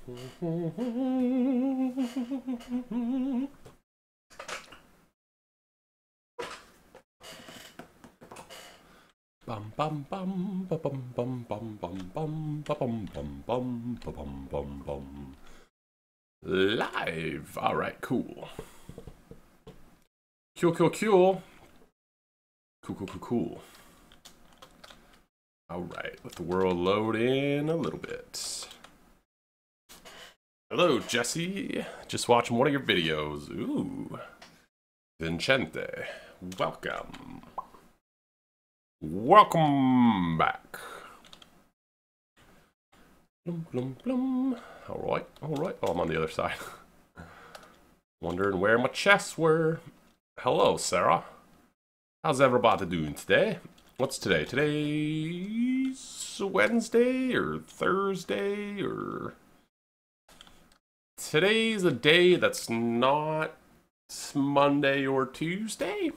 Bum bum bum bum bum bum bum bum bum bum bum bum bum bum bum. Live. All right, cool. Cool. Cool. All right, let the world load in a little bit. Hello, Jesse. Just watching one of your videos. Ooh. Vincente. Welcome. Welcome back. Blum. All right. Oh, I'm on the other side. Wondering where my chests were. Hello, Sarah. How's everybody doing today? What's today? Today's Wednesday or Thursday or... Today's a day that's not Monday or Tuesday.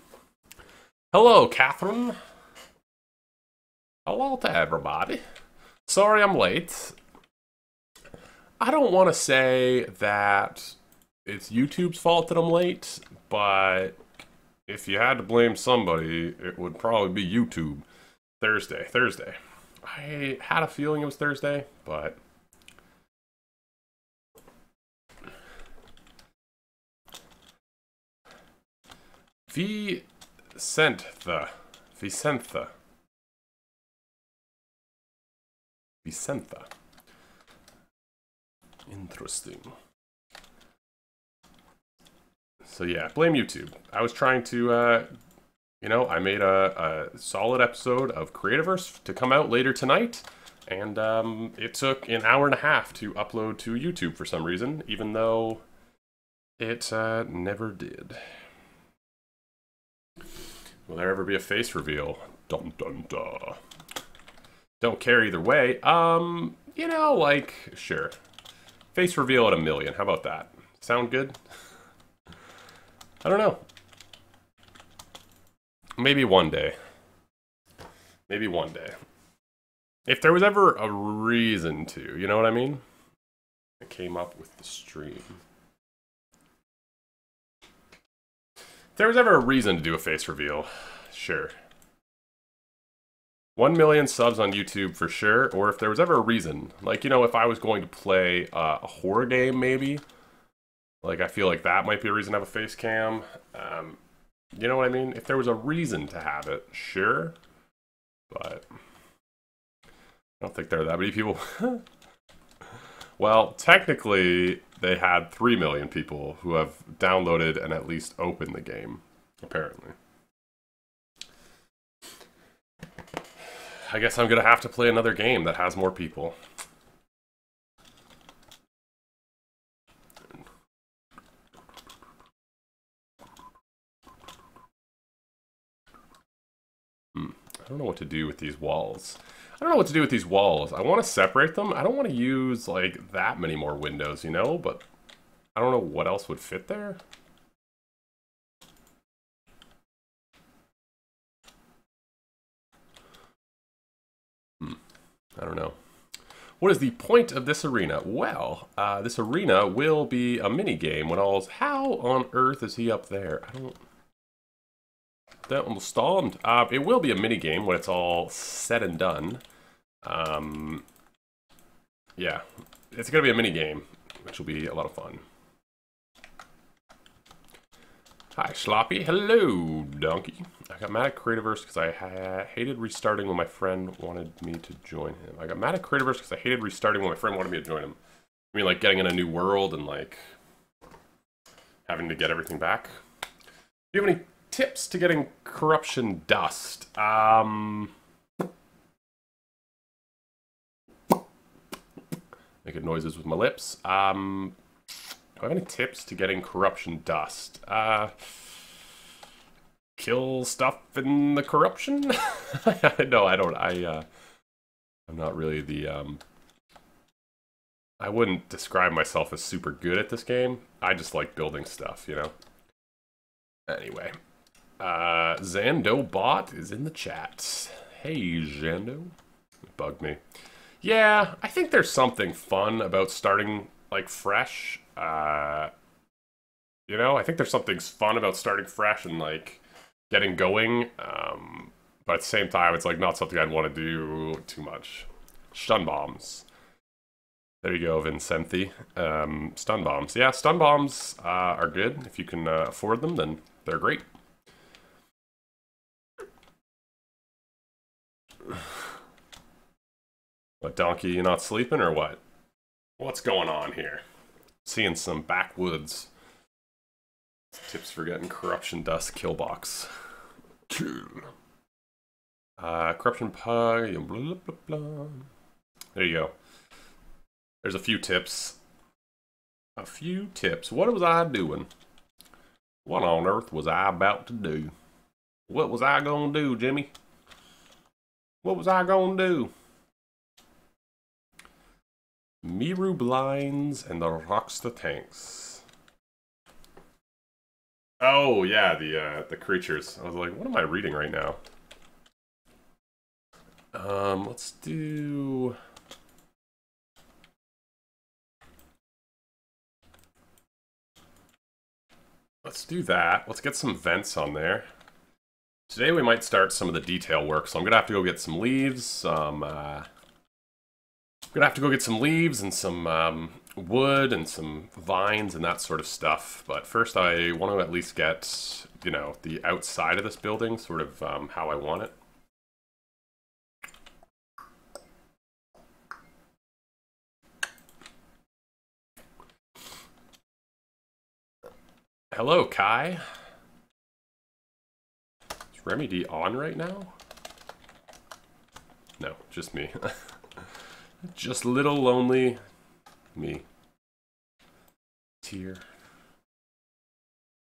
Hello, Catherine. Hello to everybody. Sorry I'm late. I don't want to say that it's YouTube's fault that I'm late, but if you had to blame somebody, it would probably be YouTube. Thursday. I had a feeling it was Thursday, but... Vicentha. Interesting. So yeah, blame YouTube. I was trying to, I made a solid episode of Creativerse to come out later tonight, and it took an hour and a half to upload to YouTube for some reason, even though it never did. Will there ever be a face reveal? Dun dun dun. Don't care either way. Sure. Face reveal at 1 million. How about that? Sound good? I don't know. Maybe one day. If there was ever a reason to, you know what I mean? I came up with the stream. If there was ever a reason to do a face reveal, sure. 1 million subs on YouTube for sure, or if there was ever a reason, like, if I was going to play a horror game, maybe, like, I feel like that might be a reason to have a face cam, you know what I mean? If there was a reason to have it, sure, but I don't think there are that many people. Well, technically, they had 3 million people who have downloaded and at least opened the game, apparently. I guess I'm gonna have to play another game that has more people. I don't know what to do with these walls. I want to separate them. I don't want to use, like, that many more windows, but I don't know what else would fit there. I don't know. What is the point of this arena? Well, this arena will be a mini-game when all's... How on earth is he up there? I don't... That almost stalled. It will be a mini-game when it's all said and done. Yeah. It's going to be a mini-game, which will be a lot of fun. Hi, Sloppy. Hello, Donkey. I got mad at Creativerse because I hated restarting when my friend wanted me to join him. I mean, like, getting in a new world and, like, having to get everything back. Do you have any tips to getting corruption dust? Making noises with my lips. Do I have any tips to getting corruption dust? Kill stuff in the corruption? No, I don't. I'm not really the, I wouldn't describe myself as super good at this game. I just like building stuff, Anyway. Zando Bot is in the chat. Hey, Zando. It bugged me. Yeah, I think there's something fun about starting like fresh. You know, I think there's something fun about starting fresh and like getting going. But at the same time, it's like not something I'd want to do too much. Stun bombs. There you go, Vincenti. Stun bombs. Yeah, stun bombs are good. If you can afford them, then they're great. What, Donkey, you not sleeping or what? What's going on here? Seeing some backwoods. Tips for getting corruption dust kill box. Corruption pug. Blah, blah, blah. There you go. There's a few tips. A few tips. What was I doing? What on earth was I about to do? What was I gonna do, Jimmy? What was I gonna do? Miru blinds and the rocks the tanks. Oh yeah, the creatures. I was like, what am I reading right now? Let's do. Let's do that. Let's get some vents on there. Today we might start some of the detail work, so I'm gonna have to go get some leaves, I'm gonna have to go get some leaves and some wood and some vines and that sort of stuff. But first I want to at least get, you know, the outside of this building sort of how I want it. Hello, Kai. Is Remy D on right now? No, just me. Just little lonely me. Tear.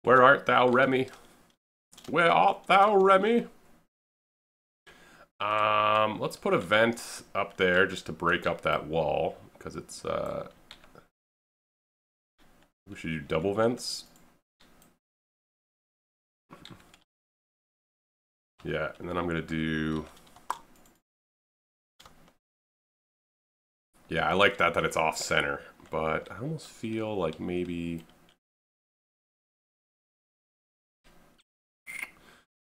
Where art thou, Remy? Where art thou, Remy? Let's put a vent up there just to break up that wall, because it's, we should do double vents. Yeah, and then I'm gonna do... Yeah, I like that it's off-center, but I almost feel like maybe...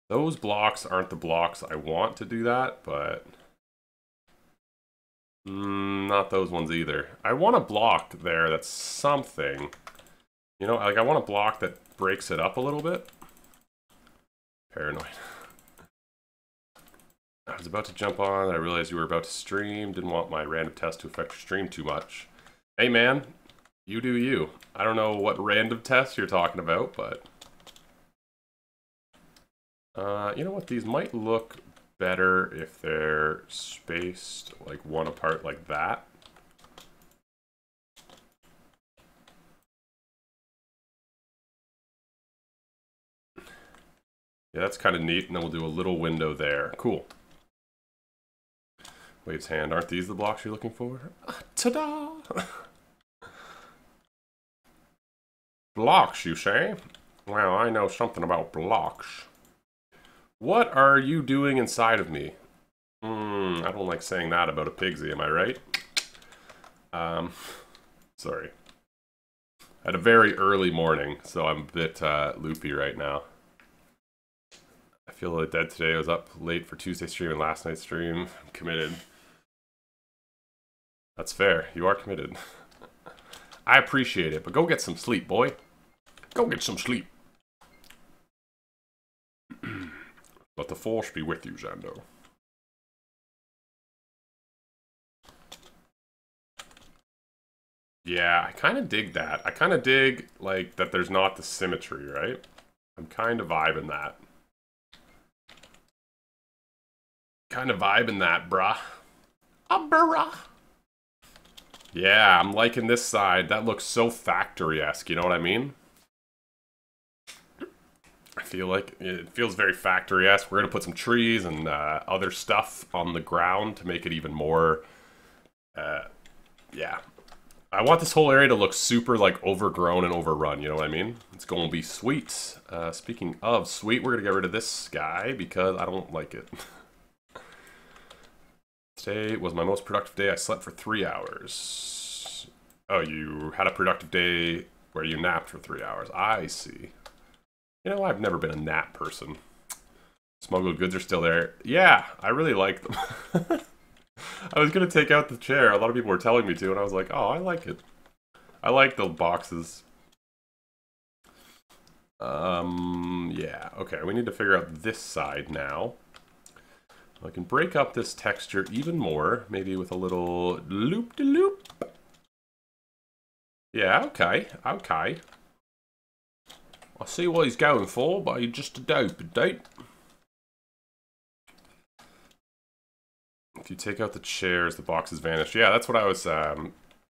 Those blocks aren't the blocks I want to do that, but... not those ones either. I want a block there that's something. You know, like I want a block that breaks it up a little bit. Paranoid. I was about to jump on, I realized you were about to stream, didn't want my random test to affect your stream too much. Hey man, you do you. I don't know what random test you're talking about, but... you know what, these might look better if they're spaced like one apart like that. Yeah, that's kind of neat, and then we'll do a little window there. Cool. Waves hand. Aren't these the blocks you're looking for? Ta-da! Blocks, you say? Well, I know something about blocks. What are you doing inside of me? I don't like saying that about a pigsy, am I right? Sorry. I had a very early morning, so I'm a bit loopy right now. I feel a little dead today. I was up late for Tuesday stream and last night's stream. I'm committed. That's fair. You are committed. I appreciate it, but go get some sleep, boy. Go get some sleep. Let the force be with you, Zando. Yeah, I kind of dig that. I kind of dig, like, that there's not the symmetry, right? I'm kind of vibing that. Kind of vibing that, bruh. Bruh. Yeah, I'm liking this side. That looks so factory-esque, you know what I mean? I feel like it feels very factory-esque. We're going to put some trees and other stuff on the ground to make it even more... yeah. I want this whole area to look super, like, overgrown and overrun, you know what I mean? It's going to be sweet. Speaking of sweet, we're going to get rid of this guy because I don't like it. Today was my most productive day. I slept for 3 hours. Oh, you had a productive day where you napped for 3 hours. I see. You know, I've never been a nap person. Smuggled goods are still there. Yeah, I really like them. I was going to take out the chair. A lot of people were telling me to, and I was like, oh, I like it. I like the boxes. Yeah. Okay, we need to figure out this side now. I can break up this texture even more, maybe with a little loop-de-loop. Yeah, okay, okay. I see what he's going for, but he's just a dope. If you take out the chairs, the boxes vanish. Yeah, that's what I was,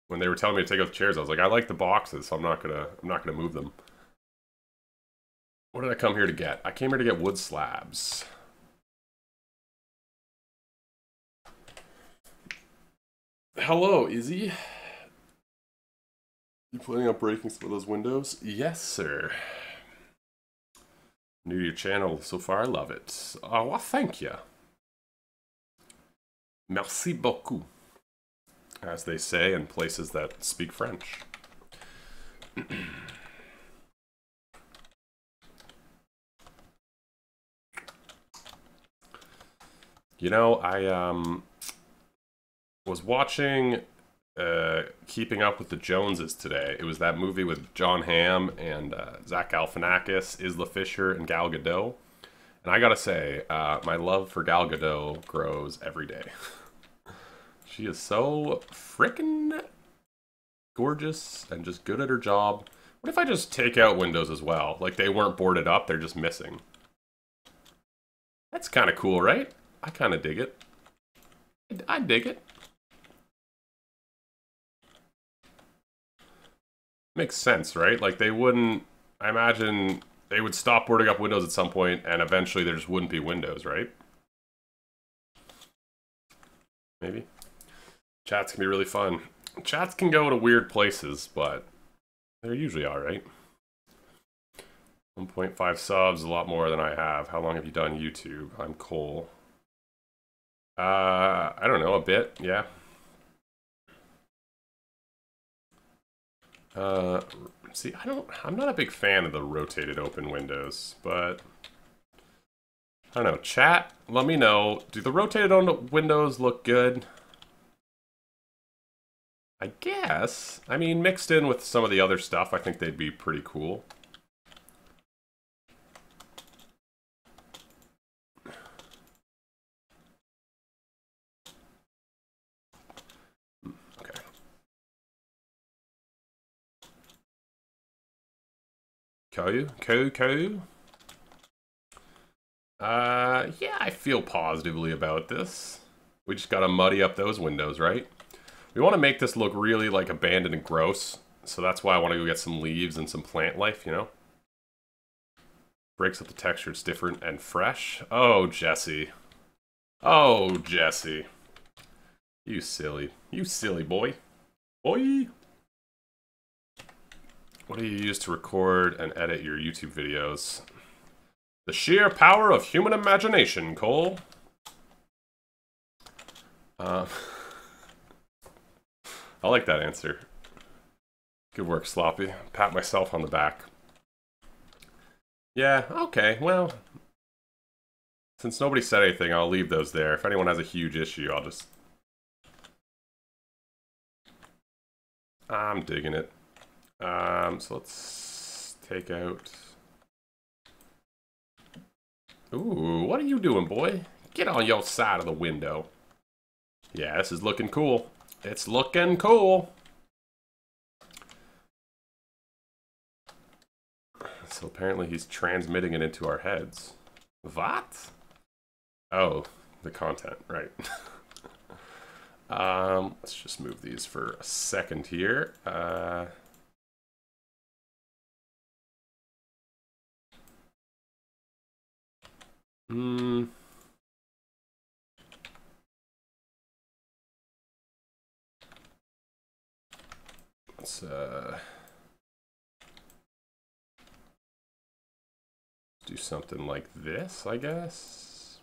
when they were telling me to take out the chairs, I was like, I like the boxes, so I'm not gonna move them. What did I come here to get? I came here to get wood slabs. Hello, Izzy. You planning on breaking some of those windows? Yes, sir. New to your channel so far, I love it. Oh, well, thank you. Merci beaucoup, as they say in places that speak French. You know, I was watching Keeping Up with the Joneses today. It was that movie with John Hamm and Zach Galifianakis, Isla Fisher, and Gal Gadot. And I gotta say, my love for Gal Gadot grows every day. She is so frickin' gorgeous and just good at her job. What if I just take out windows as well? Like, they weren't boarded up, they're just missing. That's kind of cool, right? I kind of dig it. I dig it. Makes sense, right? Like, they wouldn't... I imagine they would stop boarding up windows at some point, and eventually there just wouldn't be windows, right? Maybe. Chats can be really fun. Chats can go to weird places, but they're usually alright. 1.5 subs, a lot more than I have. How long have you done YouTube? I'm Cole. I don't know, a bit, yeah. See, I'm not a big fan of the rotated open windows, but I don't know. Chat, let me know. Do the rotated windows look good? I guess. I mean, mixed in with some of the other stuff, I think they'd be pretty cool. Okay. Ko? Yeah, I feel positively about this. We just gotta muddy up those windows, right? We want to make this look really, like, abandoned and gross. So that's why I want to go get some leaves and some plant life, you know? Breaks up the texture, it's different and fresh. Oh, Jesse. Oh, Jesse. You silly boy. Boy! What do you use to record and edit your YouTube videos? The sheer power of human imagination, Cole. I like that answer. Good work, Sloppy. Pat myself on the back. Yeah, okay, well... Since nobody said anything, I'll leave those there. If anyone has a huge issue, I'll just... I'm digging it. So let's take out... Ooh, what are you doing, boy? Get on your side of the window. Yeah, this is looking cool. It's looking cool. So apparently he's transmitting it into our heads. What? Oh, the content, right. Let's just move these for a second here. Let's do something like this, I guess.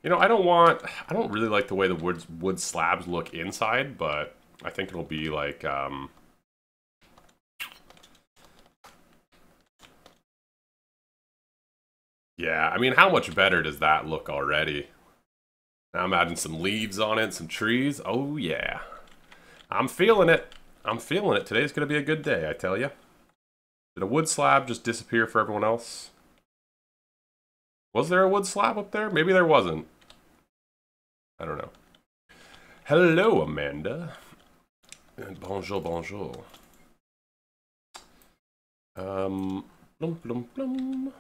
You know, I don't really like the way the wood slabs look inside, but I think it'll be like, yeah, I mean, how much better does that look already? Now I'm adding some leaves on it, some trees. Oh, yeah. I'm feeling it. I'm feeling it. Today's going to be a good day, I tell you. Did a wood slab just disappear for everyone else? Was there a wood slab up there? Maybe there wasn't. I don't know. Hello, Amanda. Bonjour, bonjour. Blum, blum, blum.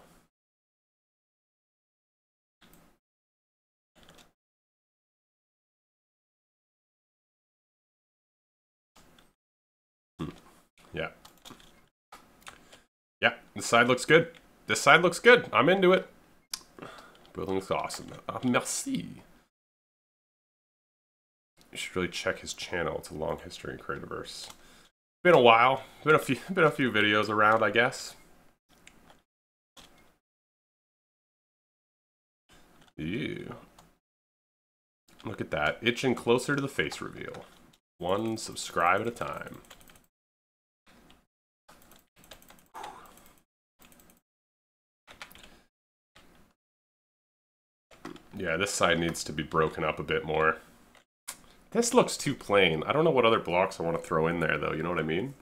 Yeah. Yeah, this side looks good. This side looks good. I'm into it. Building looks awesome. Merci. You should really check his channel. It's a long history in Creativerse. Been a while. Been a few videos around, I guess. Ew. Look at that. Itching closer to the face reveal. One subscribe at a time. Yeah, this side needs to be broken up a bit more. This looks too plain. I don't know what other blocks I want to throw in there, though. You know what I mean?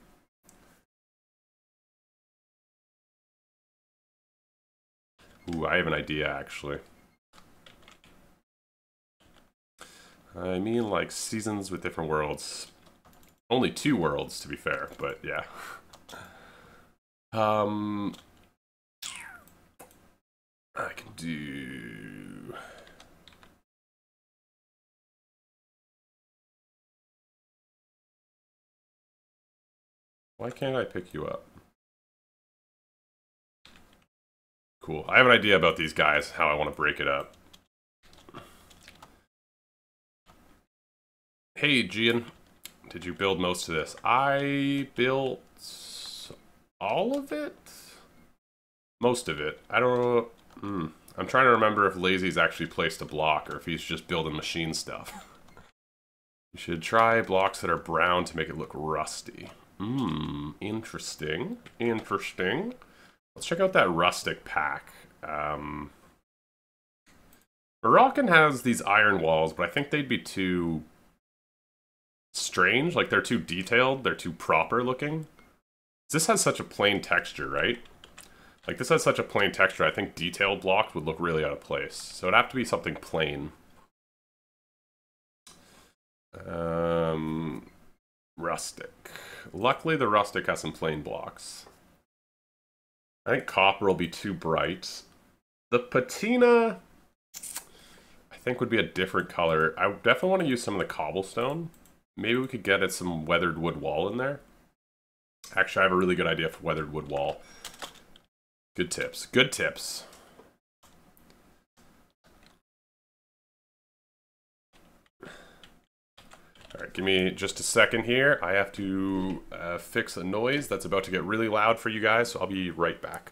Ooh, I have an idea, actually. I mean, like, seasons with different worlds. Only 2 worlds, to be fair, but yeah. I can do... Why can't I pick you up? Cool. I have an idea about these guys, how I want to break it up. Hey, Gian. Did you build most of this? I built all of it? Most of it. I don't know. I'm trying to remember if Lazy's actually placed a block or if he's just building machine stuff. You should try blocks that are brown to make it look rusty. Interesting. Interesting. Let's check out that rustic pack. Moroccan has these iron walls, but I think they'd be too strange. Like, they're too detailed. They're too proper looking. This has such a plain texture, right? Like, this has such a plain texture, I think detailed blocks would look really out of place. So it'd have to be something plain. Rustic. Luckily, the rustic has some plain blocks. I think copper will be too bright. The patina, I think, would be a different color. I definitely want to use some of the cobblestone. Maybe we could get at some weathered wood wall in there. Actually, I have a really good idea for weathered wood wall. Good tips. Good tips. Alright, give me just a second here. I have to fix a noise that's about to get really loud for you guys, so I'll be right back.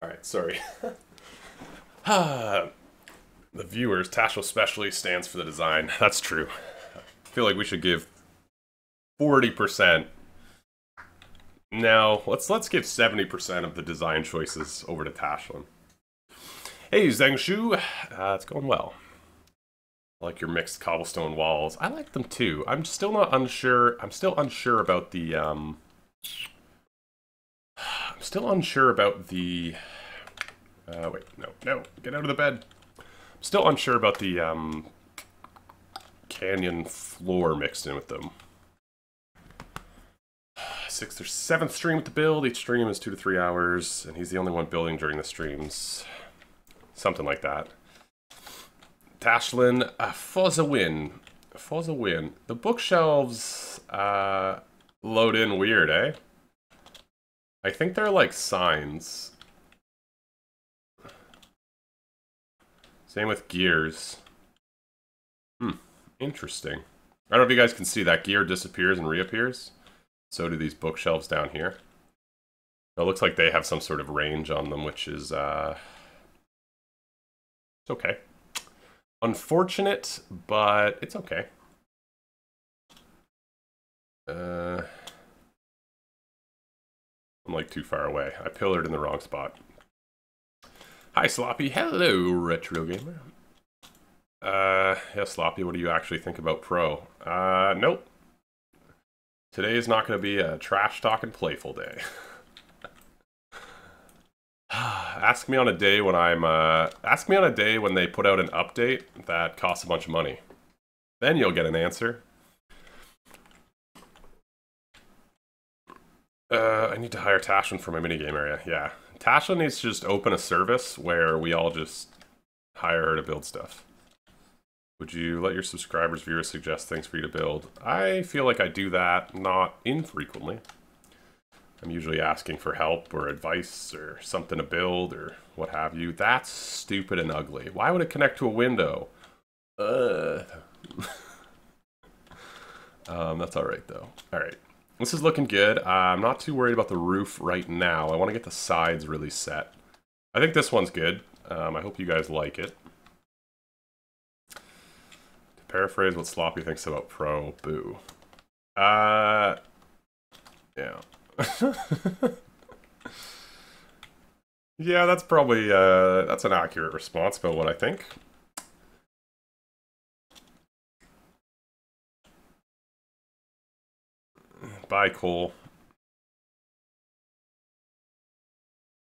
Alright, sorry. The viewers, Tash especially stands for the design. That's true. I feel like we should give 40%. No, let's give 70% of the design choices over to Tashlin. Hey, Zengshu. It's going well. I like your mixed cobblestone walls. I like them too. I'm still not unsure. I'm still unsure about the I'm still unsure about the... wait, no, get out of the bed. I'm still unsure about the canyon floor mixed in with them. 6th or 7th stream with the build. Each stream is 2 to 3 hours, and he's the only one building during the streams. Something like that. Tashlin, Fuzza win. Fuzza win. The bookshelves load in weird, eh? I think they're like signs. Same with gears. Interesting. I don't know if you guys can see that gear disappears and reappears. So do these bookshelves down here. It looks like they have some sort of range on them, which is, it's okay. Unfortunate, but it's okay. I'm like too far away. I pillared in the wrong spot. Hi, Sloppy. Hello, Retro Gamer. Yeah, Sloppy, what do you actually think about Pro? Nope. Today is not going to be a trash talk and playful day. Ask me on a day when ask me on a day when they put out an update that costs a bunch of money. Then you'll get an answer. I need to hire Tashlin for my minigame area. Yeah. Tashlin needs to just open a service where we all just hire her to build stuff. Would you let your subscribers, viewers suggest things for you to build? I feel like I do that not infrequently. I'm usually asking for help or advice or something to build or what have you. That's stupid and ugly. Why would it connect to a window? That's alright though. Alright. This is looking good. I'm not too worried about the roof right now. I want to get the sides really set. I think this one's good. I hope you guys like it. To paraphrase what Sloppy thinks about Pro, boo. Yeah. Yeah, that's probably, that's an accurate response about what I think. Bye, Cole.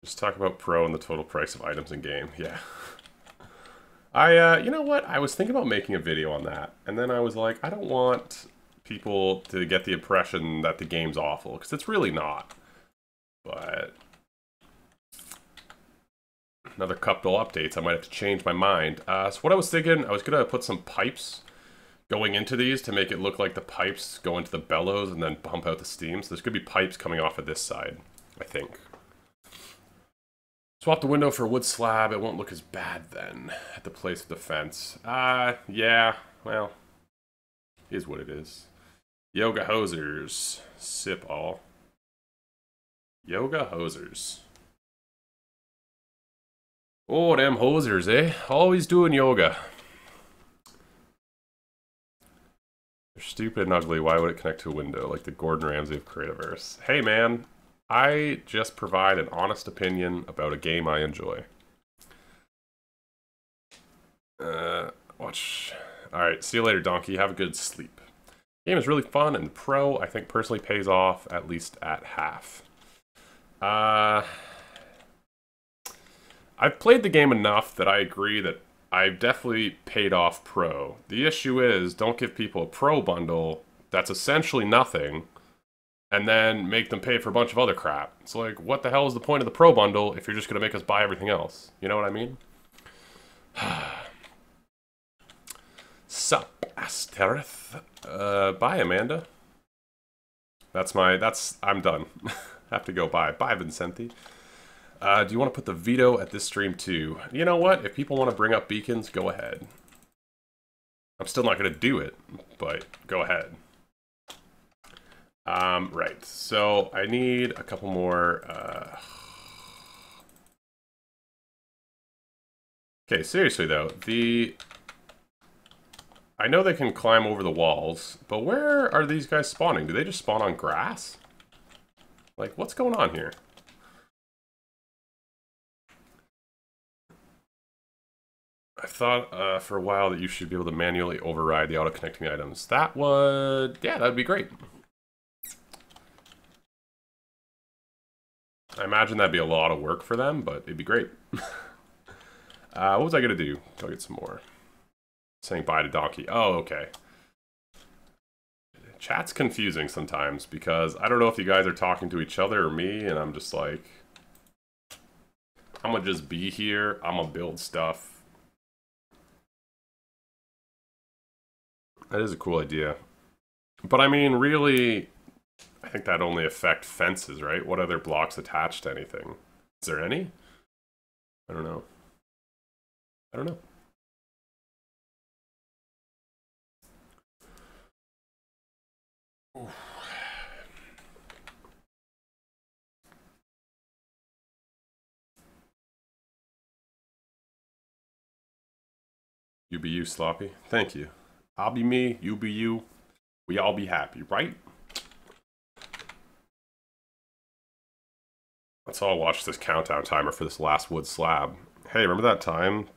Just talk about Pro and the total price of items in game. Yeah. You know what? I was thinking about making a video on that, and then I was like, I don't want people to get the impression that the game's awful, because it's really not. But another couple updates, I might have to change my mind. So what I was thinking, I was gonna put some pipes going into these to make it look like the pipes go into the bellows and then pump out the steam. So there's gonna be pipes coming off of this side, I think. Swap the window for a wood slab, it won't look as bad then at the place of defense. Yeah, well, is what it is. Yoga hosers, sip all. Yoga hosers. Oh, them hosers, eh? Always doing yoga. They're stupid and ugly. Why would it connect to a window? Like the Gordon Ramsay of Creativerse. Hey, man. I just provide an honest opinion about a game I enjoy. Watch. Alright, see you later, Donkey. Have a good sleep. Game is really fun, and Pro, I think, personally pays off at least at half. I've played the game enough that I agree that I've definitely paid off Pro. The issue is, don't give people a Pro bundle that's essentially nothing, and then make them pay for a bunch of other crap. It's like, what the hell is the point of the Pro bundle if you're just going to make us buy everything else? You know what I mean? Sup, Asterith. Bye, Amanda. I'm done. Have to go bye. Bye, Vincenti. Do you want to put the veto at this stream too? You know what? If people want to bring up beacons, go ahead. I'm still not going to do it, but go ahead. Right. So I need a couple more, Okay, seriously though, I know they can climb over the walls, but where are these guys spawning? Do they just spawn on grass? Like, what's going on here? I thought for a while that you should be able to manually override the auto-connecting items. That would... yeah, that would be great. I imagine that'd be a lot of work for them, but it'd be great. What was I gonna do? Go get some more. Saying bye to Donkey. Oh, okay. Chat's confusing sometimes because I don't know if you guys are talking to each other or me, and I'm just like, I'm gonna just be here. I'm gonna build stuff. That is a cool idea. But I mean, really, I think that only affect fences, right? What other blocks attached to anything? Is there any? I don't know. I don't know. Oof. You be you, Sloppy. Thank you. I'll be me, you be you. We all be happy, right? Let's all watch this countdown timer for this last wood slab. Hey, remember that time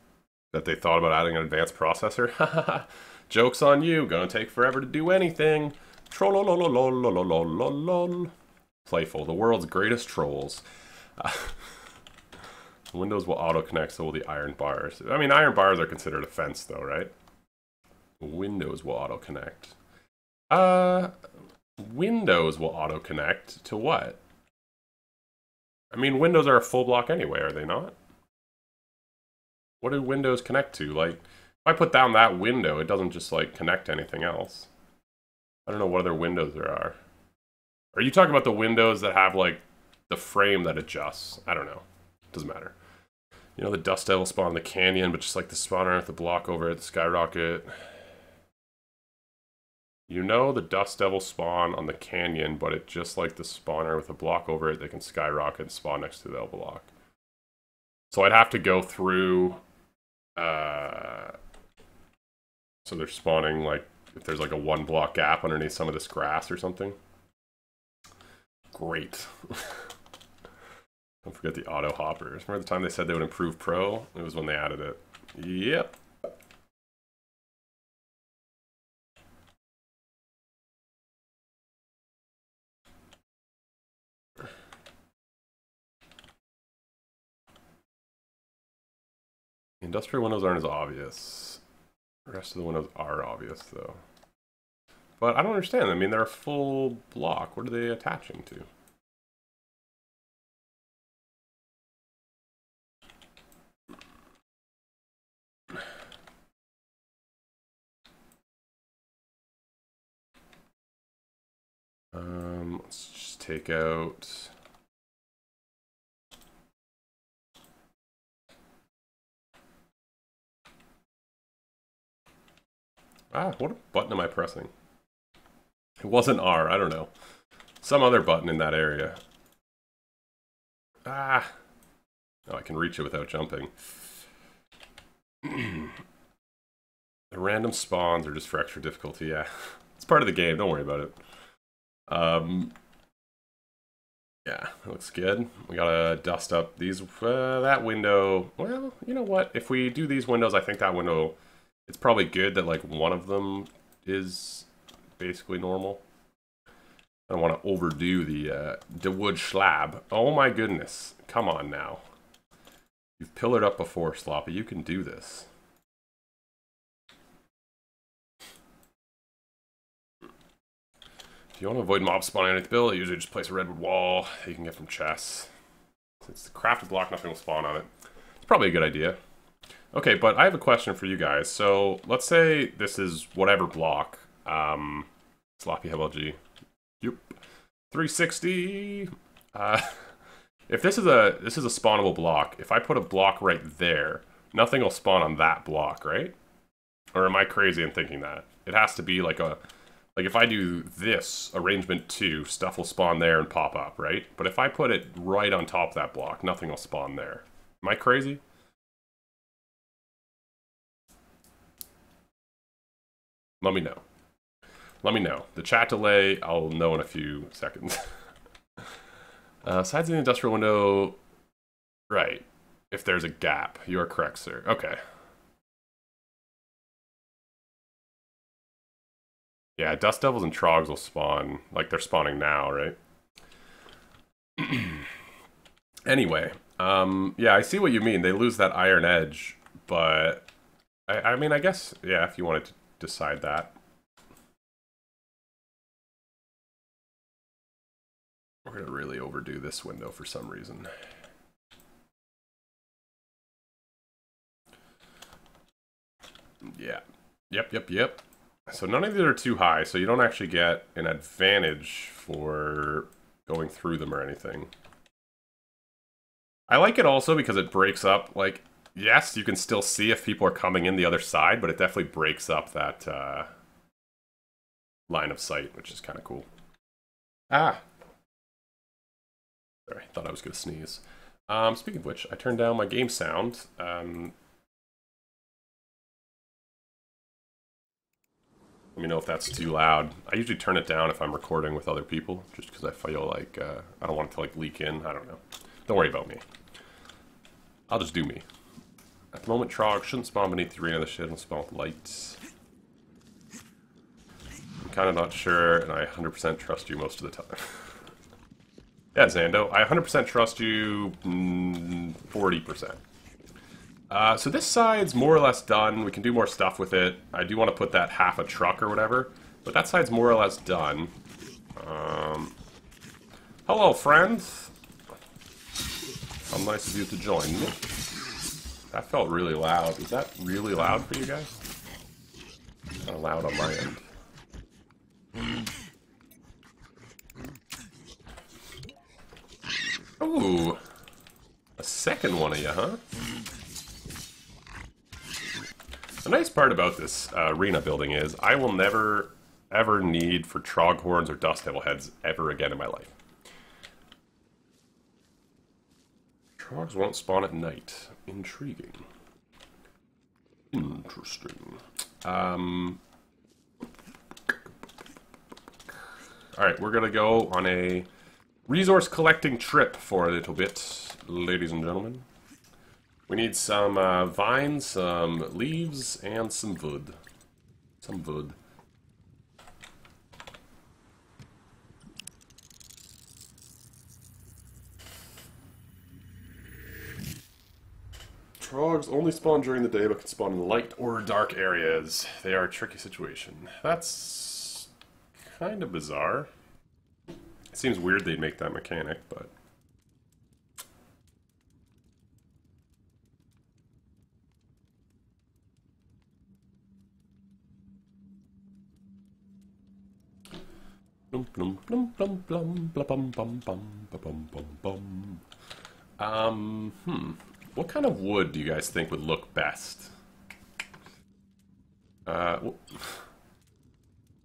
that they thought about adding an advanced processor? Joke's on you. Gonna take forever to do anything. Trollolololololololol. Playful. The world's greatest trolls. Windows will auto-connect, so will the iron bars. I mean, iron bars are considered a fence, though, right? Windows will auto-connect. Windows will auto-connect to what? I mean, windows are a full block anyway, are they not? What do windows connect to? Like, if I put down that window, it doesn't just, like, connect to anything else. I don't know what other windows there are. Are you talking about the windows that have, like, the frame that adjusts? I don't know. Doesn't matter. You know, the Dust Devil spawn in the canyon, but just like the spawner with the block over it, the skyrocket. You know the Dust Devil spawn on the canyon, but it just like the spawner with a block over it, they can skyrocket and spawn next to the block. So I'd have to go through... so they're spawning, like, if there's like a 1 block gap underneath some of this grass or something. Great. Don't forget the auto hoppers. Remember the time they said they would improve Pro? It was when they added it. Yep. Industrial windows aren't as obvious. The rest of the windows are obvious, though. But I don't understand. I mean, they're a full block. What are they attaching to? Let's just take out... Ah, what button am I pressing? It wasn't R, I don't know. Some other button in that area. Ah! Oh, I can reach it without jumping. The random spawns are just for extra difficulty, yeah. It's part of the game, don't worry about it. Yeah, that looks good. We gotta dust up these, that window. Well, you know what? If we do these windows, I think that window, it's probably good that like one of them is basically normal. I don't want to overdo the wood slab. Oh my goodness. Come on now. You've pillared up before, Sloppy. You can do this. If you want to avoid mob spawning underneath the build, I usually just place a redwood wall that you can get from chests. Since it's the crafted block, nothing will spawn on it. It's probably a good idea. Okay, but I have a question for you guys. So, let's say this is whatever block. Sloppy LG. Yep. 360. If this is a spawnable block, if I put a block right there, nothing will spawn on that block, right? Or am I crazy in thinking that? It has to be like a... Like, if I do this, arrangement 2, stuff will spawn there and pop up, right? But if I put it right on top of that block, nothing will spawn there. Am I crazy? Let me know. Let me know. The chat delay, I'll know in a few seconds. Sides of the industrial window... Right. If there's a gap. You are correct, sir. Okay. Yeah, Dust Devils and Trogs will spawn, like they're spawning now, right? Anyway, yeah, I see what you mean. They lose that iron edge, but I mean, I guess, yeah, if you wanted to decide that. We're gonna really overdo this window for some reason. Yeah. Yep. So none of these are too high, so you don't actually get an advantage for going through them or anything. I like it also because it breaks up, like, yes, you can still see if people are coming in the other side, but it definitely breaks up that line of sight, which is kind of cool. Ah! Sorry, thought I was going to sneeze. Speaking of which, I turned down my game sound. Let me know if that's too loud. I usually turn it down if I'm recording with other people, just because I feel like I don't want it to like leak in. I don't know. Don't worry about me. I'll just do me. At the moment, Trog shouldn't spawn beneath the arena. They shouldn't spawn with lights. I'm kind of not sure, and I 100% trust you most of the time. Yeah, Zando, I 100% trust you 40%. So this side's more or less done. We can do more stuff with it. I do want to put that half a truck or whatever, but that side's more or less done. Hello, friends. How nice of you to join me. That felt really loud. Was that really loud for you guys? Kind of loud on my end. Ooh. A second one of you, huh? The nice part about this arena building is I will never, ever need for Trog Horns or Dust Devil Heads ever again in my life. Trogs won't spawn at night. Intriguing. Interesting. Alright, we're gonna go on a resource collecting trip for a little bit, ladies and gentlemen. We need some vines, some leaves, and some wood. Some wood. Trogs only spawn during the day, but can spawn in light or dark areas. They are a tricky situation. That's kind of bizarre. It seems weird they'd make that mechanic, but... What kind of wood do you guys think would look best? What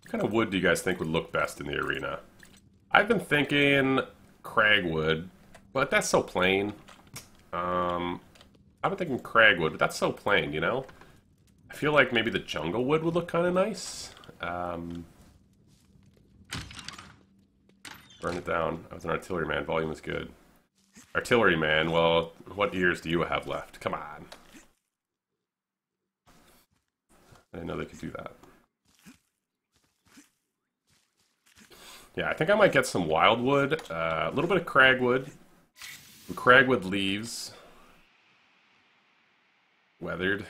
kind of wood do you guys think would look best in the arena? I've been thinking cragwood, but that's so plain. I've been thinking cragwood, but that's so plain, you know? I feel like maybe the jungle wood would look kind of nice. Burn it down. I was an artilleryman. Volume is good. Artilleryman, well, what ears do you have left? Come on. I didn't know they could do that. Yeah, I think I might get some wildwood, a little bit of cragwood, some cragwood leaves, weathered.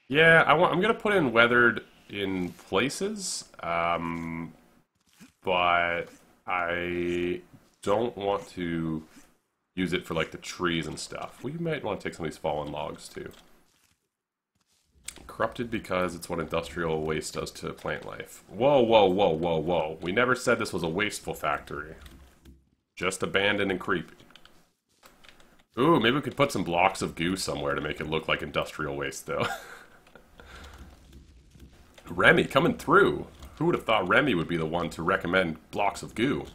Yeah, I'm gonna put in weathered in places, but I don't want to use it for like the trees and stuff. We might want to take some of these fallen logs too. Corrupted because it's what industrial waste does to plant life. Whoa. We never said this was a wasteful factory. Just abandoned and creepy. Ooh, maybe we could put some blocks of goo somewhere to make it look like industrial waste, though. Remy coming through. Who would have thought Remy would be the one to recommend blocks of goo?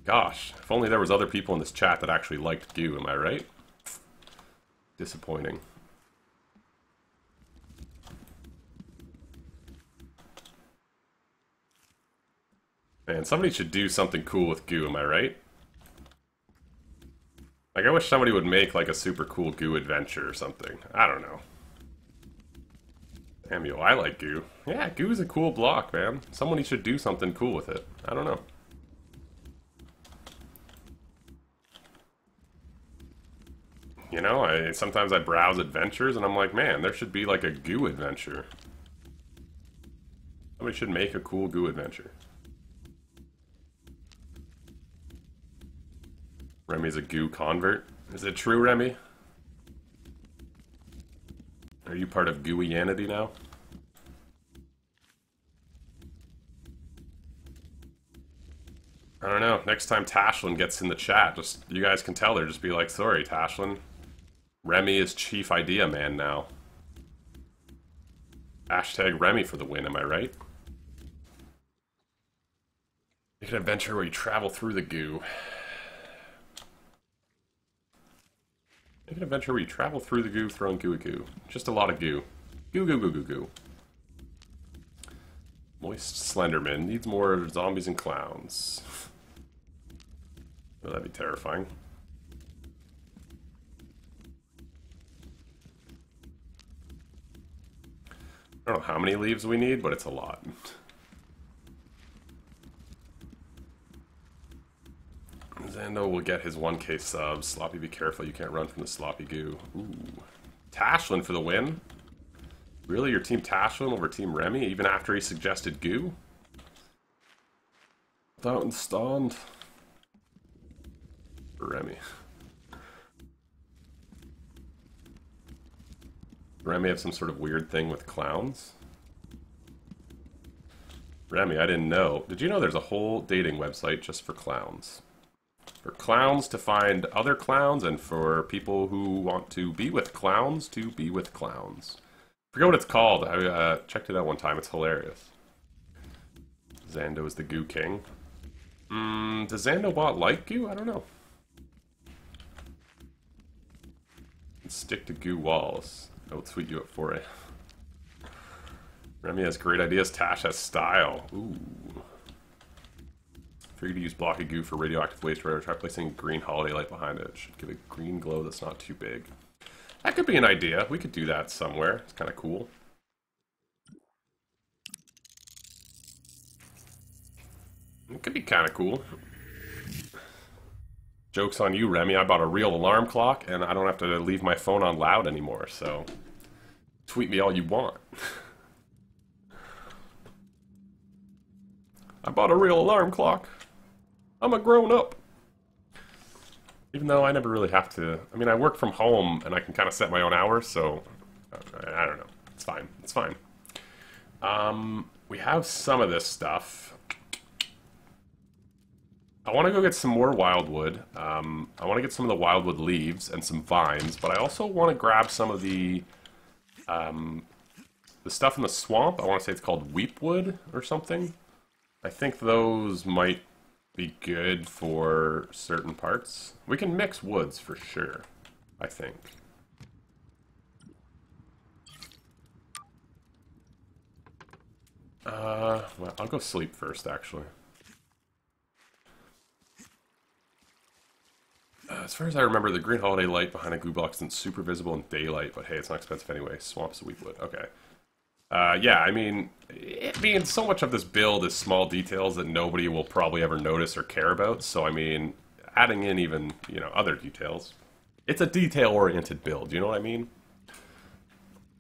Gosh, if only there was other people in this chat that actually liked goo, am I right? Disappointing. Man, somebody should do something cool with goo, am I right? Like, I wish somebody would make, like, a super cool goo adventure or something. I don't know. Samuel, I like goo. Yeah, goo is a cool block, man. Somebody should do something cool with it. I don't know. You know, sometimes I browse adventures and I'm like, man, there should be like a goo adventure. Somebody should make a cool goo adventure. Remy's a goo convert. Is it true, Remy? Are you part of gooianity now? I don't know. Next time Tashlin gets in the chat, just you guys can tell her, just be like, sorry, Tashlin. Remy is chief idea man now. Hashtag Remy for the win, am I right? Make an adventure where you travel through the goo. Make an adventure where you travel through the goo, throwing goo. Just a lot of goo. Goo. Moist Slenderman needs more zombies and clowns. Oh, that'd be terrifying. I don't know how many leaves we need, but it's a lot. Zando will get his 1k subs. Sloppy, be careful. You can't run from the sloppy goo. Ooh. Tashlin for the win? Really? Your team Tashlin over Team Remy, even after he suggested goo? Without and stand. For Remy. Remy have some sort of weird thing with clowns? Remy, I didn't know. Did you know there's a whole dating website just for clowns? For clowns to find other clowns, and for people who want to be with clowns to be with clowns. I forget what it's called. I checked it out one time. It's hilarious. Zando is the goo king. Does Zando bot like goo? I don't know. Stick to goo walls. I'll tweet you up for it. Remy has great ideas. Tash has style. Ooh. Figured to use blocky goo for radioactive waste. Try placing green holiday light behind it. Should give a green glow that's not too big. That could be an idea. We could do that somewhere. It's kind of cool. It could be kind of cool. Joke's on you, Remy. I bought a real alarm clock, and I don't have to leave my phone on loud anymore, so tweet me all you want. I bought a real alarm clock. I'm a grown-up. Even though I never really have to... I mean, I work from home, and I can kind of set my own hours, so... I don't know. It's fine. It's fine. We have some of this stuff. I want to go get some more wildwood. I want to get some of the wildwood leaves and some vines, but I also want to grab some of the stuff in the swamp. I want to say it's called weepwood or something. I think those might be good for certain parts. We can mix woods for sure, I think. Well, I'll go sleep first, actually. As far as I remember, the green holiday light behind a goo block isn't super visible in daylight, but hey, it's not expensive anyway. Swamps, weepwood. Okay. Yeah, I mean, so much of this build is small details that nobody will probably ever notice or care about. So, I mean, adding in even, you know, other details. It's a detail-oriented build, you know what I mean?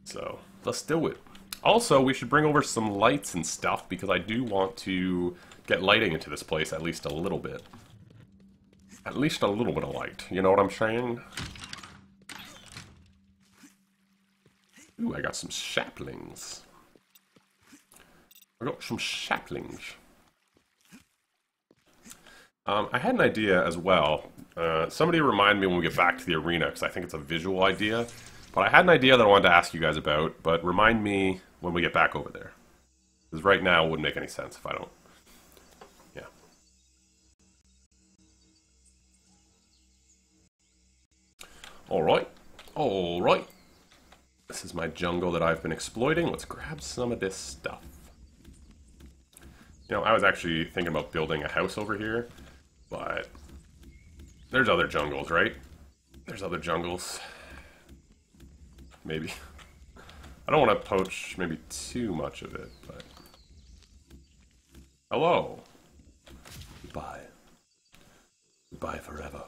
So, let's do it. Also, we should bring over some lights and stuff, because I do want to get lighting into this place at least a little bit. At least a little bit of light, you know what I'm saying? Ooh, I got some saplings. I got some saplings. I had an idea as well. Somebody remind me when we get back to the arena, because I think it's a visual idea. But I had an idea that I wanted to ask you guys about, but remind me when we get back over there. Because right now it wouldn't make any sense if I don't. Yeah. Alright. Alright. This is my jungle that I've been exploiting. Let's grab some of this stuff. You know, I was actually thinking about building a house over here, but there's other jungles, right? There's other jungles. Maybe. I don't want to poach maybe too much of it, but... Hello. Goodbye. Goodbye forever.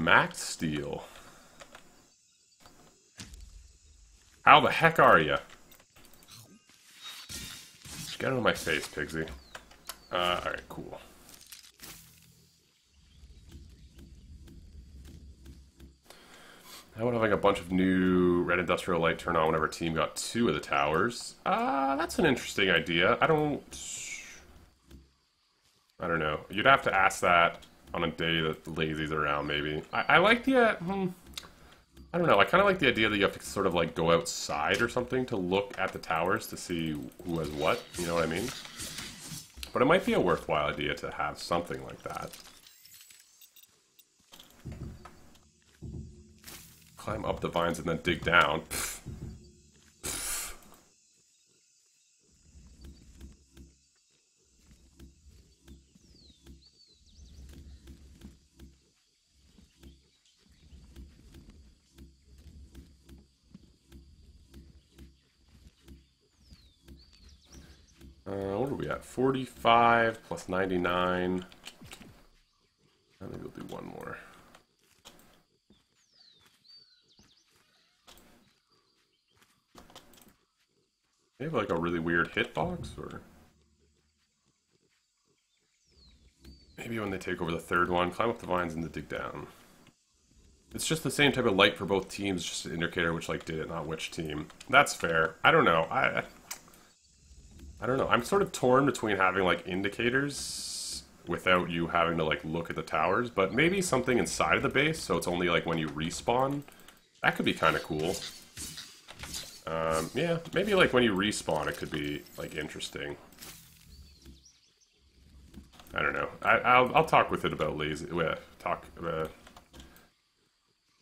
Max Steel. How the heck are you? Get out of my face, Pigsy. Alright, cool. How about having a bunch of new red industrial light turn on whenever a team got 2 of the towers? That's an interesting idea. I don't know. You'd have to ask that on a day that Lazy's around, maybe. I like the, I don't know. I kind of like the idea that you have to sort of like go outside or something to look at the towers to see who has what. You know what I mean? But it might be a worthwhile idea to have something like that. Climb up the vines and then dig down. Pfft. Pfft. What are we at? 45 plus 99. I think we'll do one more. They have like a really weird hitbox, or maybe when they take over the third one, climb up the vines and then dig down. It's just the same type of light for both teams, just an indicator which like did it, not which team. That's fair. I don't know. I don't know. I'm sort of torn between having like indicators without you having to like look at the towers, but maybe something inside of the base, so it's only like when you respawn. That could be kind of cool. Yeah, maybe like when you respawn it could be like interesting. I don't know. I'll talk with it about Lazy.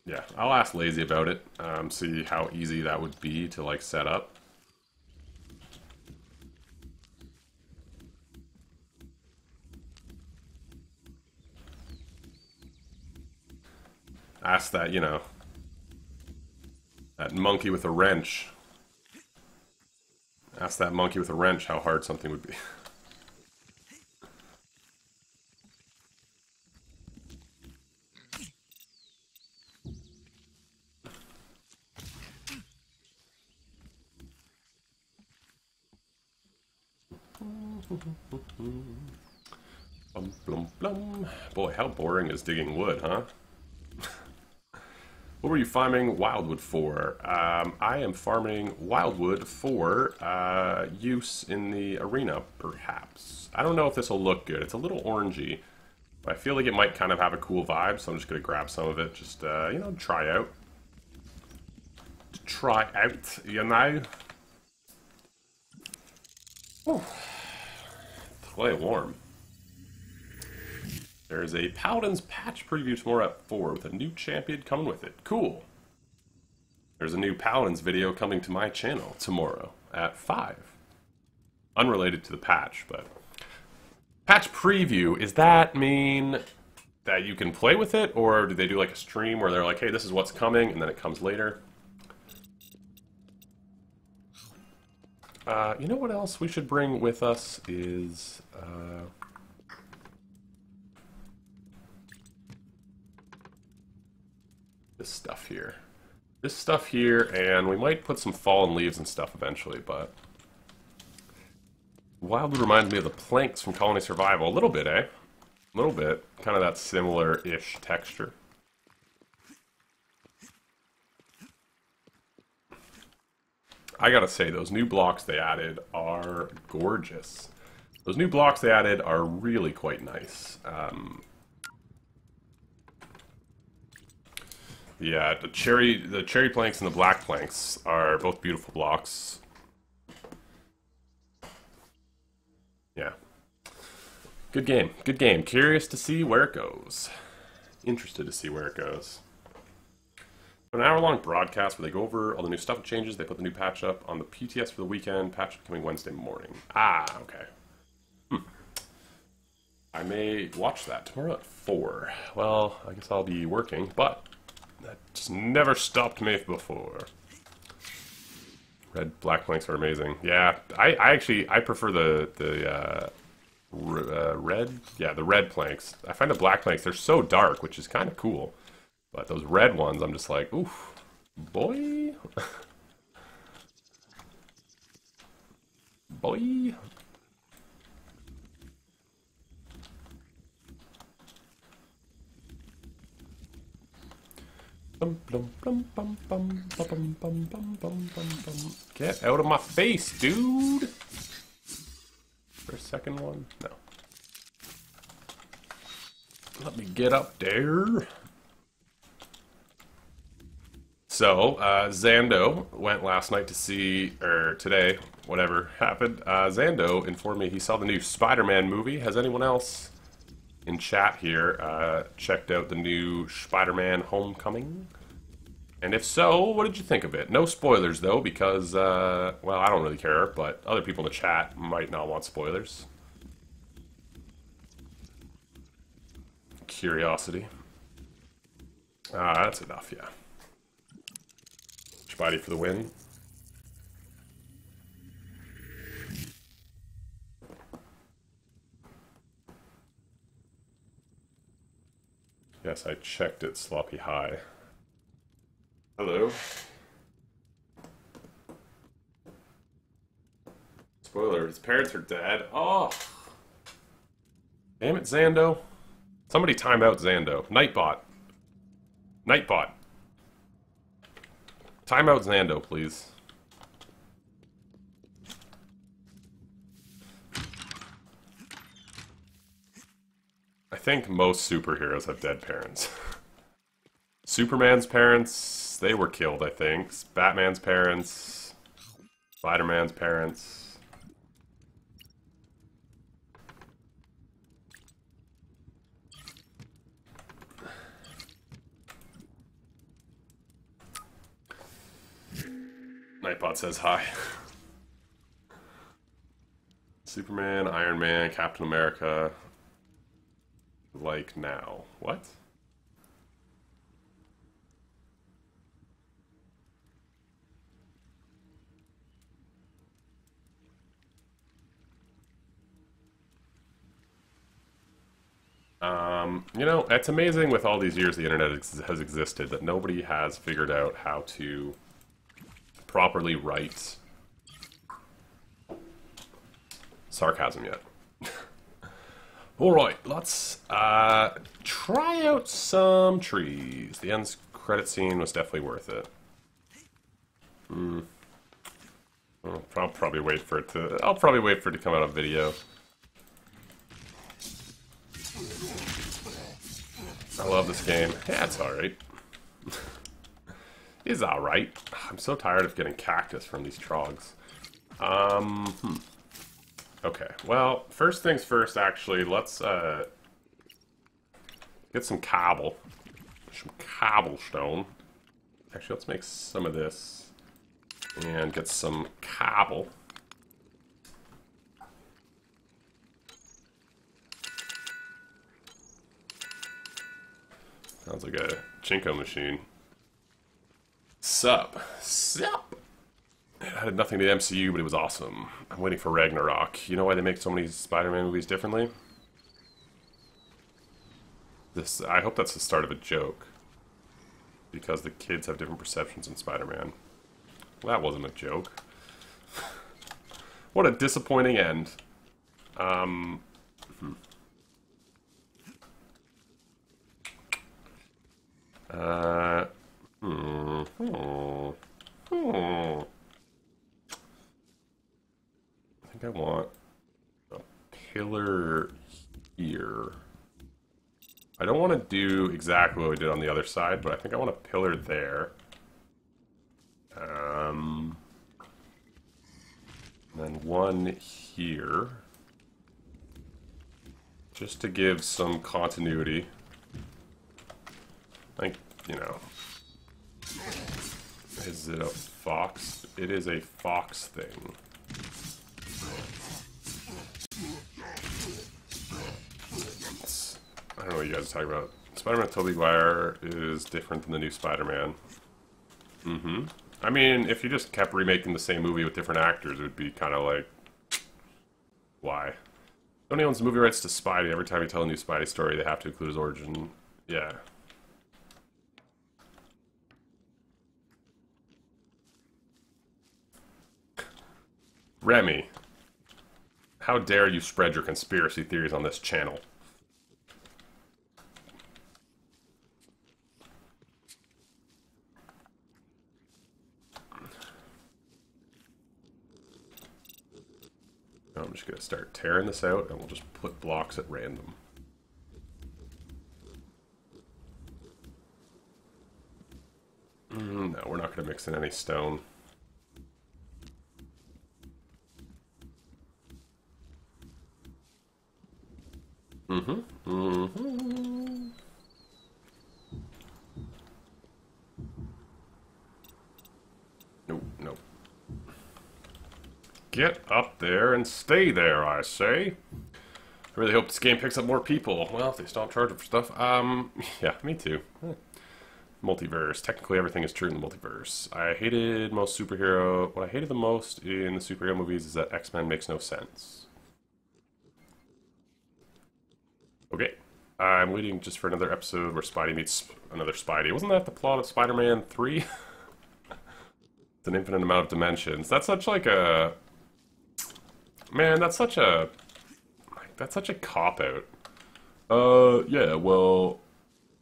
Yeah, I'll ask Lazy about it. See how easy that would be to like set up. Ask that, you know, that monkey with a wrench. Ask that monkey with a wrench how hard something would be. Blum, blum, blum. Boy, how boring is digging wood, huh? What were you farming wildwood for? I am farming wildwood for use in the arena, perhaps. I don't know if this will look good. It's a little orangey, but I feel like it might kind of have a cool vibe, so I'm just going to grab some of it, just, you know, try out. Try out, you know? Ooh. Play warm. There's a Paladin's patch preview tomorrow at 4 with a new champion coming with it. Cool. There's a new Paladin's video coming to my channel tomorrow at 5. Unrelated to the patch, but... Patch preview, does that mean that you can play with it? Or do they do like a stream where they're like, hey, this is what's coming, and then it comes later? You know what else we should bring with us is... this stuff here. This stuff here, and we might put some fallen leaves and stuff eventually, but... Wildwood reminds me of the planks from Colony Survival. A little bit, eh? A little bit. Kind of that similar-ish texture. I gotta say, those new blocks they added are gorgeous. Those new blocks they added are really quite nice. Yeah, the cherry planks and the black planks are both beautiful blocks. Yeah. Good game. Good game. Curious to see where it goes. Interested to see where it goes. An hour-long broadcast where they go over all the new stuff and changes. They put the new patch up on the PTS for the weekend. Patch coming Wednesday morning. Ah, okay. I may watch that tomorrow at 4. Well, I guess I'll be working, but that just never stopped me before. Red, black planks are amazing. Yeah, I prefer the red. Yeah, the red planks. I find the black planks, they're so dark, which is kind of cool. But those red ones, I'm just like, oof, boy. Boy. Get out of my face, dude! For a second one? No. Let me get up there. So, Zando went last night to see, or today, whatever happened. Zando informed me he saw the new Spider-Man movie. Has anyone else in chat here checked out the new Spider-Man Homecoming? And if so, what did you think of it? No spoilers, though, because, well, I don't really care, but other people in the chat might not want spoilers. Curiosity. That's enough, yeah. Spidey for the win. Yes, I checked it, Sloppy High. Hello. Spoiler, his parents are dead. Oh! Damn it, Zando. Somebody time out Zando. Nightbot. Nightbot. Time out Zando, please. I think most superheroes have dead parents. Superman's parents, they were killed, I think. Batman's parents. Spider-Man's parents. Nightbot says hi. Superman, Iron Man, Captain America. Like now. What? You know, it's amazing with all these years the internet has existed that nobody has figured out how to properly write sarcasm yet. Alright, let's try out some trees. The end credit scene was definitely worth it. I'll probably wait for it to come out on video. I love this game. Yeah, it's alright. It's alright. I'm so tired of getting cactus from these trogs. Okay, well, first things first, actually, let's get some cobble. Some cobblestone. Actually, let's make some of this. And get some cobble. Sounds like a Chinko machine. Sup. It had nothing to the MCU, but it was awesome. I'm waiting for Ragnarok. You know why they make so many Spider-Man movies differently? I hope that's the start of a joke. Because the kids have different perceptions in Spider-Man. Well, that wasn't a joke. What a disappointing end. I think I want a pillar here. I don't want to do exactly what we did on the other side, but I think I want a pillar there. And then one here. Just to give some continuity. I think, you know. Is it a fox? It is a fox thing. I don't know what you guys are talking about. Spider-Man Tobey Maguire is different than the new Spider-Man. I mean, if you just kept remaking the same movie with different actors, it would be kind of like... Why? Sony owns the movie rights to Spidey. Every time you tell a new Spidey story, they have to include his origin. Yeah. Remy, how dare you spread your conspiracy theories on this channel? I'm just going to start tearing this out, and we'll just put blocks at random. No, we're not going to mix in any stone. Nope, nope. Get up there and stay there, I say. I really hope this game picks up more people. Well, if they stop charging for stuff. Yeah, me too. Multiverse. Technically, everything is true in the multiverse. I hated most superhero... What I hated the most in the superhero movies is that X-Men makes no sense. Okay. I'm waiting just for another episode where Spidey meets another Spidey. Wasn't that the plot of Spider-Man 3? It's an infinite amount of dimensions. That's such like a... Man, that's such a cop-out. Yeah, well,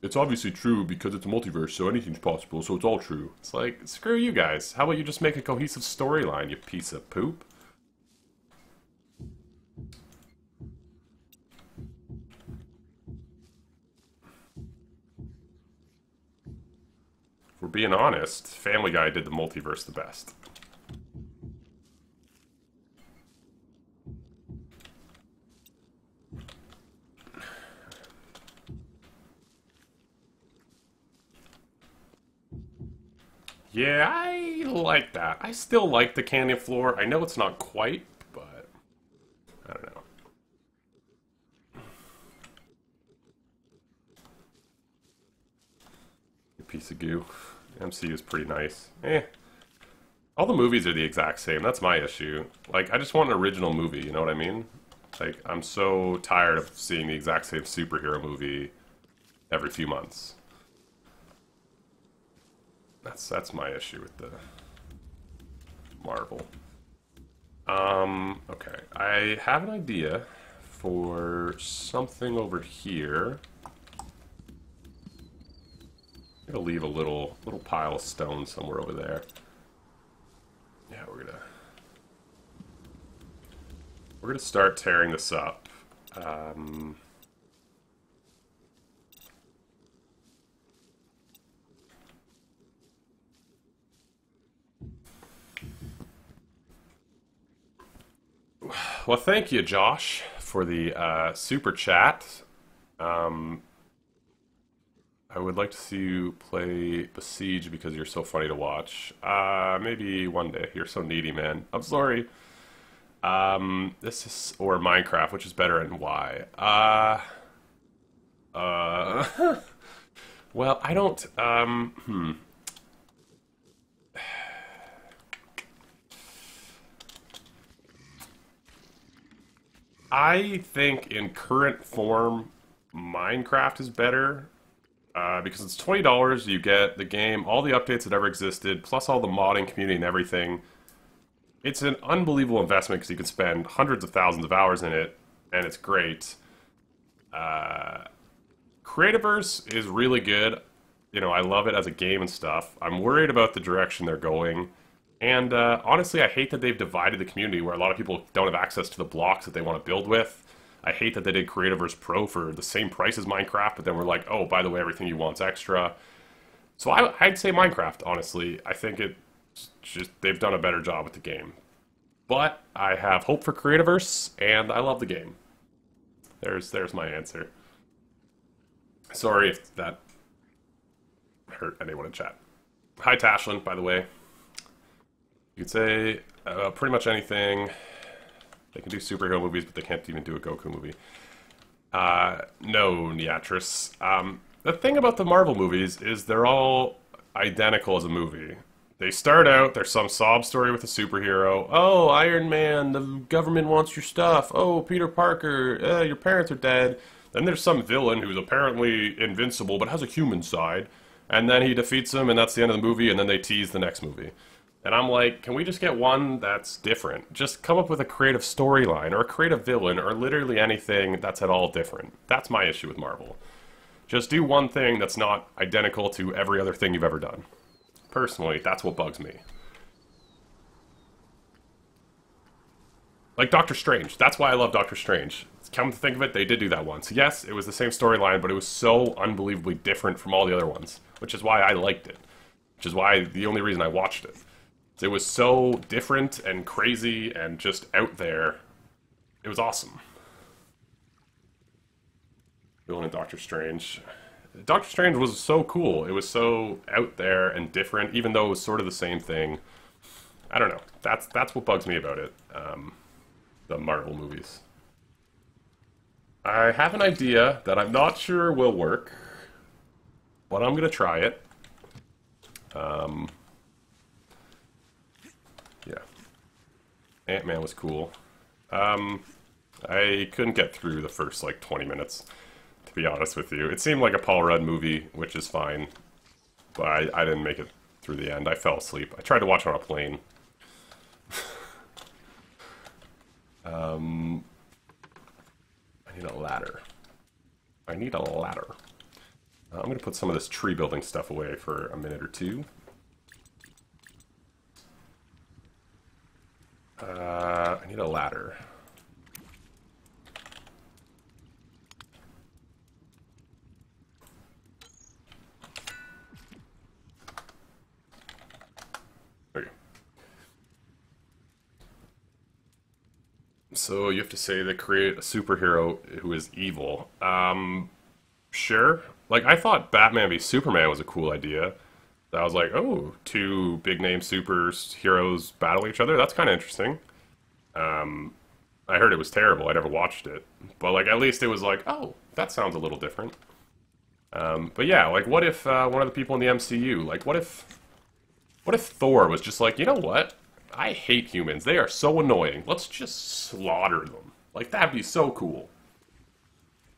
it's obviously true because it's a multiverse, so anything's possible, so it's all true. It's like, screw you guys. How about you just make a cohesive storyline, you piece of poop? If we're being honest, Family Guy did the multiverse the best. Yeah, I like that. I still like the canyon floor. I know it's not quite, but I don't know. A piece of goo. MC is pretty nice. All the movies are the exact same. That's my issue. Like, I just want an original movie, you know what I mean? Like, I'm so tired of seeing the exact same superhero movie every few months. That's my issue with the Marvel. Okay. I have an idea for something over here. I'm gonna leave a little pile of stone somewhere over there. Yeah, we're gonna start tearing this up. Well, thank you, Josh, for the super chat. I would like to see you play Besiege because you're so funny to watch. Maybe one day. You're so needy, man. I'm sorry. This is... Or Minecraft, which is better and why? Well, I don't... I think in current form, Minecraft is better. Because it's $20, you get the game, all the updates that ever existed, plus all the modding community and everything. It's an unbelievable investment because you can spend hundreds of thousands of hours in it, and it's great. Creativerse is really good. You know, I love it as a game and stuff. I'm worried about the direction they're going. And honestly, I hate that they've divided the community where a lot of people don't have access to the blocks that they want to build with. I hate that they did Creativerse Pro for the same price as Minecraft, but then we're like, oh, by the way, everything you want's extra. So I'd say Minecraft, honestly. I think it's just, they've done a better job with the game. But I have hope for Creativerse, and I love the game. There's my answer. Sorry if that hurt anyone in chat. Hi, Tashlin, by the way. You could say pretty much anything. They can do superhero movies, but they can't even do a Goku movie. No, Neatris. The thing about the Marvel movies is they're all identical as a movie. They start out, there's some sob story with a superhero. Oh, Iron Man, the government wants your stuff. Oh, Peter Parker, your parents are dead. Then there's some villain who's apparently invincible but has a human side. And then he defeats him, and that's the end of the movie, and then they tease the next movie. And I'm like, can we just get one that's different? Just come up with a creative storyline or a creative villain or literally anything that's at all different. That's my issue with Marvel. Just do one thing that's not identical to every other thing you've ever done. Personally, that's what bugs me. Like Doctor Strange. That's why I love Doctor Strange. Come to think of it, they did do that once. Yes, it was the same storyline, but it was so unbelievably different from all the other ones, which is why I liked it. Which is why the only reason I watched it. It was so different and crazy and just out there. It was awesome. Villain in Doctor Strange. Doctor Strange was so cool. It was so out there and different, even though it was sort of the same thing. I don't know. That's what bugs me about it. The Marvel movies. I have an idea that I'm not sure will work, but I'm gonna try it. Yeah. Ant-Man was cool. I couldn't get through the first, like, 20 minutes, to be honest with you. It seemed like a Paul Rudd movie, which is fine, but I didn't make it through the end. I fell asleep. I tried to watch on a plane. I need a ladder. I need a ladder. I'm going to put some of this tree building stuff away for a minute or two. I need a ladder. There you go. So you have to say they create a superhero who is evil. Sure. Like, I thought Batman v Superman was a cool idea. I was like, oh, two big-name superheroes battle each other? That's kind of interesting. I heard it was terrible. I never watched it. But, like, at least it was like, oh, that sounds a little different. But yeah, like, what if one of the people in the MCU, like, what if Thor was just like, you know what? I hate humans. They are so annoying. Let's just slaughter them. Like, that'd be so cool.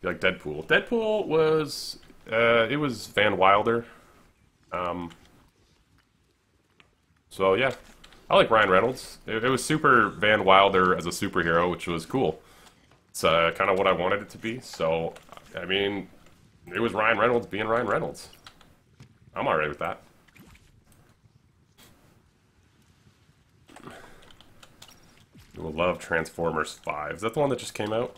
Be like Deadpool. Deadpool was, it was Van Wilder. So yeah, I like Ryan Reynolds. It was super Van Wilder as a superhero, which was cool. It's kind of what I wanted it to be. So, I mean, it was Ryan Reynolds being Ryan Reynolds. I'm alright with that. You will love Transformers 5. Is that the one that just came out?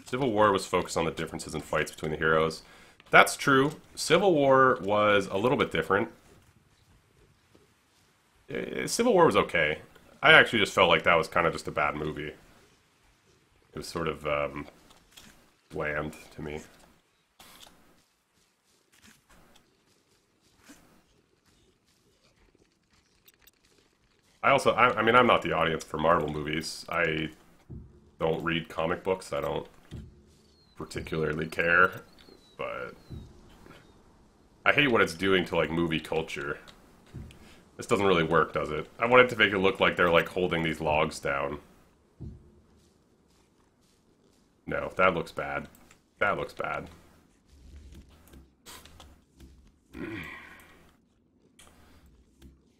Civil War was focused on the differences in fights between the heroes. That's true. Civil War was a little bit different. Civil War was okay. I actually just felt like that was kind of just a bad movie. It was sort of bland to me. I mean, I'm not the audience for Marvel movies. I don't read comic books. I don't particularly care. But I hate what it's doing to, like, movie culture. This doesn't really work, does it? I want it to make it look like they're, like, holding these logs down. No, that looks bad. That looks bad.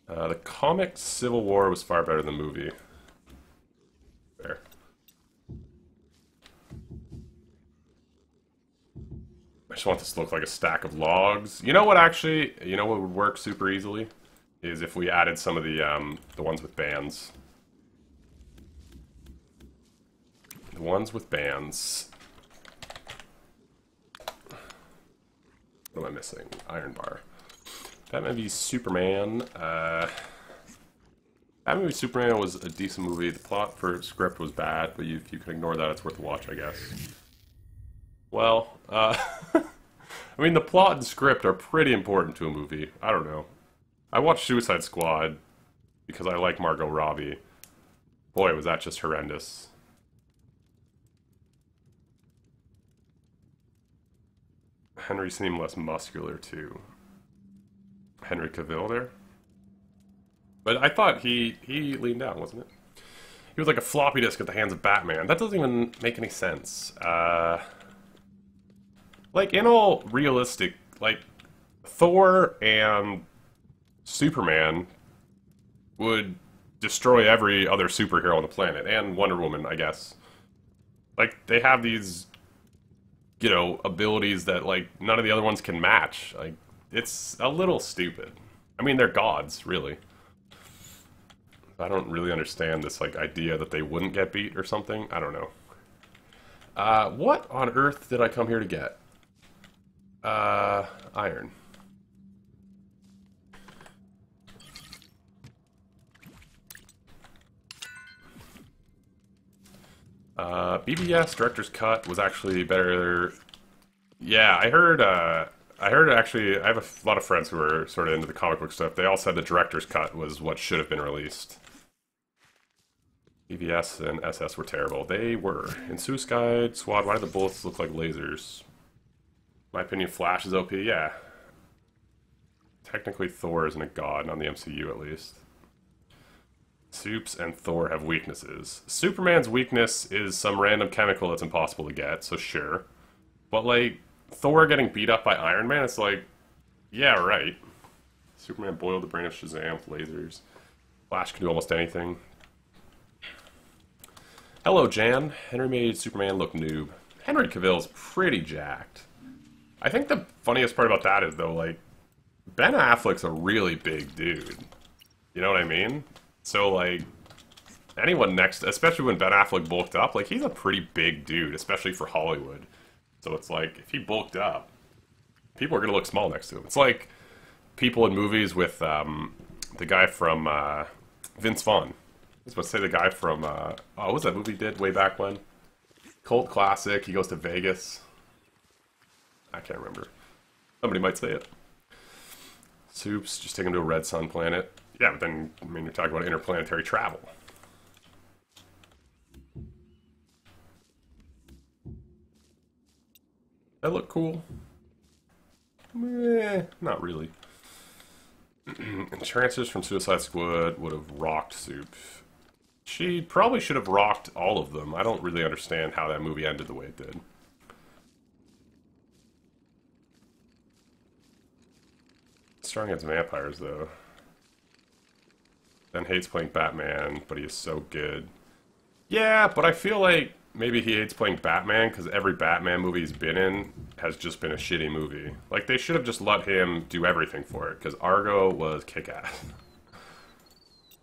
The comic Civil War was far better than the movie. There. I just want this to look like a stack of logs. You know what, actually? You know what would work super easily? Is if we added some of the ones with bands. The ones with bands. What am I missing? Iron bar. Batman v Superman. Batman v Superman was a decent movie. The plot for script was bad, but if you can ignore that, it's worth a watch, I guess. Well, I mean, the plot and script are pretty important to a movie. I don't know. I watched Suicide Squad because I like Margot Robbie. Boy, was that just horrendous. Henry seemed less muscular, too. Henry Cavill there? But I thought he leaned out, wasn't it? He was like a floppy disk at the hands of Batman. That doesn't even make any sense. Like, in all realistic, like, Thor and Superman would destroy every other superhero on the planet, and Wonder Woman, I guess. Like, they have these, you know, abilities that, like, none of the other ones can match. Like, it's a little stupid. I mean, they're gods, really. I don't really understand this, like, idea that they wouldn't get beat or something. I don't know. What on earth did I come here to get? Iron. BBS Director's Cut was actually better. Yeah, I heard actually, I have a lot of friends who are sort of into the comic book stuff. They all said the Director's Cut was what should have been released. BBS and SS were terrible. They were. In Suicide Squad, why do the bullets look like lasers? My opinion, Flash is OP, yeah. Technically, Thor isn't a god, not in the MCU at least. Supes and Thor have weaknesses. Superman's weakness is some random chemical that's impossible to get, so sure. But, like, Thor getting beat up by Iron Man, it's like, yeah, right. Superman boiled the brain of Shazam with lasers. Flash can do almost anything. Hello, Jan. Henry made Superman look noob. Henry Cavill's pretty jacked. I think the funniest part about that is, though, like, Ben Affleck's a really big dude. You know what I mean? So, like, anyone next, especially when Ben Affleck bulked up, like, he's a pretty big dude, especially for Hollywood. So it's like, if he bulked up, people are going to look small next to him. It's like people in movies with the guy from Vince Vaughn. I was about to say the guy from, oh, what was that movie he did way back when? Cult classic, he goes to Vegas. I can't remember. Somebody might say it. Soups, just take him to a red sun planet. Yeah, but then, I mean, you're talking about interplanetary travel. That look cool? Meh, not really. Entrancers from Suicide Squad would have rocked Soup. She probably should have rocked all of them. I don't really understand how that movie ended the way it did. Strong against vampires, though. Ben hates playing Batman, but he is so good. Yeah, but I feel like maybe he hates playing Batman because every Batman movie he's been in has just been a shitty movie. Like, they should have just let him do everything for it, because Argo was kick-ass.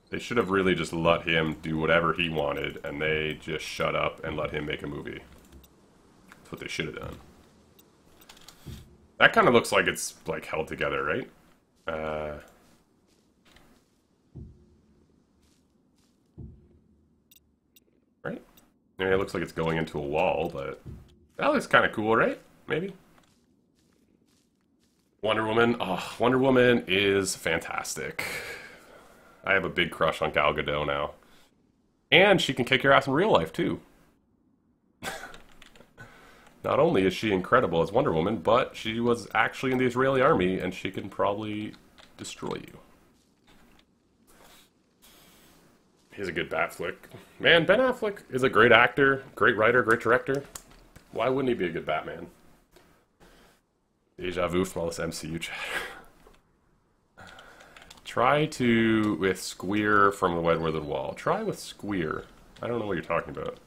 They should have really just let him do whatever he wanted, and they just shut up and let him make a movie. That's what they should have done. That kind of looks like it's, like, held together, right? Right? I mean, it looks like it's going into a wall, but that looks kind of cool, right? Maybe? Wonder Woman. Oh, Wonder Woman is fantastic. I have a big crush on Gal Gadot now. And she can kick your ass in real life, too. Not only is she incredible as Wonder Woman, but she was actually in the Israeli army, and she can probably destroy you. He's a good bat flick. Man, Ben Affleck is a great actor, great writer, great director. Why wouldn't he be a good Batman? Deja vu from all this MCU chatter. Try to with Squeer from the Wedworth Wall. Try with Squeer. I don't know what you're talking about.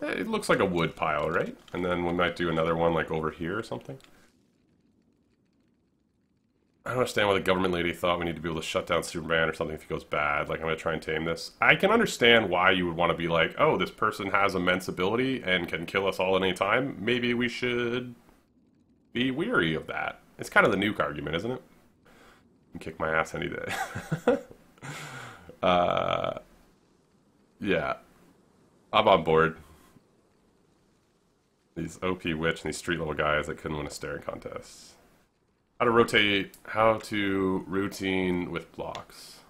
It looks like a wood pile, right? And then we might do another one like over here or something. I don't understand why the government lady thought we need to be able to shut down Superman or something if he goes bad. Like, I'm going to try and tame this. I can understand why you would want to be like, oh, this person has immense ability and can kill us all at any time. Maybe we should be weary of that. It's kind of the nuke argument, isn't it? You can kick my ass any day. Yeah. I'm on board. These OP witch and these street level guys that couldn't win a staring contest. How to routine with blocks.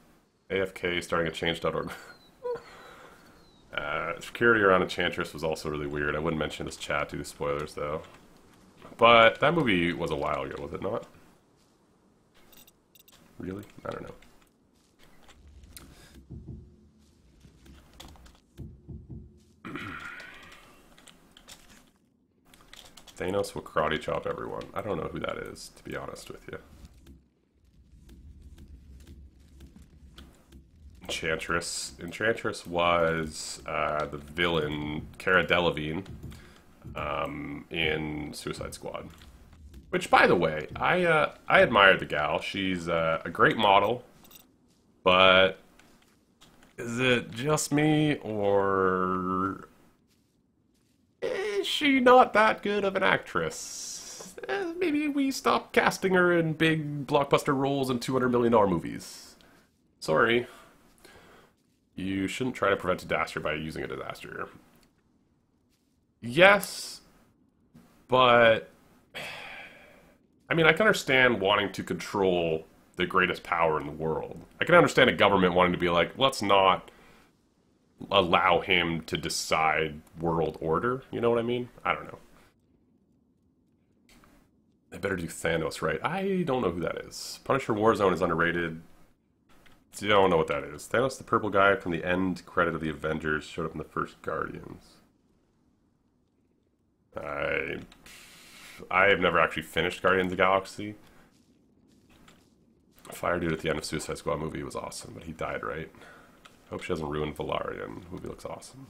AFK starting at change.org. Security around Enchantress was also really weird. I wouldn't mention this chat due to spoilers though. But that movie was a while ago, was it not? Really? I don't know. Thanos will karate chop everyone. I don't know who that is, to be honest with you. Enchantress. Enchantress was the villain, Cara Delevingne, in Suicide Squad. Which, by the way, I admire the gal. She's a great model, but is it just me, or is she not that good of an actress? Maybe we stop casting her in big blockbuster roles in $200 million movies. Sorry. You shouldn't try to prevent a disaster by using a disaster. Yes, but I mean, I can understand wanting to control the greatest power in the world. I can understand a government wanting to be like, let's not allow him to decide world order. You know what I mean? I don't know. I better do Thanos right. I don't know who that is. Punisher Warzone is underrated. You don't know what that is. Thanos, the purple guy from the end credit of the Avengers, showed up in the first Guardians. I have never actually finished Guardians of the Galaxy. Fire Dude at the end of Suicide Squad movie was awesome, but he died, right? Hope she hasn't ruined Valerian. Movie looks awesome.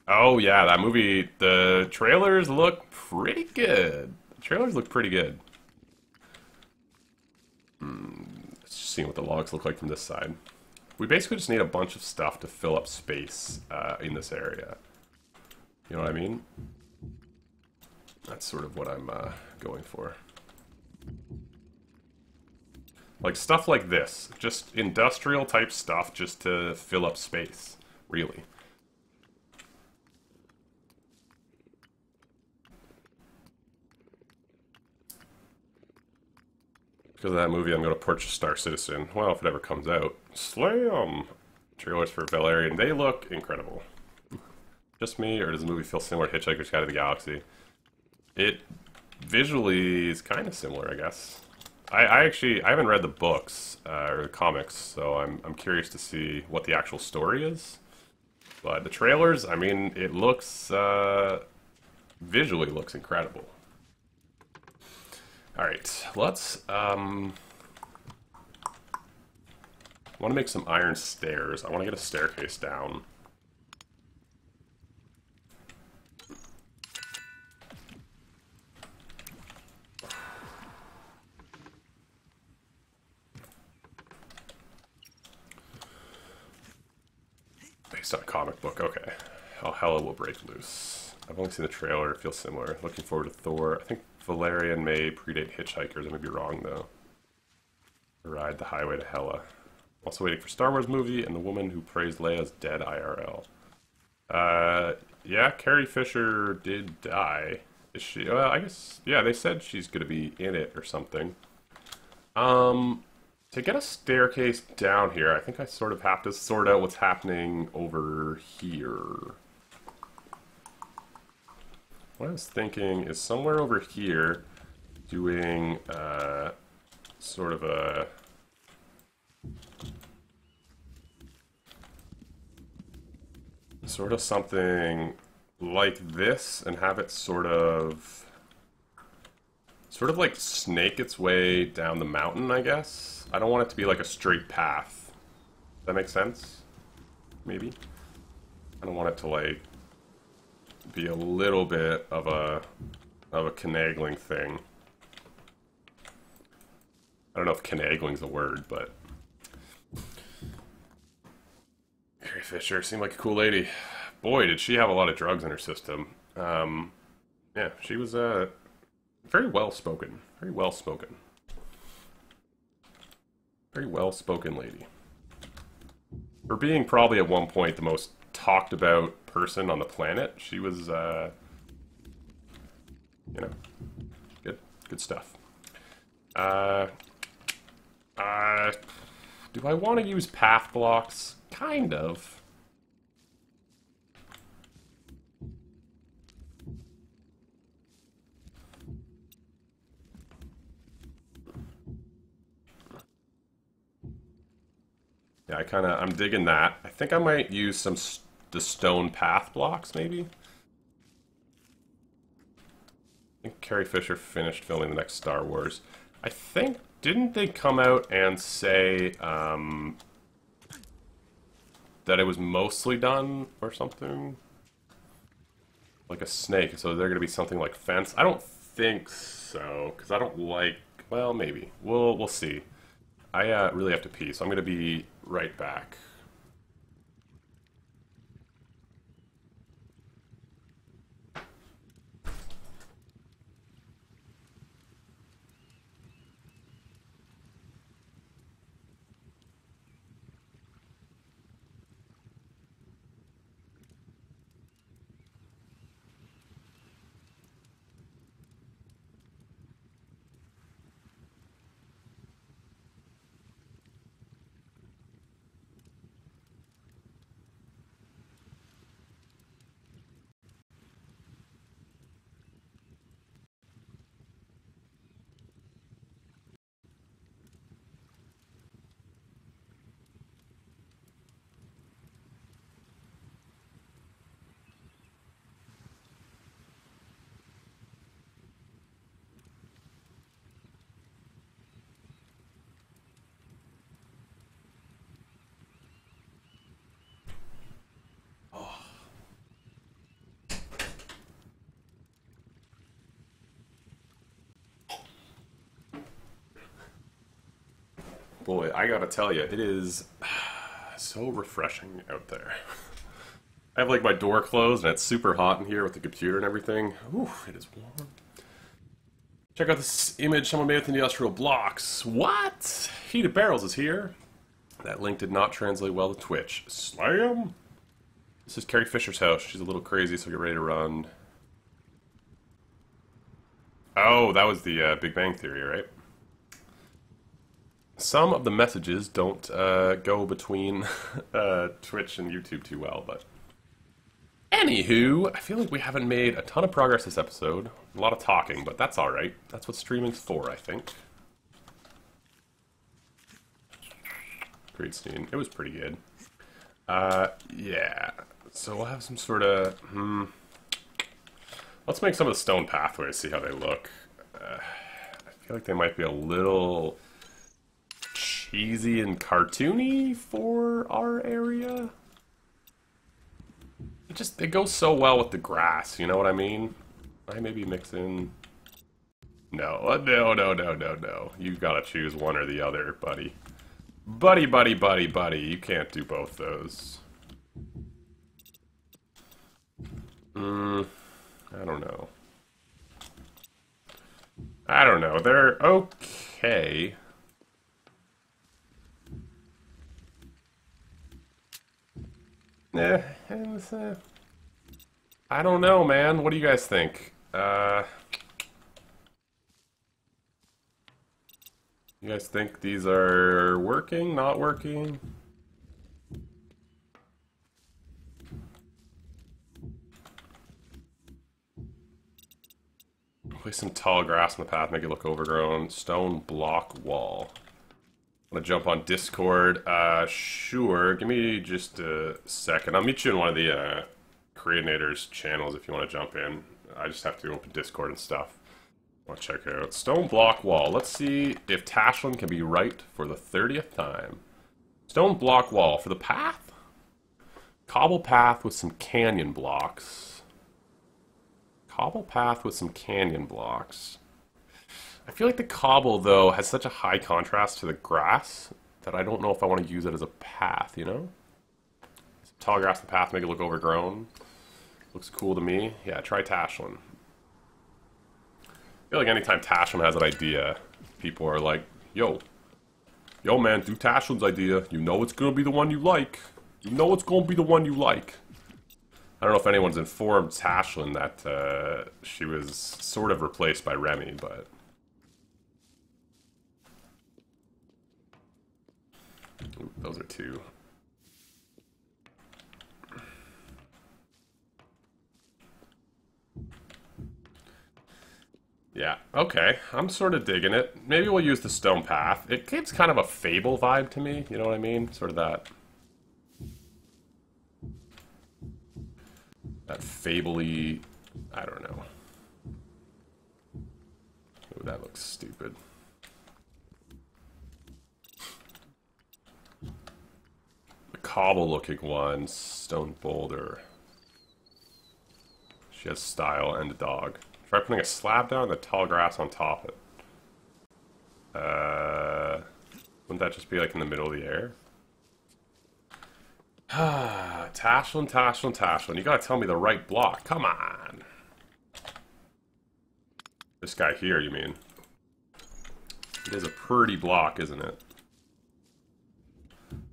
Oh yeah, that movie, the trailers look pretty good. The trailers look pretty good. Let's just see what the logs look like from this side. We basically just need a bunch of stuff to fill up space in this area. You know what I mean? That's sort of what I'm going for. Like stuff like this. Just industrial type stuff just to fill up space. Really. Because of that movie, I'm going to purchase Star Citizen. Well, if it ever comes out. Slam! Trailers for Valerian. They look incredible. Just me, or does the movie feel similar to Hitchhiker's Guide to the Galaxy? It visually is kind of similar, I guess. I haven't read the books, or the comics, so I'm curious to see what the actual story is. But the trailers, I mean, it looks, visually looks incredible. Alright, let's, I want to make some iron stairs. I want to get a staircase down. Based on a comic book, okay. Oh, Hela will break loose. I've only seen the trailer, it feels similar. Looking forward to Thor. I think Valerian may predate Hitchhikers, I may be wrong though. Ride the highway to Hela. Also waiting for Star Wars movie and the woman who praised Leia's dead IRL. Yeah, Carrie Fisher did die. Is she? Well, I guess, yeah, they said she's gonna be in it or something. To get a staircase down here, I think I sort of have to sort out what's happening over here. What I was thinking is somewhere over here doing sort of a something like this and have it sort of like snake its way down the mountain, I guess. I don't want it to be like a straight path. Does that make sense? Maybe. I don't want it to like be a little bit of a finagling thing. I don't know if finagling's a word, but Carrie Fisher seemed like a cool lady. Boy, did she have a lot of drugs in her system. Yeah, she was very well spoken. Very well spoken. Very well spoken lady. For being probably at one point the most talked about person on the planet, she was, you know, good stuff. Do I want to use path blocks? Kind of. Yeah, I'm digging that. I think I might use the stone path blocks, maybe? think Carrie Fisher finished filming the next Star Wars. I think, didn't they come out and say that it was mostly done or something? Like a snake, so they're going to be something like fence? I don't think so, because I don't like... Well, maybe. We'll see. I really have to pee, so I'm going to be right back. Boy, I gotta tell you, it is so refreshing out there. I have like my door closed and it's super hot in here with the computer and everything. Ooh, it is warm. Check out this image someone made with industrial blocks. What? Heated Barrels is here. That link did not translate well to Twitch. Slam! This is Carrie Fisher's house. She's a little crazy, so get ready to run. Oh, that was the Big Bang Theory, right? Some of the messages don't go between Twitch and YouTube too well, but... Anywho, I feel like we haven't made a ton of progress this episode. A lot of talking, but that's alright. That's what streaming's for, I think. Great scene. It was pretty good. Yeah. So we'll have some sort of... Let's make some of the stone pathways, see how they look. I feel like they might be a little... cheesy and cartoony for our area. It goes so well with the grass, you know what I mean? I maybe mix in... No, no. You gotta choose one or the other, buddy. Buddy. You can't do both those. I don't know. They're okay. I don't know, man. What do you guys think? You guys think these are working, not working? Place some tall grass in the path, make it look overgrown. Stone block wall. I'm gonna jump on Discord. Sure. Give me just a second. I'll meet you in one of the Creativerse channels if you want to jump in. I just have to open Discord and stuff. I want to check out stone block wall. Let's see if Tashlin can be right for the 30th time. Stone block wall for the path. Cobble path with some canyon blocks. Cobble path with some canyon blocks. I feel like the cobble, though, has such a high contrast to the grass that I don't know if I want to use it as a path, you know? Some tall grass in the path, make it look overgrown. Looks cool to me. Yeah, try Tashlin. I feel like anytime Tashlin has an idea, people are like, yo man, do Tashlin's idea. You know it's going to be the one you like. You know it's going to be the one you like. I don't know if anyone's informed Tashlin that she was sort of replaced by Remy, but... Ooh, those are two. Yeah, okay. I'm sort of digging it. Maybe we'll use the stone path. It gives kind of a Fable vibe to me, you know what I mean? Sort of that Fable-y... I don't know. that looks stupid. The cobble-looking one, stone boulder. She has style and a dog. Try putting a slab down and the tall grass on top of it. Wouldn't that just be like in the middle of the air? Tashlin, Tashlin, Tashlin. You gotta tell me the right block. Come on. This guy here, you mean? It is a pretty block, isn't it?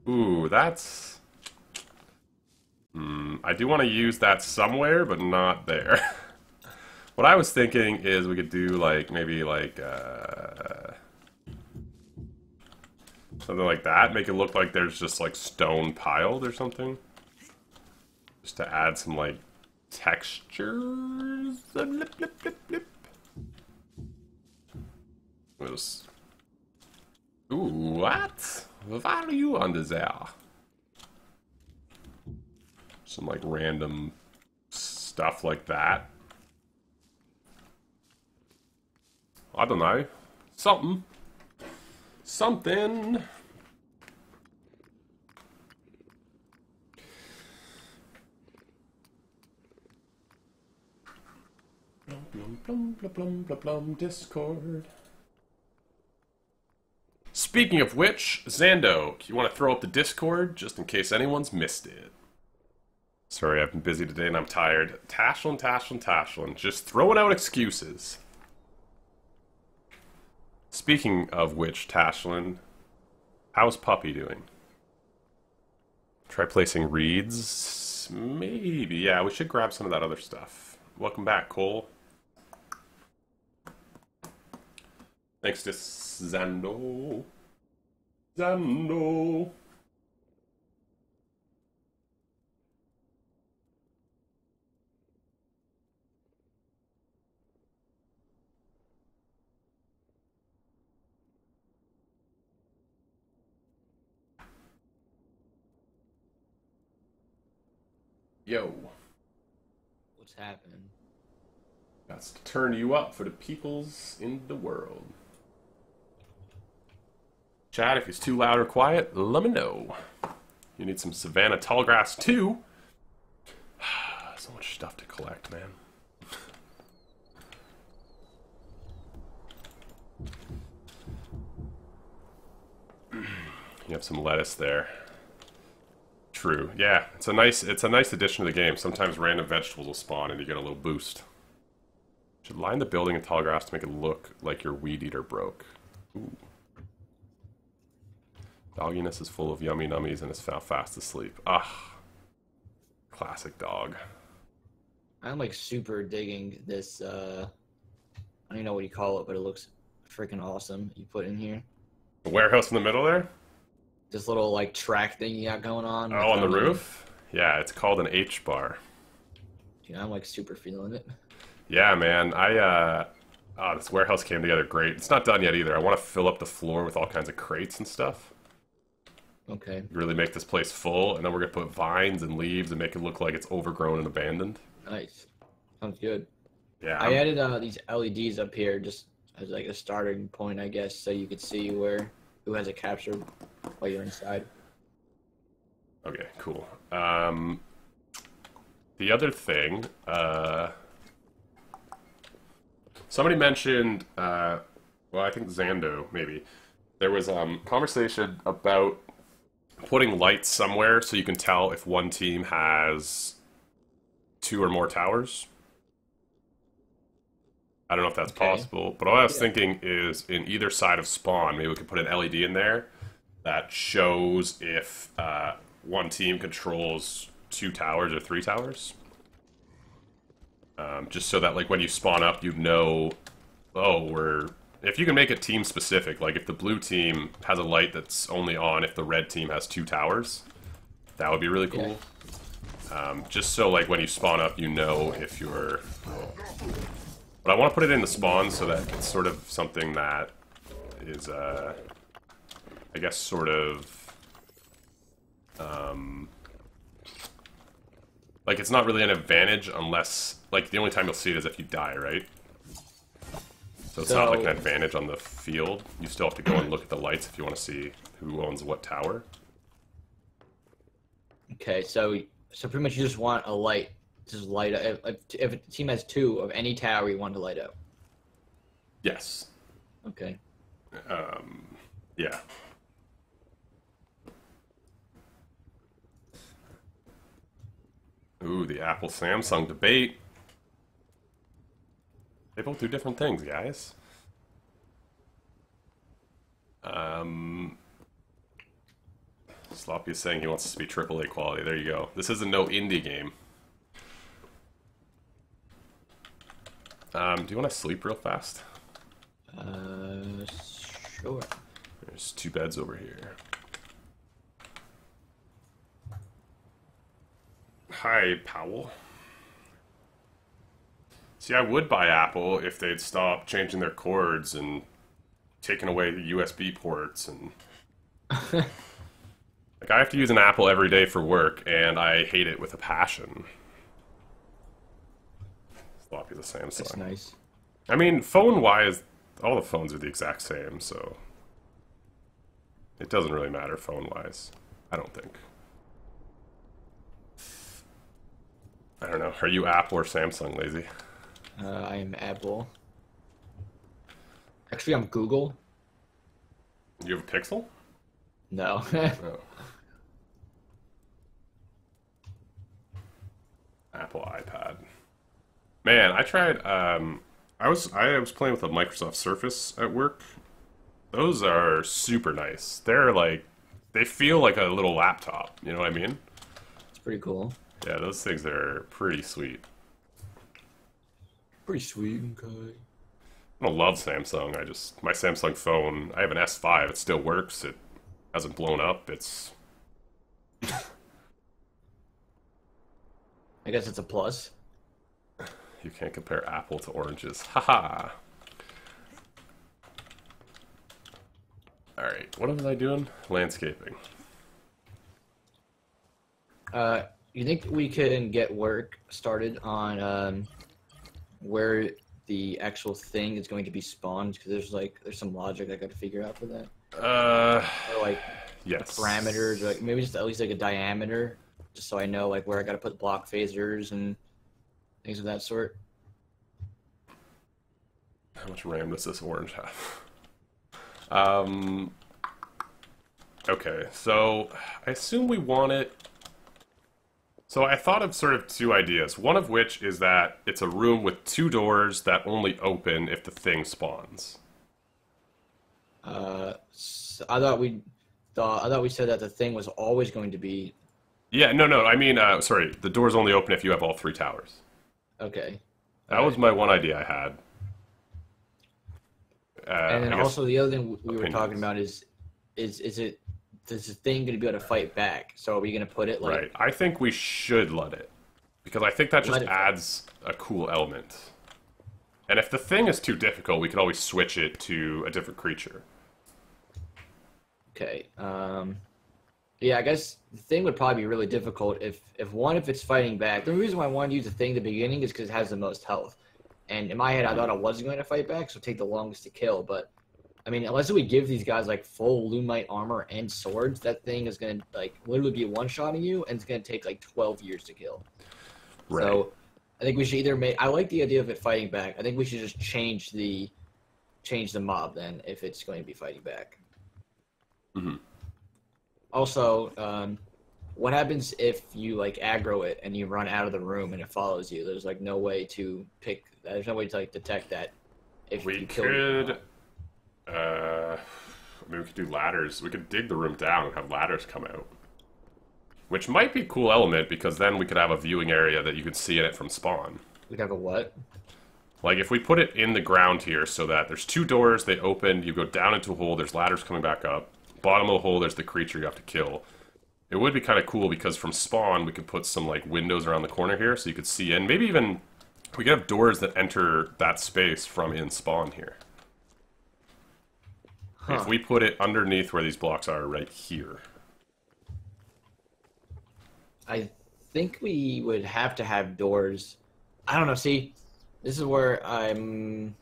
Ooh, that's... I do want to use that somewhere, but not there. What I was thinking is we could do, like, maybe, like, something like that. Make it look like there's just, like, stone piled or something. Just to add some, like, textures. Blip, blip, blip, blip. Ooh, what? What are you under there? Some, like, random stuff like that. I don't know. Something. Something. Blum, blum, blum, blum, blum, blum, Discord. Speaking of which, Zando, you want to throw up the Discord just in case anyone's missed it? Sorry, I've been busy today and I'm tired. Tashlin, Tashlin, Tashlin. Just throwing out excuses. Speaking of which, Tashlin, how's Puppy doing? Try placing reeds? Maybe. Yeah, we should grab some of that other stuff. Welcome back, Cole. Thanks to Zando. Zando. Yo. What's happening? That's to turn you up for the peoples in the world. Chat, if it's too loud or quiet, let me know. You need some Savannah tallgrass too. So much stuff to collect, man. You have some lettuce there. True. Yeah, it's a nice addition to the game. Sometimes random vegetables will spawn and you get a little boost. Should line the building in tall grass to make it look like your weed eater broke. Ooh. Dogginess is full of yummy nummies and is fast asleep. Ah, classic dog. I'm like super digging this, I don't even know what you call it, but it looks freaking awesome. You put in here. The warehouse in the middle there? This little like track thing you got going on. Oh, on the roof? Yeah, it's called an H-bar. Yeah, I'm like super feeling it. Yeah, man. This warehouse came together great. It's not done yet either. I want to fill up the floor with all kinds of crates and stuff. Okay. Really make this place full, and then we're going to put vines and leaves and make it look like it's overgrown and abandoned. Nice. Sounds good. Yeah. I added these LEDs up here just as like a starting point, I guess, so you could see who has it captured while you're inside. Okay, cool. The other thing, somebody mentioned, well, I think Zando, maybe. There was conversation about putting lights somewhere so you can tell if one team has 2 or more towers. I don't know if that's possible, but all I was thinking is in either side of spawn, maybe we could put an LED in there that shows if one team controls 2 towers or 3 towers. Just so that, like, when you spawn up, you know, oh, if you can make it team specific, like if the blue team has a light that's only on if the red team has 2 towers, that would be really cool. Yeah. Just so, like, when you spawn up, you know if you're... But I want to put it in the spawn so that it's sort of something that is, I guess, sort of, like, it's not really an advantage unless, like, the only time you'll see it is if you die, right? So it's not like an advantage on the field. You still have to go and look at the lights if you want to see who owns what tower. Okay, so pretty much you just want a light to just light up. If a team has 2 of any tower you want to light up. Yes. Okay. Yeah. Ooh, the Apple Samsung debate. They both do different things, guys. Sloppy is saying he wants us to be AAA quality. There you go. This isn't no indie game. Do you want to sleep real fast? Sure. There's 2 beds over here. Hi, Powell. See, I would buy Apple if they'd stop changing their cords and taking away the USB ports and... Like, I have to use an Apple every day for work, and I hate it with a passion. Sloppy's a Samsung. That's nice. I mean, phone-wise, all the phones are the exact same, so... It doesn't really matter phone-wise. I don't think. I don't know. Are you Apple or Samsung, Lazy? I am Apple. Actually, I'm Google. You have a Pixel? No. Oh. Apple iPad. Man, I tried. I was playing with a Microsoft Surface at work. Those are super nice. They're like, they feel like a little laptop. You know what I mean? It's pretty cool. Yeah, those things are pretty sweet. Pretty sweet, okay. I don't love Samsung. My Samsung phone, I have an S5. It still works. It hasn't blown up. It's... I guess it's a plus. You can't compare apple to oranges. Haha. Alright, what was I doing? Landscaping. You think we can get work started on where the actual thing is going to be spawned? Because there's some logic I got to figure out for that. Or like yes. parameters, or like maybe just at least like a diameter, just so I know like where I got to put block phasers and things of that sort. How much RAM does this orange have? Okay, so I assume we want it. So I thought of sort of 2 ideas. One of which is that it's a room with 2 doors that only open if the thing spawns. I thought we said that the thing was always going to be. Yeah, no. I mean, sorry. The doors only open if you have all 3 towers. Okay. That was my one idea I had. And then also the other thing we were opinions. talking about is the thing going to be able to fight back? So are we going to put it like... Right. I think we should let it. Because I think that just Let it. adds a cool element. And if the thing is too difficult, we could always switch it to a different creature. Okay. Yeah, I guess the thing would probably be really difficult if it's fighting back. The reason why I wanted to use the thing at the beginning is because it has the most health. And in my head, I thought it wasn't going to fight back, so take the longest to kill. But, I mean, unless we give these guys, like, full Lumite armor and swords, that thing is going to, like, literally be one-shotting you, and it's going to take, like, 12 years to kill. Right. So, I think we should either make... I like the idea of it fighting back. I think we should just change the mob, then, if it's going to be fighting back. Mm-hmm. Also, what happens if you, like, aggro it and you run out of the room and it follows you? There's, like, no way to pick... There's no way to, like, detect that if We you kill could... I mean, we could do ladders. We could dig the room down and have ladders come out. Which might be a cool element, because then we could have a viewing area that you could see in it from spawn. We'd have a what? Like, if we put it in the ground here so that there's 2 doors, they open, you go down into a hole, there's ladders coming back up. Bottom of the hole, there's the creature you have to kill. It would be kind of cool, because from spawn, we could put some, like, windows around the corner here so you could see in. Maybe even... we could have doors that enter that space from in spawn here. Huh. If we put it underneath where these blocks are, right here. I think we would have to have doors. I don't know. See, this is where I'm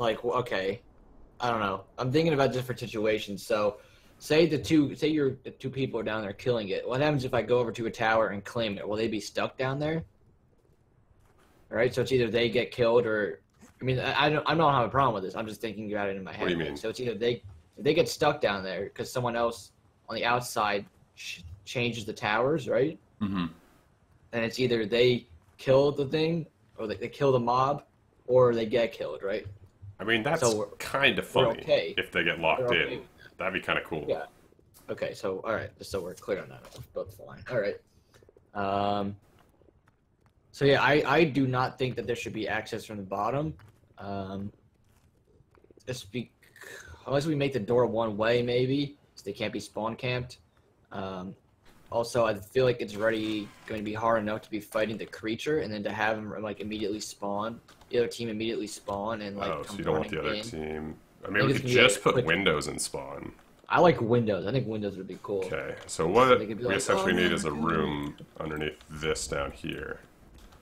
like, okay, I don't know. I'm thinking about different situations. So, say the two people are down there killing it. What happens if I go over to a tower and claim it? Will they be stuck down there? All right. So it's either they get killed or, I mean, I don't have a problem with this. I'm just thinking about it in my head. What do you mean? So it's either they get stuck down there because someone else on the outside changes the towers, right? Mm-hmm. And it's either they kill the thing or they kill the mob or they get killed, right? I mean, that's So kind of funny okay. if they get locked We're okay in. with that. That'd be kind of cool. Yeah. Okay, so all right, just so we're clear on that, both fine. All right. So yeah, I do not think that there should be access from the bottom. Just unless we make the door one way, maybe, so they can't be spawn camped. Also, I feel like it's already going to be hard enough to be fighting the creature, and then to have them like immediately spawn, the other team immediately spawn, and like. Oh, so you don't want the other team? I mean, I we think could it's gonna be just put quick. windows in spawn. I like windows. I think windows would be cool. Okay, so what they could be we like, essentially "Oh, need man, is a come on." room underneath this down here.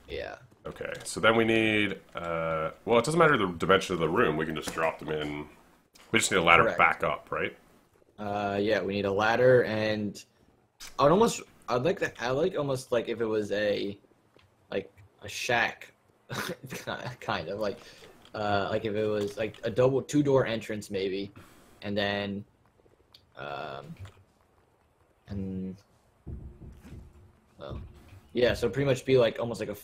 Yeah. Okay, so then we need, well, it doesn't matter the dimension of the room. We can just drop them in. We just need a ladder Correct. back up, right? Yeah, we need a ladder, and I like almost like if it was a shack, kind of like if it was like a two-door entrance maybe, and then well, yeah, so pretty much be like almost like a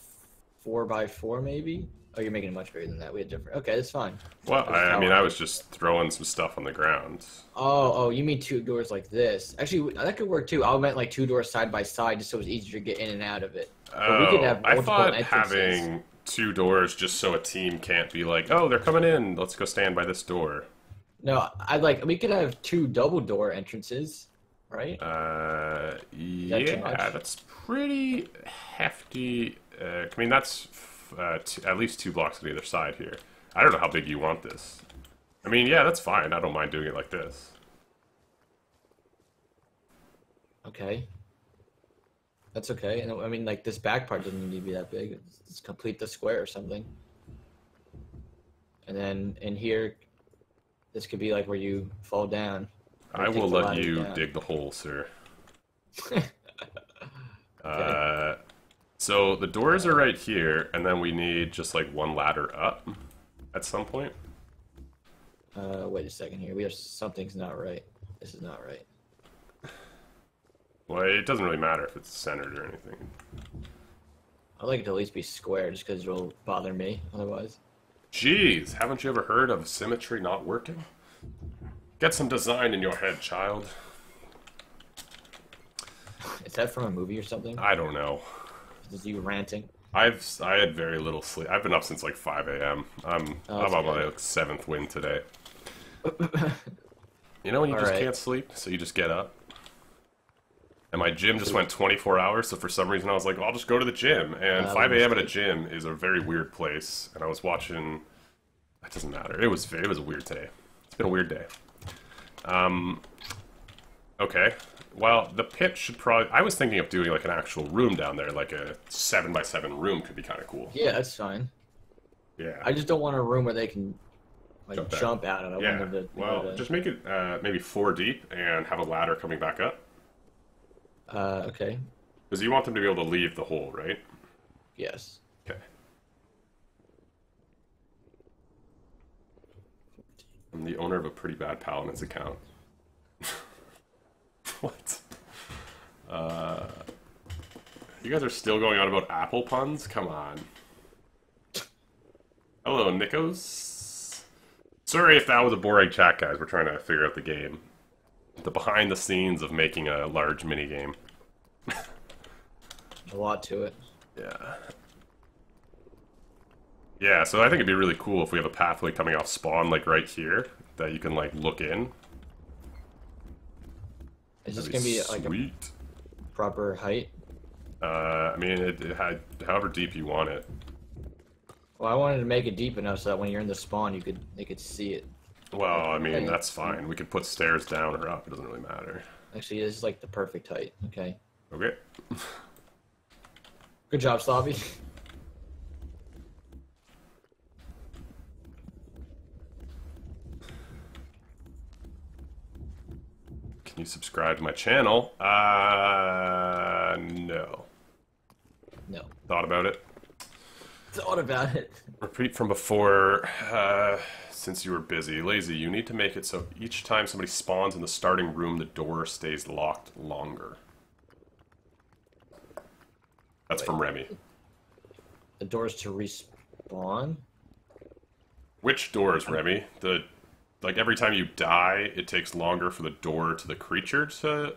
4x4 maybe. Oh, you're making it much bigger than that. We had different. Okay, that's fine. Well, I mean, I was just throwing some stuff on the ground. Oh, you mean two doors like this? Actually, that could work too. I meant like two doors side by side, just so it's easier to get in and out of it. But we could have I multiple thought entrances. having two doors just so a team can't be like, oh, they're coming in. Let's go stand by this door. No, we could have two double door entrances, right? Yeah, that's pretty hefty. I mean, that's at least 2 blocks on either side here. I don't know how big you want this. I mean, yeah, that's fine. I don't mind doing it like this. Okay. That's okay. And I mean, like this back part doesn't need to be that big. Just complete the square or something. And then in here, this could be like where you fall down. I will let you dig the hole, sir. Okay. So the doors are right here, and then we need just like one ladder up at some point. Wait a second here. We have something's not right. This is not right. Well, it doesn't really matter if it's centered or anything. I'd like it to at least be square, just because it'll bother me otherwise. Jeez, haven't you ever heard of symmetry not working? Get some design in your head, child. Is that from a movie or something? I don't know. Is you ranting? I had very little sleep. I've been up since like 5 a.m. I'm on my like 7th win today. You know when you just can't sleep, so you just get up? And my gym just went 24 hours, so for some reason I was like, well, I'll just go to the gym. And 5 a.m. at a gym is a very weird place. And I was watching... It doesn't matter. It was weird today. It's been a weird day. Okay. Well, the pit should probably... I was thinking of doing like an actual room down there, like a 7x7 room could be kind of cool. Yeah, that's fine. Yeah. I just don't want a room where they can like jump out of it. Yeah. Well, just make it maybe 4 deep and have a ladder coming back up. Okay. Because you want them to be able to leave the hole, right? Yes. Okay. I'm the owner of a pretty bad Paladins account. What? You guys are still going on about Apple puns? Come on. Hello, Nikos. Sorry if that was a boring chat, guys. We're trying to figure out the game. The behind the scenes of making a large minigame. A lot to it. Yeah. Yeah, so I think it'd be really cool if we have a pathway coming off spawn, like right here, that you can like look in. Is this gonna be like a proper height? I mean, it had however deep you want it. Well, I wanted to make it deep enough so that when you're in the spawn, they could see it. Well, I mean, that's fine. We could put stairs down or up. It doesn't really matter. Actually, this is like the perfect height. Okay. Okay. Good job, Slavi. you subscribe to my channel? No. No. Thought about it. Thought about it. Repeat from before, since you were busy. Lazy, you need to make it so each time somebody spawns in the starting room, the door stays locked longer. That's from Remy. The doors to respawn? Which doors, Remy? Like every time you die, it takes longer for the door to the creature to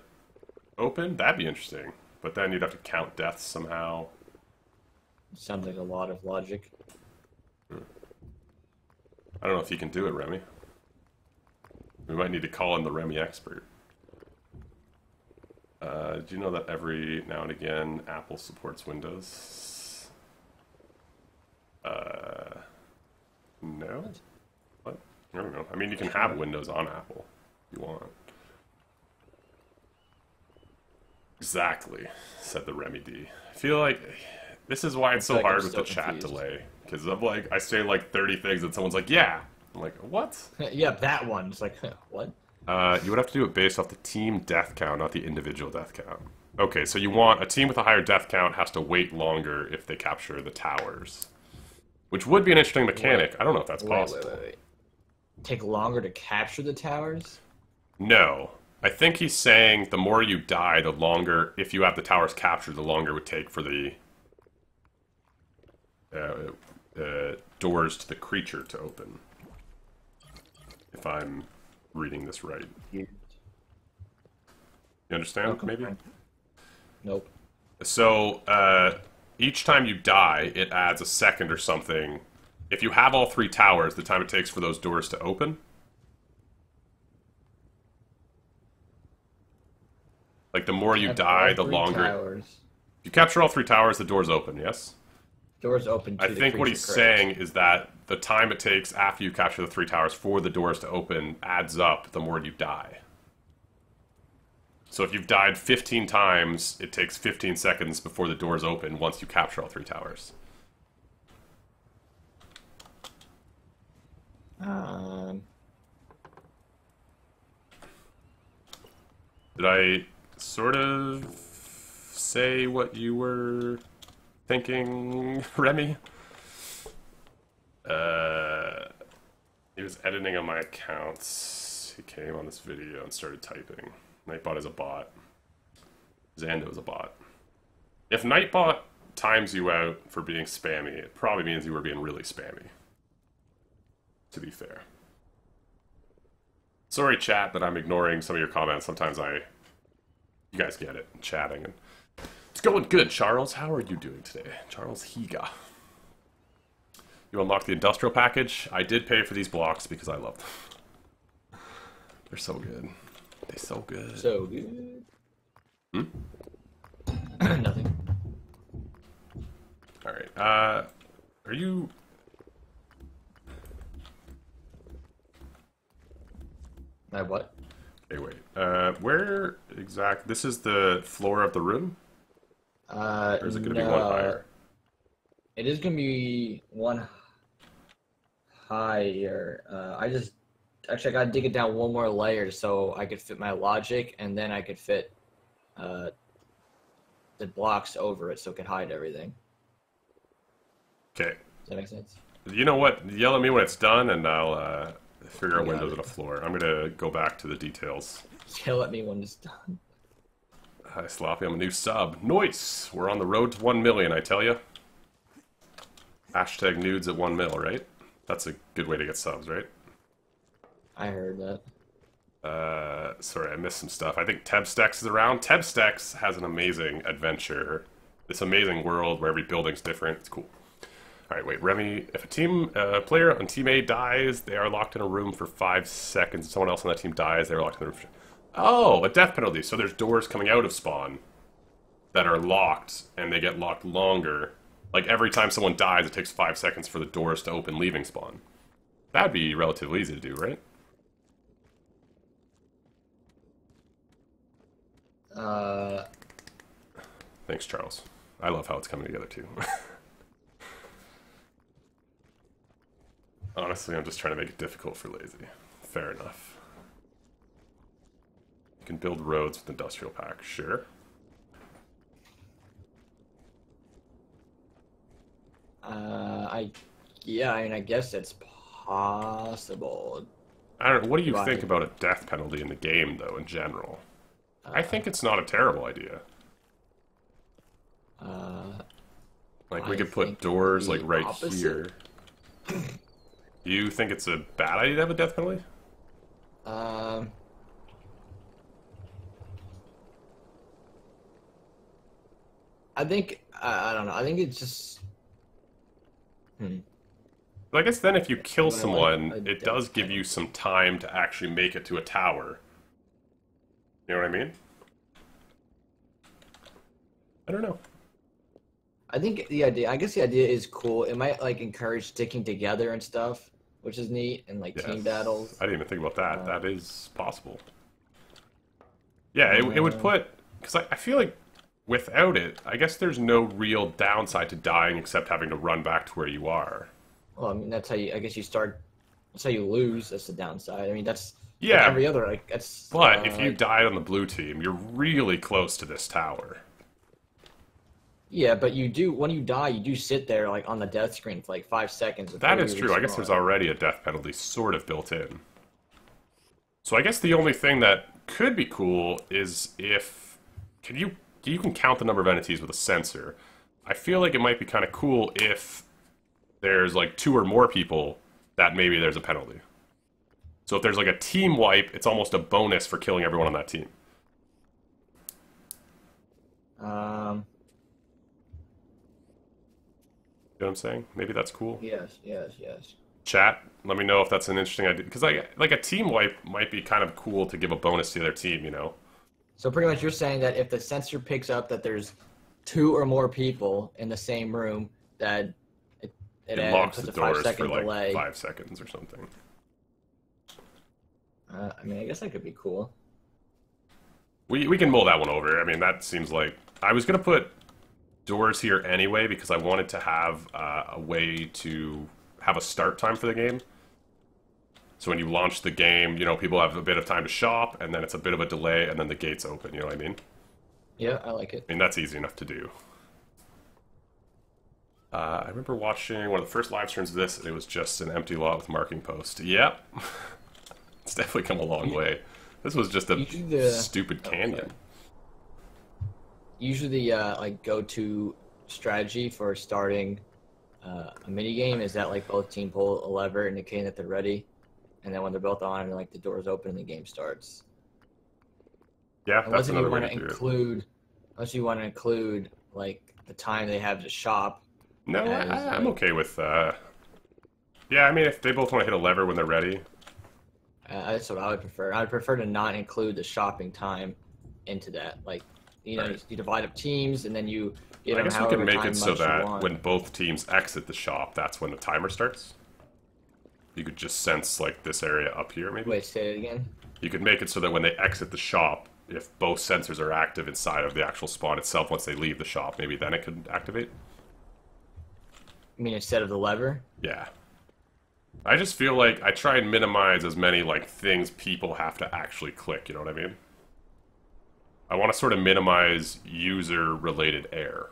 open? That'd be interesting. But then you'd have to count deaths somehow. Sounds like a lot of logic. I don't know if you can do it, Remy. We might need to call in the Remy expert. Do you know that every now and again Apple supports Windows? No? What? I don't know. I mean, you can have Windows on Apple if you want. Exactly, said the Remy D. I feel like this is why it's so hard with the chat delay. Because I'm like, I say like 30 things and someone's like, yeah. I'm like, what? Yep, that one. It's like, what? You would have to do it based off the team death count, not the individual death count. Okay, so you want a team with a higher death count has to wait longer if they capture the towers. Which would be an interesting mechanic. I don't know if that's possible. Wait. Take longer to capture the towers? No. I think he's saying the more you die, the longer, if you have the towers captured, the longer it would take for the doors to the creature to open. If I'm reading this right. You understand, Okay. maybe? Nope. So, each time you die, it adds a second or something. If you have all 3 towers, the time it takes for those doors to open. Like, the more you die, the longer... Towers. If you capture all 3 towers, the doors open, yes? Doors open to I think what he's saying is that the time it takes after you capture the 3 towers for the doors to open adds up the more you die. So if you've died 15 times, it takes 15 seconds before the doors open once you capture all 3 towers. Did I sort of say what you were thinking, Remy? He was editing on my accounts. He came on this video and started typing. Nightbot is a bot. Xando is a bot. If Nightbot times you out for being spammy, it probably means you were being really spammy. To be fair. Sorry, chat, that I'm ignoring some of your comments. Sometimes you guys get it, chatting. And it's going good, Charles. How are you doing today? Charles Higa. You unlocked the industrial package. I did pay for these blocks because I love them. They're so good. They're so good. So good. Nothing. Alright, are you... What? Okay, wait. Where exactly... This is the floor of the room? Or is it going to be one higher? It is going to be one higher. Actually, I got to dig it down one more layer so I could fit my logic, and then I could fit the blocks over it so it could hide everything. Okay. Does that make sense? You know what? Yell at me when it's done, and I'll figure out windows and a floor. I'm going to go back to the details. Yell at me when it's done. Hi, Sloppy. I'm a new sub. Nice! We're on the road to 1 million, I tell you. Hashtag nudes at 1 mil, right? That's a good way to get subs, right? I heard that. Sorry, I missed some stuff. I think Tebstex is around. Tebstex has an amazing adventure. This amazing world where every building's different. It's cool. Alright, wait, Remy, if a team player on team A dies, they are locked in a room for 5 seconds. If someone else on that team dies, they're locked in the room for... Oh, a death penalty. So there's doors coming out of spawn that are locked, and they get locked longer. Like, every time someone dies, it takes 5 seconds for the doors to open leaving spawn. That'd be relatively easy to do, right? Thanks, Charles. I love how it's coming together, too. Honestly, I'm just trying to make it difficult for Lazy. Fair enough. can build roads with industrial pack. Sure. Yeah, I mean, I guess it's possible. I don't know. What do you Right. think about a death penalty in the game, though, in general? I think it's not a terrible idea. Like, we I could put think doors, the like, right opposite. here. Do you think it's a bad idea to have a death penalty? I think I don't know. I think it's just. But I guess then if you kill But I like someone, a it death does give you some time to actually make it to a tower. You know what I mean? I don't know. I think the idea. I guess the idea is cool. It might like encourage sticking together and stuff, which is neat, and like team Yes. battles. I didn't even think about that. That is possible. Yeah, it would put... Because I feel like without it, I guess there's no real downside to dying except having to run back to where you are. Well, I mean, that's how you. I guess you start. That's how you lose. That's the downside. I mean, that's like Yeah, every other. Like that's. but if you like- died on the blue team, you're really close to this tower. Yeah, but you do when you die, you do sit there like on the death screen for like 5 seconds. That before is you true. I guess respawn. there's already a death penalty sort of built in. So I guess the only thing that could be cool is if... you can count the number of entities with a sensor. I feel like it might be kind of cool if there's like 2 or more people that maybe there's a penalty. So if there's like a team wipe, it's almost a bonus for killing everyone on that team. You know what I'm saying? Maybe that's cool. Yes. Chat, let me know if that's an interesting idea. Because like a team wipe might be kind of cool to give a bonus to the other team, you know? So pretty much, you're saying that if the sensor picks up that there's 2 or more people in the same room, that it locks puts the a doors 5-second for like delay. 5 seconds or something. I mean, I guess that could be cool. We can mull that one over. I mean, that seems like... I was going to put doors here anyway because I wanted to have a way to have a start time for the game. So when you launch the game, you know, people have a bit of time to shop, and then it's a bit of a delay, and then the gates open, you know what I mean? Yeah, I like it. I mean, that's easy enough to do. I remember watching one of the first live streams of this, and it was just an empty lot with marking post. Yep. It's definitely come a long way. This was just a stupid canyon. Usually, the like go-to strategy for starting a minigame is that like both team pull a lever indicating that they're ready, and then when they're both on, like the doors open and the game starts. Yeah, Unless that's you another way want to to do it. include like the time they have to shop. No, as, I'm like- okay with yeah, I mean, if they both want to hit a lever when they're ready. That's what I would prefer. I'd prefer to not include the shopping time into that. Like, you know, Right. you divide up teams and then you give I them guess we however can make time it so much you that want. when both teams exit the shop, that's when the timer starts. You could just sense, like, this area up here, maybe? Wait, say it again. You could make it so that when they exit the shop, if both sensors are active inside of the actual spawn itself once they leave the shop, maybe then it could activate? I mean, instead of the lever. Yeah. I just feel like I try and minimize as many, like, things people have to actually click, you know what I mean? I want to sort of minimize user-related error.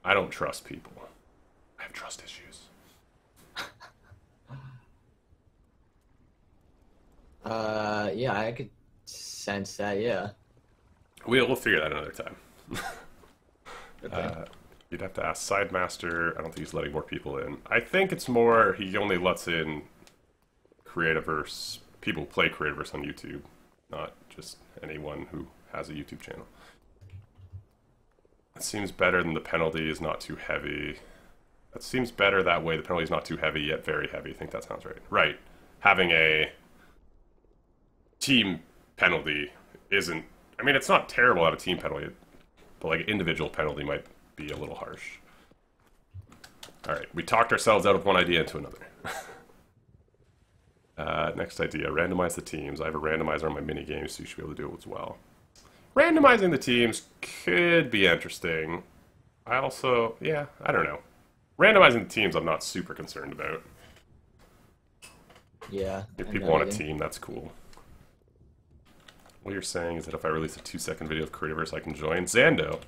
I don't trust people. I have trust issues. Yeah, I could sense that. Yeah. We'll figure that another time. Okay. You'd have to ask Sidemaster. I don't think he's letting more people in. I think it's more he only lets in Creativerse, people who play Creativerse on YouTube, not just anyone who has a YouTube channel. That seems better than the penalty is not too heavy. That seems better that way. The penalty is not too heavy, yet very heavy. I think that sounds right. Right. Having a team penalty isn't... I mean, it's not terrible to have a team penalty, but like an individual penalty might be a little harsh. Alright, we talked ourselves out of one idea into another. Next idea, randomize the teams. I have a randomizer on my minigames, so you should be able to do it as well. Randomizing the teams could be interesting. I also, yeah, I don't know. Randomizing the teams I'm not super concerned about. Yeah. If I'm people not want a either. team, that's cool. What you're saying is that if I release a 2-second video of Creativerse, I can join? Zando,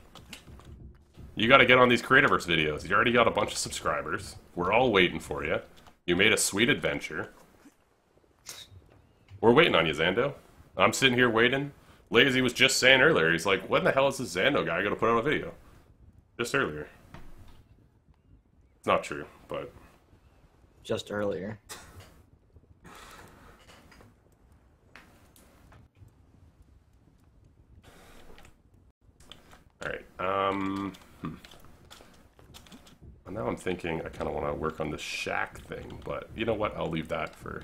you gotta get on these Creativerse videos. You already got a bunch of subscribers. We're all waiting for you. You made a sweet adventure. We're waiting on you, Zando. I'm sitting here waiting. Lazy was just saying earlier, he's like, when the hell is this Zando guy gonna put out a video? Just earlier. It's not true, but... Just earlier. Alright, now I'm thinking I kind of want to work on the shack thing, but you know what? I'll leave that for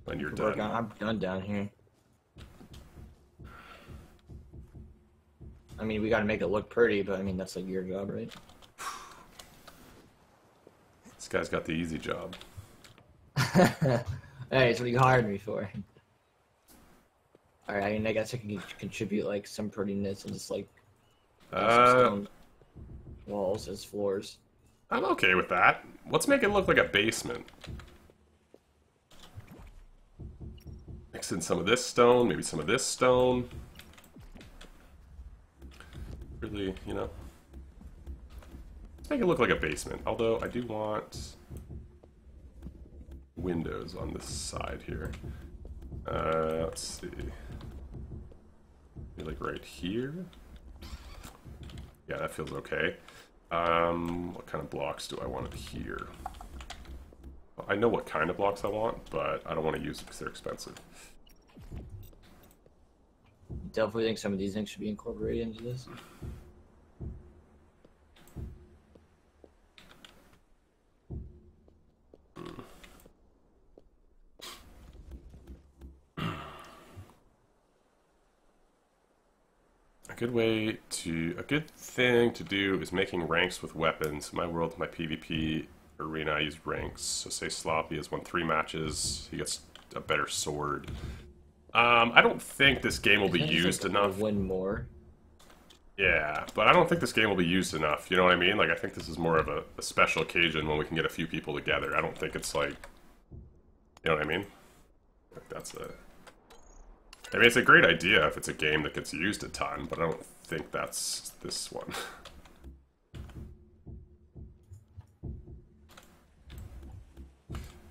when you're done. I'm done down here. I mean, we gotta make it look pretty, but I mean, that's like your job, right? This guy's got the easy job. Hey, it's what you hired me for. Alright, I mean, I guess I can contribute like some prettiness and just like some stone walls as floors. I'm okay with that. Let's make it look like a basement. Mix in some of this stone, maybe some of this stone. Really, you know. Let's make it look like a basement. Although, I do want windows on this side here. Let's see. Maybe like right here. Yeah, that feels okay. What kind of blocks do I want here? Well, I know what kind of blocks I want, but I don't want to use them because they're expensive. Definitely think some of these things should be incorporated into this. A good thing to do is making ranks with weapons. In my world, my PvP arena, I use ranks. So say Sloppy has won 3 matches, he gets a better sword. I don't think this game will be used enough. Win more. Yeah, but I don't think this game will be used enough. You know what I mean? Like, I think this is more of a special occasion when we can get a few people together. I don't think it's like, you know what I mean? Like, that's a... I mean, it's a great idea if it's a game that gets used a ton, but I don't think that's this one.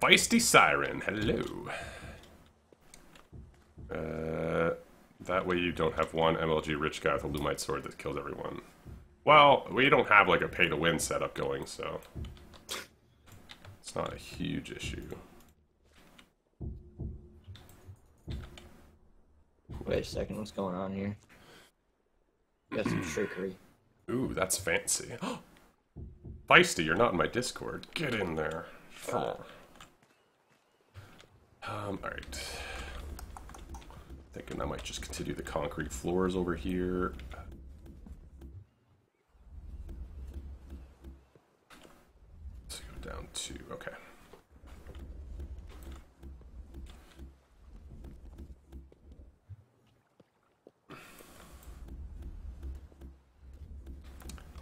Feisty Siren, hello. That way you don't have one MLG rich guy with a Lumite sword that kills everyone. Well, we don't have like a pay-to-win setup going, so it's not a huge issue. Wait a second, what's going on here? We got some trickery. Ooh, that's fancy. Feisty, you're not in my Discord. Get in there. Alright. Thinking I might just continue the concrete floors over here. Let's go down to, okay.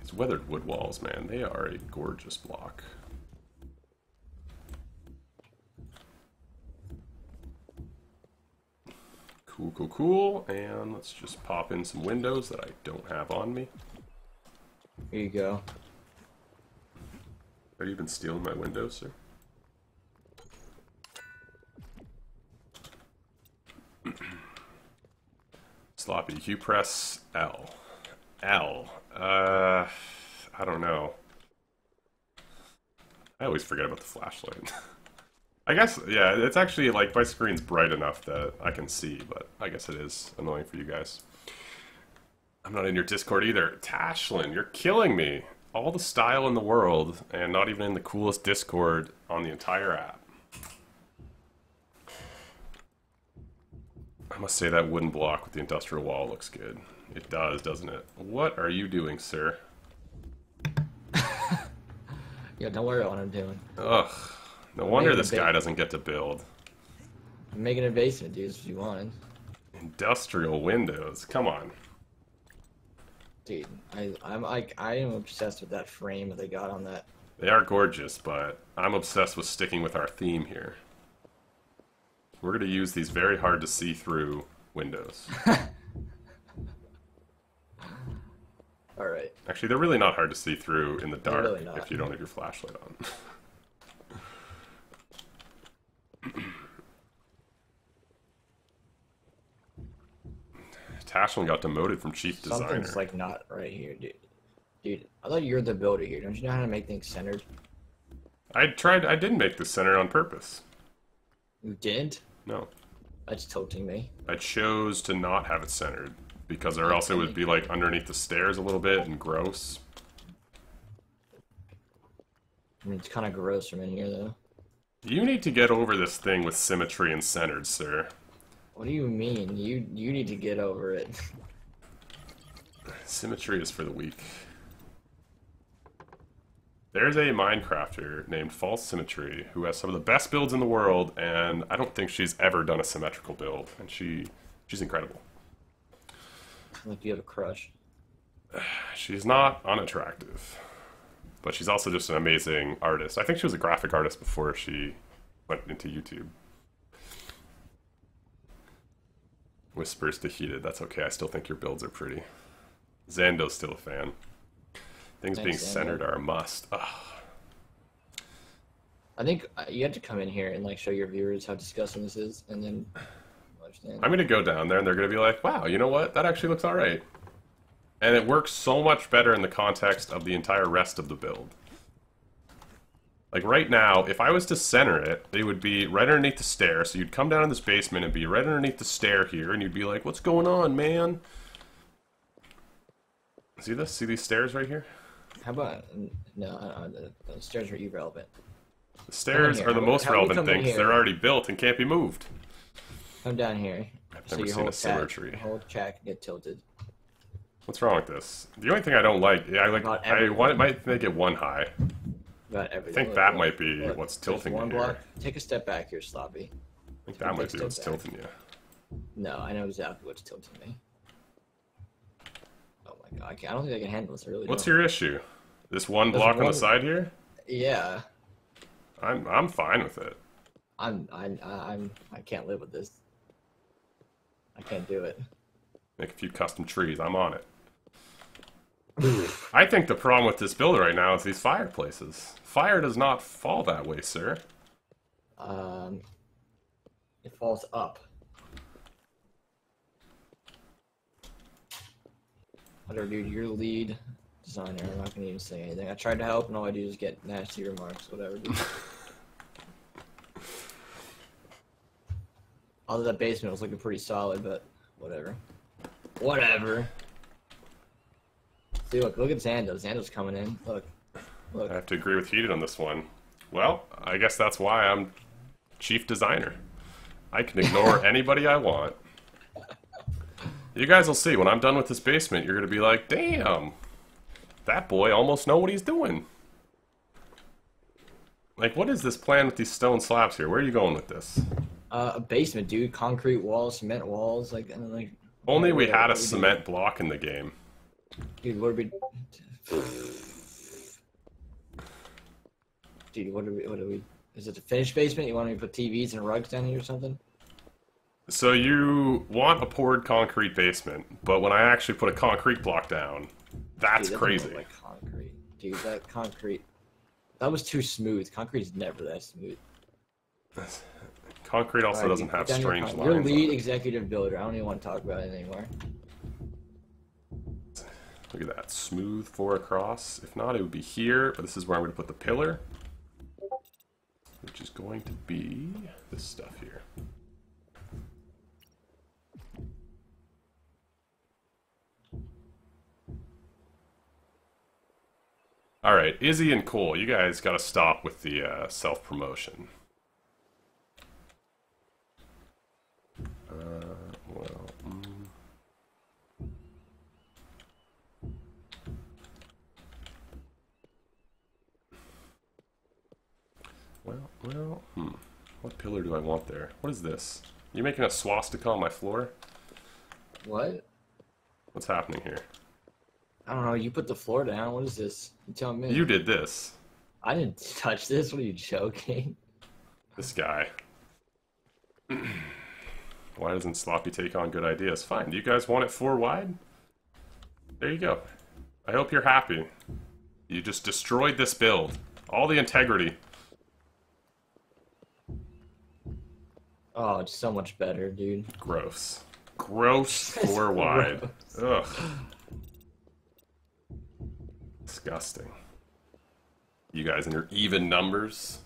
These weathered wood walls, man, they are a gorgeous block. Cool, cool, cool. And let's just pop in some windows that I don't have on me. Here you go. Are you been stealing my windows, sir? Sloppy, you press L. L. I don't know. I always forget about the flashlight. I guess, yeah, it's actually, like, my screen's bright enough that I can see, but I guess it is annoying for you guys. I'm not in your Discord either. Tashlin, you're killing me. All the style in the world, and not even in the coolest Discord on the entire app. I must say that wooden block with the industrial wall looks good. It does, doesn't it? What are you doing, sir? Yeah, don't worry about what I'm doing. Ugh. No wonder this guy doesn't get to build. I'm making a basement, dude, if you wanted. Industrial windows. Come on. Dude, I am obsessed with that frame that they got on that. They are gorgeous, but I'm obsessed with sticking with our theme here. We're going to use these very hard to see through windows. Alright. Actually, they're really not hard to see through in the dark really not. if you don't have your flashlight on. Tashlin got demoted from chief designer. Something's like not right here, dude. Dude, I thought you're the builder here. Don't you know how to make things centered? I didn't make this center on purpose. You didn't? No. That's tilting me. I chose to not have it centered, because or else it would be like underneath the stairs a little bit and gross. I mean, it's kind of gross from in here, though. You need to get over this thing with symmetry and centered, sir. What do you mean? You need to get over it. Symmetry is for the weak. There's a Minecrafter named False Symmetry who has some of the best builds in the world, and I don't think she's ever done a symmetrical build, and she's incredible. Like you have a crush. She's not unattractive, but she's also just an amazing artist. I think she was a graphic artist before she went into YouTube. Whispers to Heated. That's okay. I still think your builds are pretty. Zando's still a fan. Things Thanks, being Zando. centered are a must. Ugh. I think you have to come in here and like show your viewers how disgusting this is, and then understand. I'm going to go down there and they're going to be like, wow, you know what? That actually looks alright. And it works so much better in the context of the entire rest of the build. Like right now, if I was to center it, it would be right underneath the stair. So you'd come down in this basement and be right underneath the stair here, and you'd be like, what's going on, man? See this? See these stairs right here? How about no? The stairs are irrelevant. The stairs are the most relevant things. They're already built and can't be moved. Come down here. I've never seen a symmetry. Your whole chat can get tilted. What's wrong with this? The only thing I don't like, I might make it one high. About I everything. think that might be what's tilting you one here. block. Take a step back here, Sloppy. I think that might be what's tilting you. No, I know exactly what's tilting me. Oh my god, I don't think I can handle this. I really What's don't. your issue? This one block on the side here? Yeah. I'm fine with it. I can't live with this. I can't do it. Make a few custom trees. I'm on it. I think the problem with this build right now is these fireplaces. Fire does not fall that way, sir. It falls up. Whatever, dude. You're the lead designer. I'm not gonna even say anything. I tried to help, and all I do is get nasty remarks. Whatever, dude. Although that basement was looking pretty solid, but whatever. Whatever. See, look at Zando. Zando's coming in. Look. I have to agree with Heated on this one. Well, I guess that's why I'm chief designer. I can ignore anybody I want. You guys will see. When I'm done with this basement, you're going to be like, damn, that boy almost know what he's doing. Like, what is this plan with these stone slabs here? Where are you going with this? A basement, dude. Concrete walls, cement walls, like, and then, like. Only we had a cement block in the game. Dude, what are we? Dude, what are we? Is it a finished basement? You want me to put TVs and rugs down here or something? So you want a poured concrete basement, but when I actually put a concrete block down, that's Dude, that crazy. doesn't look like concrete, dude. That concrete, that was too smooth. Concrete's never that smooth. Concrete also doesn't have strange lines. You're lead on it. executive builder. I don't even want to talk about it anymore. Look at that, smooth 4 across. If not, it would be here, but this is where I'm going to put the pillar, which is going to be this stuff here. Alright, Izzy and Cole, you guys got to stop with the self-promotion. What pillar do I want there? What is this? You making a swastika on my floor? What? What's happening here? I don't know. You put the floor down. What is this? You tell me. You did this. I didn't touch this. What are you joking? This guy. Why doesn't Sloppy take on good ideas? Fine. Do you guys want it 4 wide? There you go. I hope you're happy. You just destroyed this build. All the integrity. Oh, it's so much better, dude. Gross. Gross 4 wide. Ugh. Disgusting. You guys and your even numbers.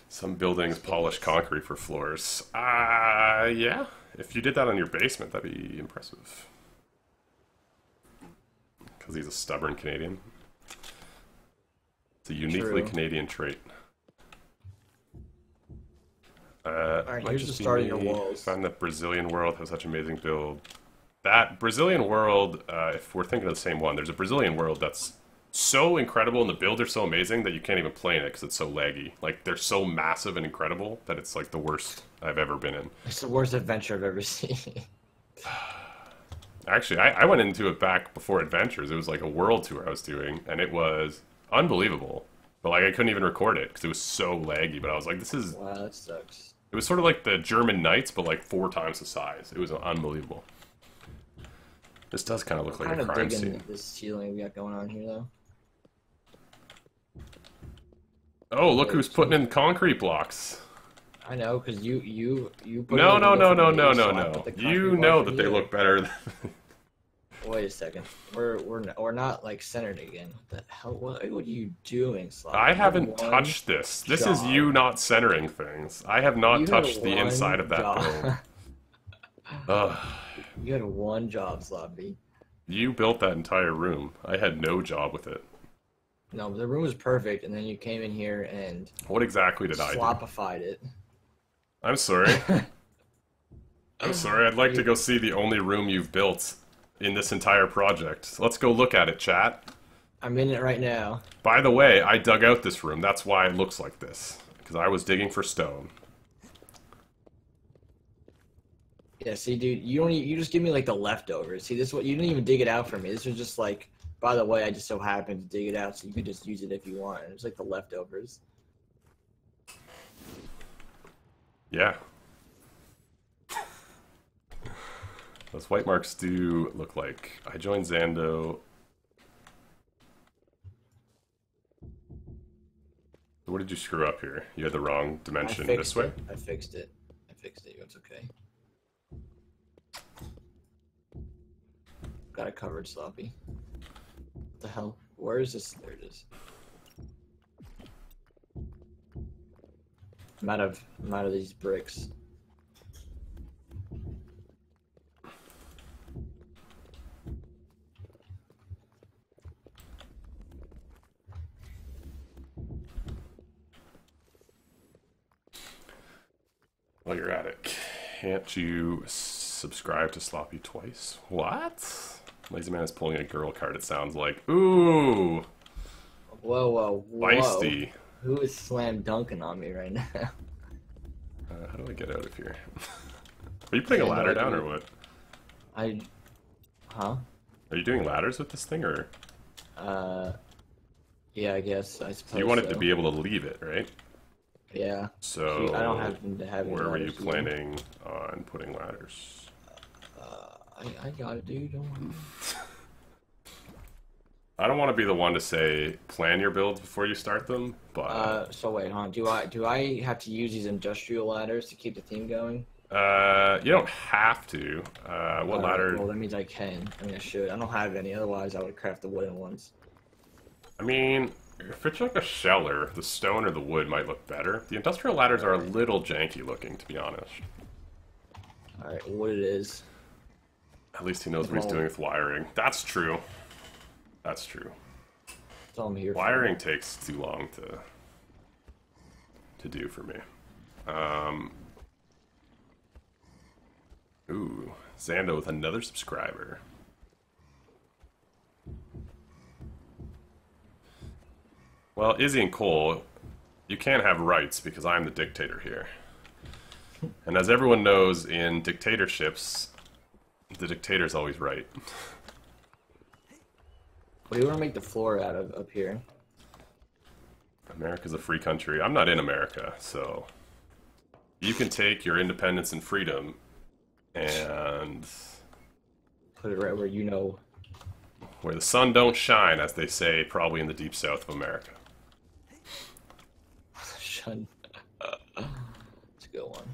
Some buildings polish concrete for floors. Yeah. If you did that on your basement, that'd be impressive. Because he's a stubborn Canadian. It's a uniquely Canadian trait. Alright, here's the start of your walls. I find that Brazilian world has such amazing build. That Brazilian world, if we're thinking of the same one, there's a Brazilian world that's so incredible and the builds are so amazing that you can't even play in it because it's so laggy. Like, they're so massive and incredible that it's like the worst I've ever been in. It's the worst adventure I've ever seen. Actually, I went into it back before Adventures. It was like a world tour I was doing, and it was unbelievable. But like, I couldn't even record it because it was so laggy. But I was like, this is... Wow, that sucks. It was sort of like the German Knights, but like 4 times the size. It was unbelievable. This does kind of look like a crime scene. This ceiling we got going on here, though. Oh, look who's putting in concrete blocks. I know, because you put No. You know that they look better than... Wait a second. We're not like centered again. What the hell? What are you doing, Sloppy? I haven't touched this. This is you not centering things. I have not touched the inside of that build. Ugh. You had one job, Sloppy. You built that entire room. I had no job with it. No, the room was perfect, and then you came in here and... What exactly did I do? Sloppified it. I'm sorry. I'm sorry. I'd like to go see the only room you've built in this entire project. Let's go look at it, chat. I'm in it right now. By the way, I dug out this room. That's why it looks like this. Because I was digging for stone. Yeah, see, dude, you just give me like the leftovers. See, this is what you didn't even dig it out for me. This was just like, by the way, I just so happened to dig it out, so you could just use it if you want. It's like the leftovers. Yeah. Those white marks do look like... I joined Zando. What did you screw up here? You had the wrong dimension this way? I fixed it. It's okay. Got it covered, Sloppy. What the hell? Where is this? There it is. I'm out of these bricks. While you're at it, can't you subscribe to Sloppy twice? What? Lazy Man is pulling a girl card, it sounds like. Ooh! Whoa. Feisty. Who is slam dunking on me right now? How do I get out of here? Are you putting a ladder down or what? Huh? Are you doing ladders with this thing or? Yeah, I guess. I suppose You wanted to be able to leave it, right? Yeah. So, I don't have to have. Where were you planning on putting ladders? I got it, dude. Don't worry. I don't want to be the one to say plan your builds before you start them, but so wait, huh? Do I have to use these industrial ladders to keep the theme going? You don't have to. What ladder? Well, that means I can. I mean, I should. I don't have any. Otherwise, I would craft the wooden ones. I mean, if it's like a sheller, the stone or the wood might look better. The industrial ladders are a little janky looking, to be honest. All right, what it is? At least he knows what he's doing with wiring. That's true. That's true. That's all I'm here for. Wiring takes too long to do for me. Ooh, Zando with another subscriber. Well, Izzy and Cole, you can't have rights because I'm the dictator here. And as everyone knows, in dictatorships, the dictator's always right. What do you want to make the floor out of up here? America's a free country. I'm not in America, so... You can take your independence and freedom and Put it right where you know. where the sun don't shine, as they say, probably in the deep south of America. Shun. It's a good one.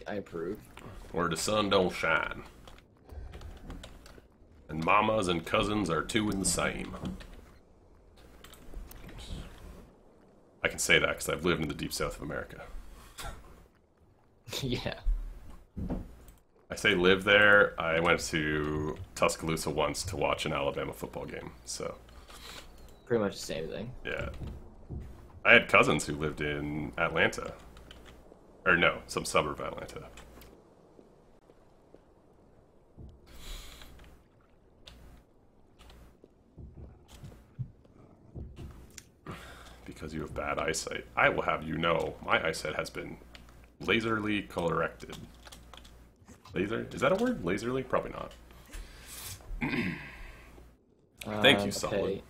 I approve. Where the sun don't shine. And mamas and cousins are two in the same. I can say that because I've lived in the deep south of America. Yeah. I say live there. I went to Tuscaloosa once to watch an Alabama football game, so... Pretty much the same thing. Yeah. I had cousins who lived in Atlanta. Or no, some suburb of Atlanta. Because you have bad eyesight. I will have you know, my eyesight has been laserly corrected. Laser? Is that a word? Laserly? Probably not. Thank you, Solid. Okay.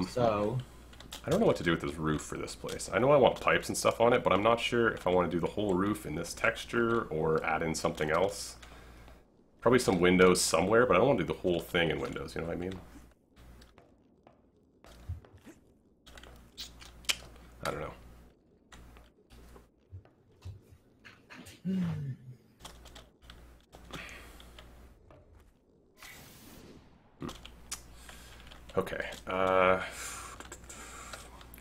So, I don't know what to do with this roof for this place. I know I want pipes and stuff on it, but I'm not sure if I want to do the whole roof in this texture or add in something else. Probably some windows somewhere, but I don't want to do the whole thing in windows, you know what I mean? I don't know. Okay,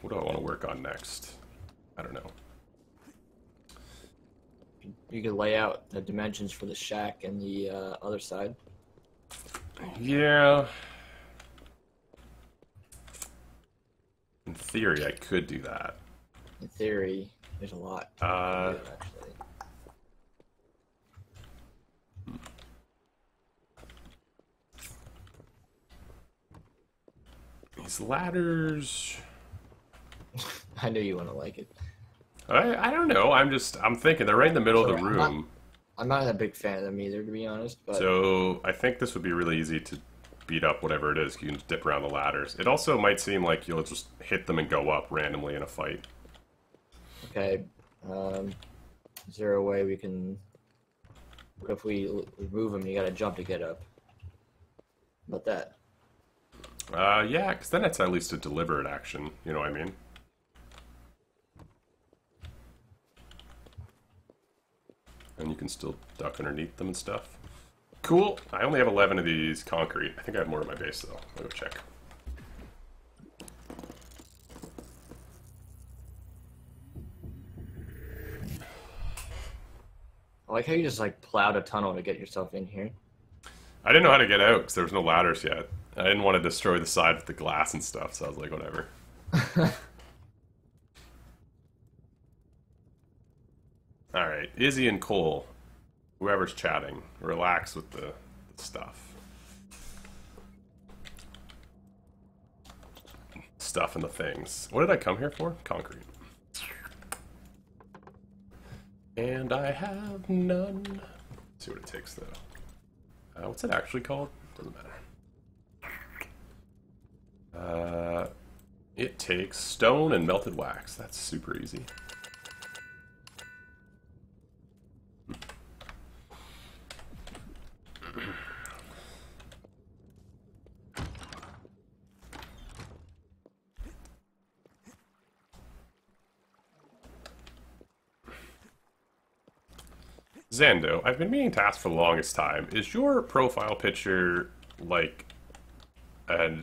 what do I want to work on next? I don't know. you could lay out the dimensions for the shack and the other side. Yeah. In theory, I could do that. In theory, there's a lot. Actually. These ladders... I knew you wouldn't like it. I don't know. I'm thinking they're right in the middle of the Sorry, room. I'm not a big fan of them either, to be honest. But So I think this would be really easy to beat up whatever it is. You can just dip around the ladders. It also might seem like you'll just hit them and go up randomly in a fight. okay, is there a way we can? What if we remove them? You gotta jump to get up. How about that? Yeah, because then it's at least a deliberate action. You know what I mean? And you can still duck underneath them and stuff. Cool. I only have 11 of these concrete. I think I have more at my base, though. I'll go check. I like how you just plowed a tunnel to get yourself in here. I didn't know how to get out because there was no ladders yet. I didn't want to destroy the side with the glass and stuff, so I was like, whatever. Alright, Izzy and Cole, whoever's chatting, relax with the stuff. Stuff and the things. What did I come here for? Concrete. And I have none. Let's see what it takes, though. What's it actually called? Doesn't matter. It takes stone and melted wax. That's super easy. Zando, I've been meaning to ask for the longest time. Is your profile picture like a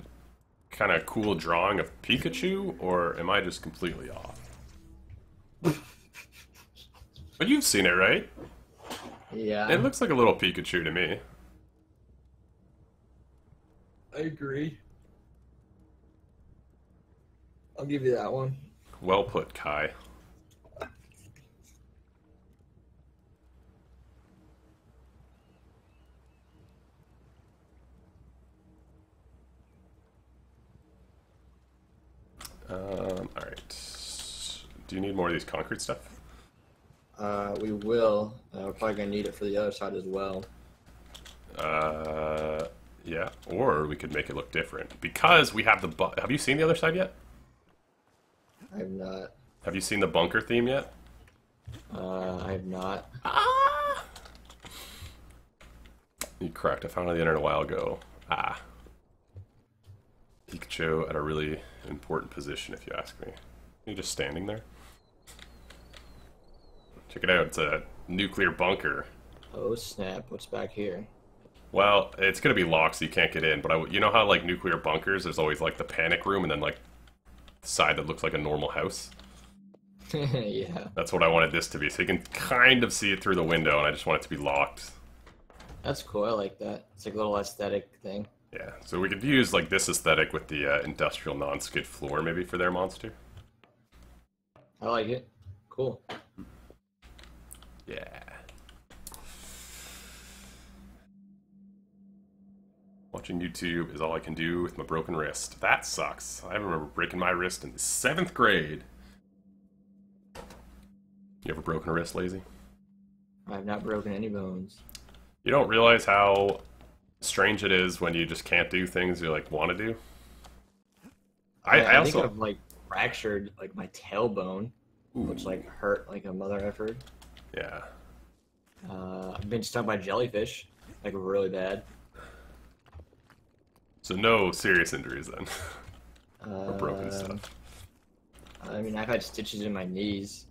kind of cool drawing of Pikachu, or am I just completely off? But you've seen it, right? Yeah. It looks like a little Pikachu to me. I agree. I'll give you that one. Well put, Kai. Alright. Do you need more of these concrete stuff? We will. We're probably gonna need it for the other side as well. Yeah, or we could make it look different. Because we have the... Have you seen the other side yet? I have not. Have you seen the bunker theme yet? I have not. Ah! You're correct. I found it on the internet a while ago. Ah. Pikachu at a really important position, if you ask me. You're just standing there. Check it out. It's a nuclear bunker. Oh snap! What's back here? Well, it's gonna be locked, so you can't get in. But you know how like nuclear bunkers, there's always like the panic room, and then like the side that looks like a normal house. Yeah. That's what I wanted this to be, so you can kind of see it through the window, and I just want it to be locked. That's cool. I like that. It's like a little aesthetic thing. Yeah, so we could use like this aesthetic with the industrial non-skid floor maybe for their monster. I like it. Cool. Yeah. Watching YouTube is all I can do with my broken wrist. That sucks. I remember breaking my wrist in the 7th grade. You ever broken a wrist, Lazy? I have not broken any bones. You don't realize how strange it is when you just can't do things you like want to do. I also think I've like fractured like my tailbone, which like hurt like a mother effer. Yeah. I've been stung by jellyfish, like really bad. So no serious injuries then. Or broken stuff. I mean, I've had stitches in my knees,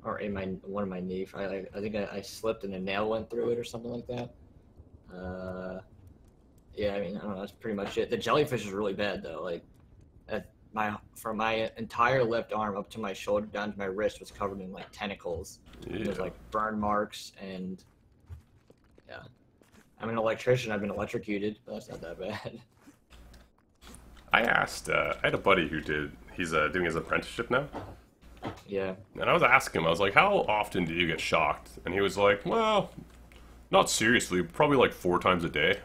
or in one of my knees. I think I slipped and a nail went through it or something like that. Yeah, I mean, I don't know. That's pretty much it. The jellyfish is really bad though. Like, from my entire left arm up to my shoulder down to my wrist was covered in like tentacles. Yeah. There's like burn marks and yeah. I'm an electrician. I've been electrocuted, but that's not that bad. I asked, I had a buddy who he's doing his apprenticeship now. Yeah. And I was asking him, I was like, how often do you get shocked? And he was like, well, not seriously, probably like 4 times a day.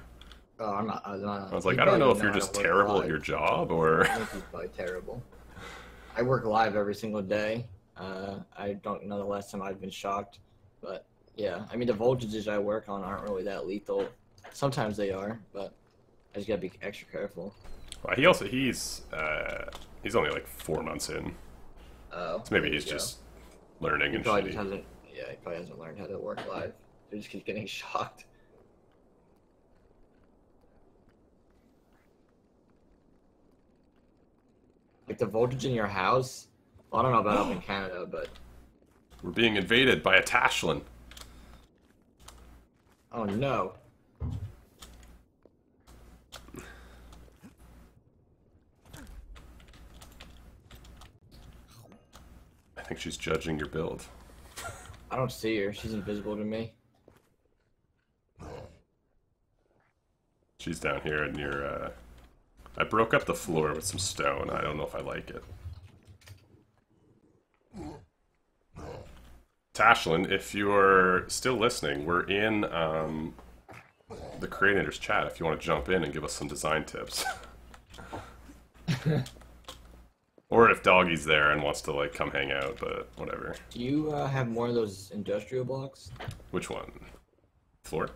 Oh, I'm not. I was like, I don't know if you're just terrible at your job or... I think he's probably terrible. I work live every single day. I don't know the last time I've been shocked. But yeah, I mean, the voltages I work on aren't really that lethal. Sometimes they are, but I just gotta be extra careful. Well, he's only like 4 months in. Oh. So maybe he's just learning and shit. He probably hasn't learned how to work live. He just keeps getting shocked. Like the voltage in your house, well, I don't know about up in Canada, but... We're being invaded by a Tashlin. Oh no. I think she's judging your build. I don't see her. She's invisible to me. She's down here near, I broke up the floor with some stone. I don't know if I like it. Tashlin, if you're still listening, we're in the Creativerse chat if you want to jump in and give us some design tips. Or if Doggy's there and wants to like come hang out, but whatever. Do you have more of those industrial blocks? Which one? Floor?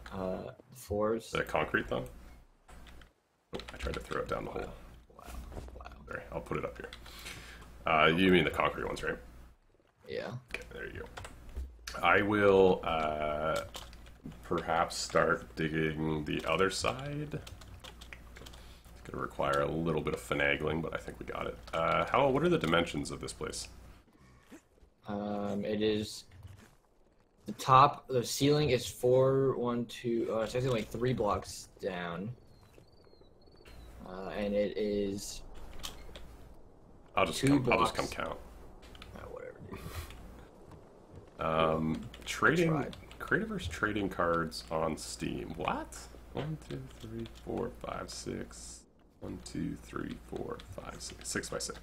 Floors. The concrete though? Oh, I tried to throw it down the hole. Wow. There, I'll put it up here. You mean the concrete ones, right? Yeah. Okay, there you go. I will perhaps start digging the other side. It's going to require a little bit of finagling, but I think we got it. What are the dimensions of this place? It is the ceiling is 4, 1, 2. It's actually like 3 blocks down, and it is. I'll just come count. Whatever. Trading Creativerse trading cards on Steam. What? 1, 2, 3, 4, 5, 6. 1, 2, 3, 4, 5, 6. 6 by 6.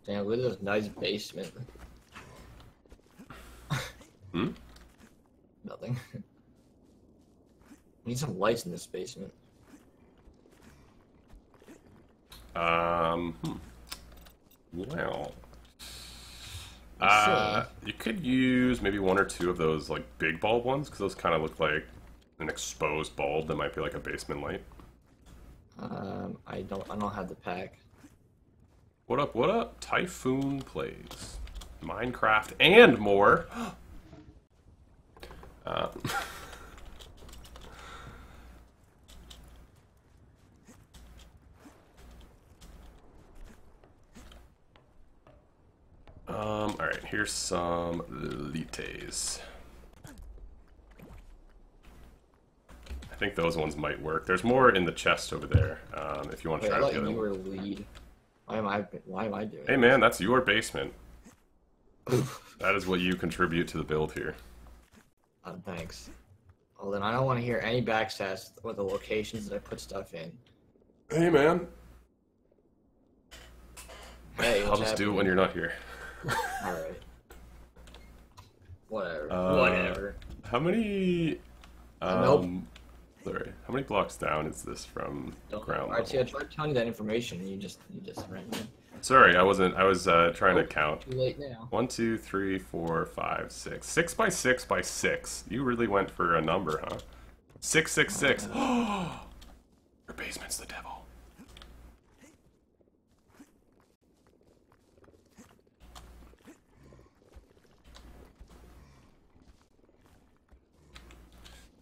Damn, look at this nice basement. Hmm? Nothing. Need some lights in this basement. Well, Let's see. you could use maybe one or two of those like big bulb ones because those kind of look like an exposed bulb that might be like a basement light. I don't have the pack. What up? What up? Typhoon plays Minecraft and more. uh, Alright, here's some lites. I think those ones might work. There's more in the chest over there, if you want to Wait, try I out thought the other you one. were lead. Why am I doing Hey man, that's your basement. That is what you contribute to the build here. Thanks. Well, then I don't want to hear any backstats with the locations that I put stuff in. Hey man. Hey, I'll just do it when you're not here. Alright. Whatever. Whatever. How many... Nope. Sorry, how many blocks down is this from ground Alright, see, I level? tried telling you that information and you just ran in. Sorry, I was trying to count. Too late now. 1, 2, 3, 4, 5, 6. 6 by 6 by 6. You really went for a number, huh? 666. Oh, your basement's the devil.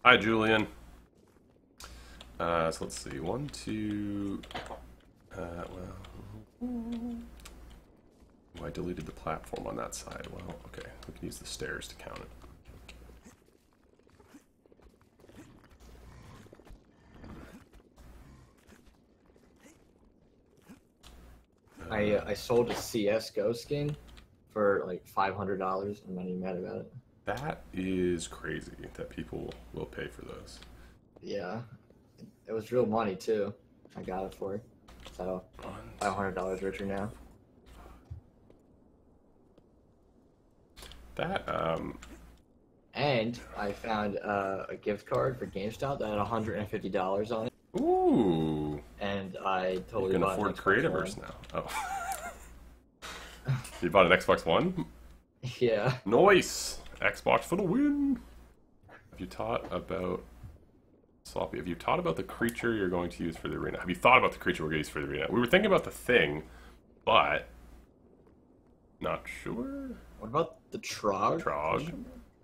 Hi, Julian. So let's see. 1, 2. Well. Oh, I deleted the platform on that side. Well, okay. We can use the stairs to count it. I sold a CS:GO skin for like $500. I'm not even mad about it. That is crazy that people will pay for those. Yeah, it was real money too. I got it for it. So $500 richer now. That And I found a gift card for GameStop that had $150 on it, ooh, and I you totally can bought afford an Xbox Creativerse One. now. Oh, you bought an Xbox One? Yeah. Nice. Xbox for the win. Have you taught about Sloppy? Have you taught about the creature you're going to use for the arena? Have you thought about the creature we're going to use for the arena? We were thinking about the thing, but not sure. What about the Trog? Trog.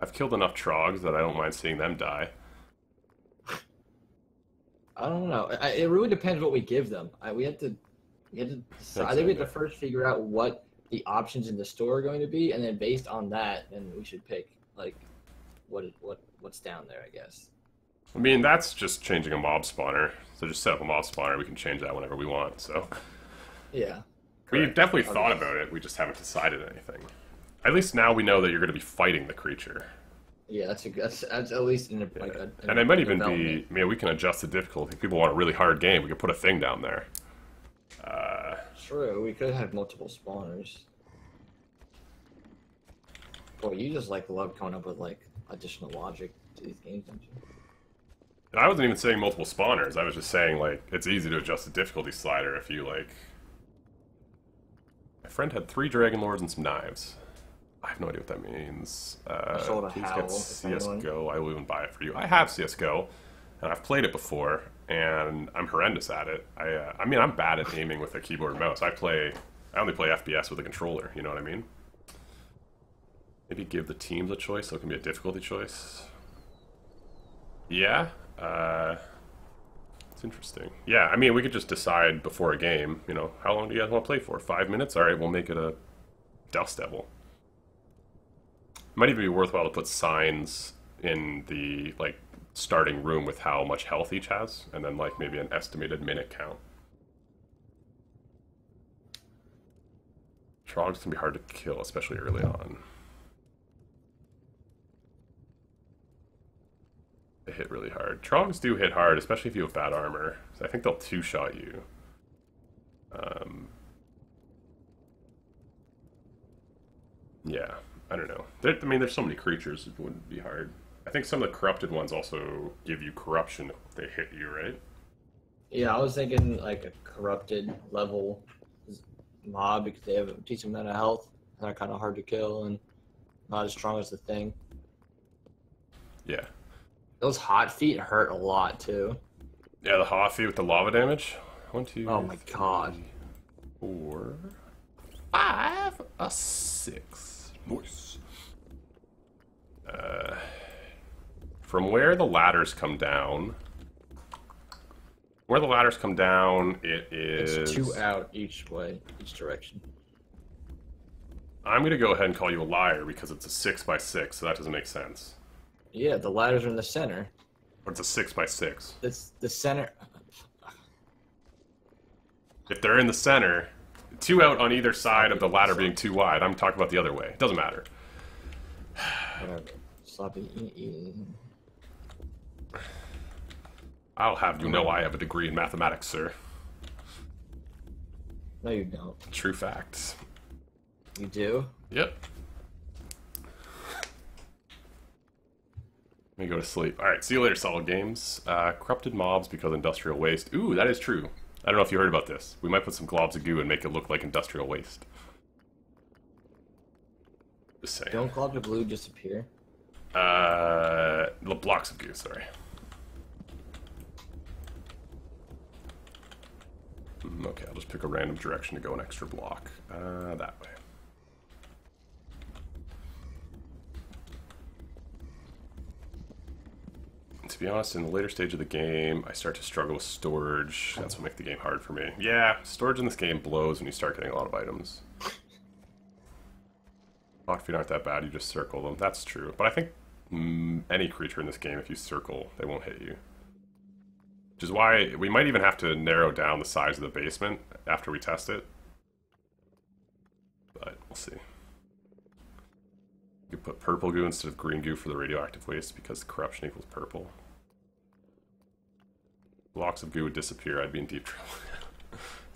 I've killed enough Trogs that I don't mind seeing them die. I don't know. It really depends what we give them. We had to decide. I think we have to first figure out what the options in the store are going to be, and then based on that, then we should pick like what's down there, I guess. I mean, that's just changing a mob spawner. So just set up a mob spawner. We can change that whenever we want. So Yeah. we Correct. definitely thought about it. We just haven't decided anything. At least now we know that you're going to be fighting the creature. Yeah, that's at least in a, like a. And it might even development. be, I mean, we can adjust the difficulty. If people want a really hard game, we could put a thing down there. True, we could have multiple spawners. Boy, you just love coming up with like additional logic to these games, don't you? And I wasn't even saying multiple spawners. I was just saying, like, it's easy to adjust the difficulty slider if you, like... My friend had 3 Dragon Lords and some knives. I have no idea what that means. sold a Please howl, get if anyone- CSGO. I will even buy it for you. I have CSGO, and I've played it before, and I'm horrendous at it. I mean, I'm bad at aiming with a keyboard and mouse. I only play FPS with a controller, you know what I mean? Maybe give the teams a choice so it can be a difficulty choice. Yeah, it's interesting. Yeah, I mean, we could just decide before a game, you know, how long do you guys want to play for? 5 minutes? Alright, we'll make it a Dust Devil. Might even be worthwhile to put signs in the, like, starting room with how much health each has, and then, like, maybe an estimated minute count. Trogs can be hard to kill, especially early on. They hit really hard. Trogs do hit hard, especially if you have bad armor. So I think they'll two-shot you. Yeah, I don't know. I mean, there's so many creatures, it wouldn't be hard. I think some of the corrupted ones also give you corruption if they hit you, right? Yeah, I was thinking like a corrupted level mob because they have a decent amount of health. They're kind of hard to kill and not as strong as the thing. Yeah. Those hot feet hurt a lot too. Yeah, the Hoffy with the lava damage. 1, 2, Oh my god. 4, 5, a 6. Nice. From where the ladders come down, it is... It's 2 out each way, each direction. I'm going to go ahead and call you a liar because it's a 6x6, so that doesn't make sense. Yeah, the ladders are in the center. Or it's a 6x6. It's the center. If they're in the center, 2 out on either side of the ladder being too wide. I'm talking about the other way. It doesn't matter. Whatever. Sloppy. I'll have you know I have a degree in mathematics, sir. No, you don't. True facts. You do? Yep. Let me go to sleep. Alright, see you later, Solid Games. Corrupted mobs because industrial waste. Ooh, that is true. I don't know if you heard about this. We might put some globs of goo and make it look like industrial waste. Just saying. Don't globs of glue disappear? The blocks of goo, sorry. Okay, I'll just pick a random direction to go an extra block. That way. To be honest, in the later stage of the game, I start to struggle with storage. That's what makes the game hard for me. Yeah, storage in this game blows when you start getting a lot of items. Block feet aren't that bad, you just circle them. That's true. But I think any creature in this game, if you circle, they won't hit you. Which is why we might even have to narrow down the size of the basement after we test it. But we'll see. You could put purple goo instead of green goo for the radioactive waste because the corruption equals purple. Blocks of goo would disappear, I'd be in deep trouble.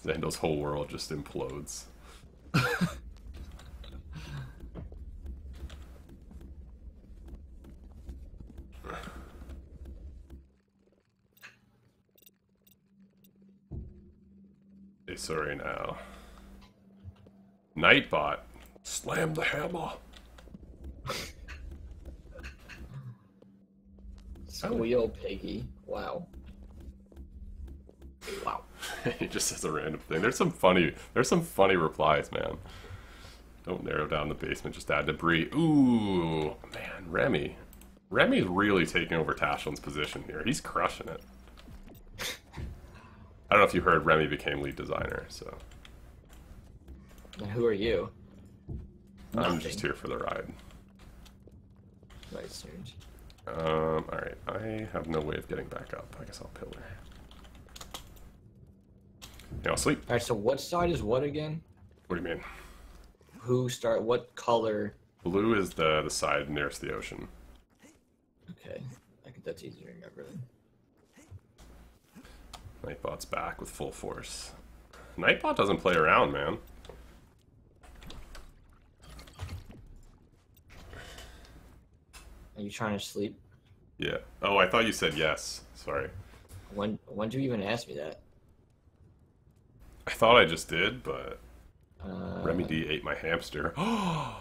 Zando's whole world just implodes. Hey, sorry now. Nightbot. Slam the hammer. Squeal piggy. Wow. Wow. He just says a random thing. There's some funny replies, man. Don't narrow down the basement, just add debris. Ooh, man, Remy. Remy's really taking over Tashlon's position here. He's crushing it. I don't know if you heard, Remy became lead designer, so. And who are you? I'm just here for the ride. Right, Serge. Alright. I have no way of getting back up. I guess I'll pillar. Yeah, I'll sleep. Alright, so what side is what again? What do you mean? What color? Blue is the side nearest the ocean. Okay. I think that's easy to remember then. Nightbot's back with full force. Nightbot doesn't play around, man. Are you trying to sleep? Yeah. Oh, I thought you said yes. Sorry. When did you even ask me that? I thought I just did, but Remy D ate my hamster. I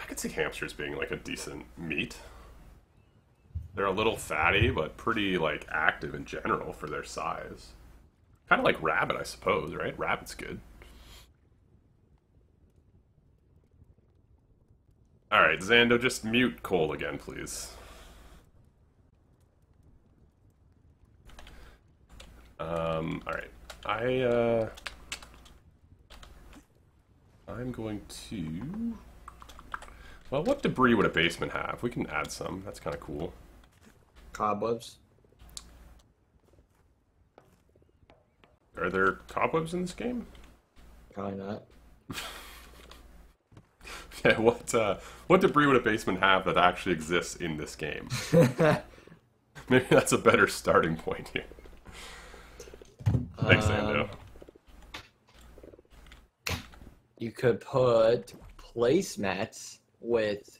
could see hamsters being like a decent meat. They're a little fatty, but pretty like active in general for their size. Kind of like rabbit, I suppose, right? Rabbit's good. Alright, Zando, just mute Cole again, please. Alright. I'm going to... Well, what debris would a basement have? We can add some. That's kind of cool. Cobwebs. Are there cobwebs in this game? Probably not. Yeah, what debris would a basement have that actually exists in this game? Maybe that's a better starting point here. Thanks, Zando. You could put placemats with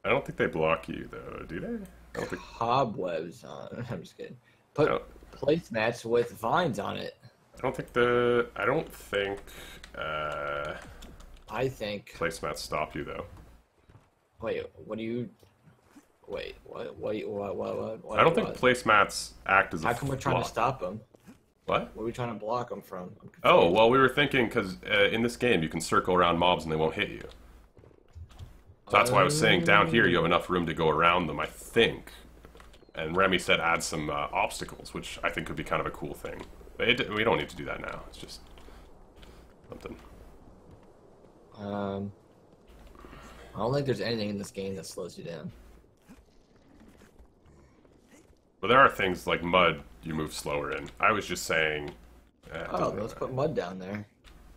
I don't think they block you, though, do they? I don't think... cobwebs on. I'm just kidding. placemats with vines on it. I don't think I think. placemats stop you though. Wait, what do you? Wait, what? I don't think placemats act as a How come we're trying block. to stop them? What? What are we trying to block them from? I'm confused. Oh, well, we were thinking because in this game you can circle around mobs and they won't hit you. So that's why I was saying down here you have enough room to go around them, I think. And Remy said add some obstacles, which I think could be kind of a cool thing. But we don't need to do that now. It's just something. I don't think there's anything in this game that slows you down. But there are things like mud you move slower in. I was just saying... Oh, let's put mud down there.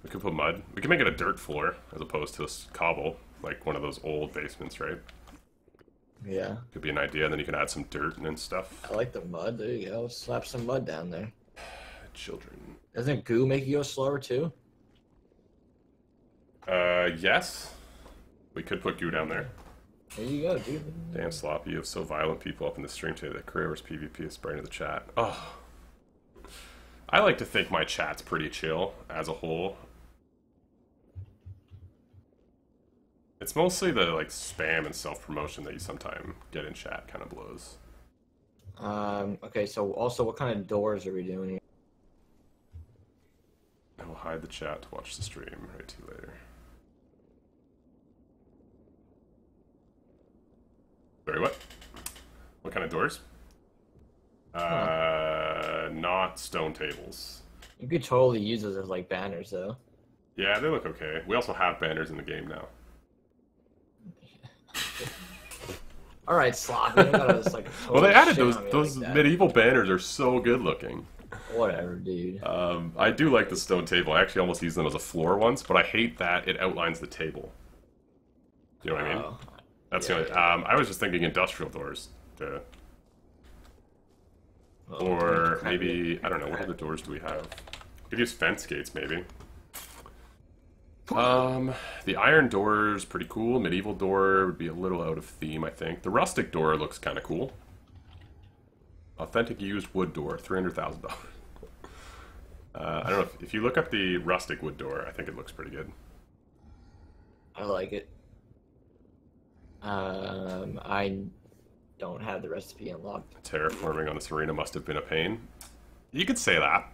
We could put mud. We can make it a dirt floor as opposed to a cobble, like one of those old basements, right? Yeah. Could be an idea, and then you can add some dirt and stuff. I like the mud. There you go. Slap some mud down there. Children. Doesn't goo make you go slower too? Yes. We could put goo down there. There you go, dude. Damn, Sloppy, you have so violent people up in the stream today that Creativerse PvP is spraying to the chat. Oh. I like to think my chat's pretty chill as a whole. It's mostly the like spam and self-promotion that you sometimes get in chat kind of blows. Okay, so also what kind of doors are we doing here? I will hide the chat to watch the stream. Right to you later. Sorry, what? What kind of doors? Not stone tables. You could totally use those as like banners though. Yeah, they look okay. We also have banners in the game now. Alright, Slop. You don't gotta just, like, Well, they added shit on me those like that. medieval banners are so good looking. Whatever, dude. I do like the stone table. I actually almost used them as a floor once, but I hate that it outlines the table. You know what I mean? That's yeah, the only. I was just thinking industrial doors. Or maybe I don't know. What other doors do we have? We could use fence gates maybe. The iron door is pretty cool. Medieval door would be a little out of theme, I think. The rustic door looks kind of cool. Authentic used wood door, $300,000. I don't know if you look up the rustic wood door, I think it looks pretty good. I like it. I don't have the recipe unlocked. Terraforming on this arena must have been a pain. You could say that.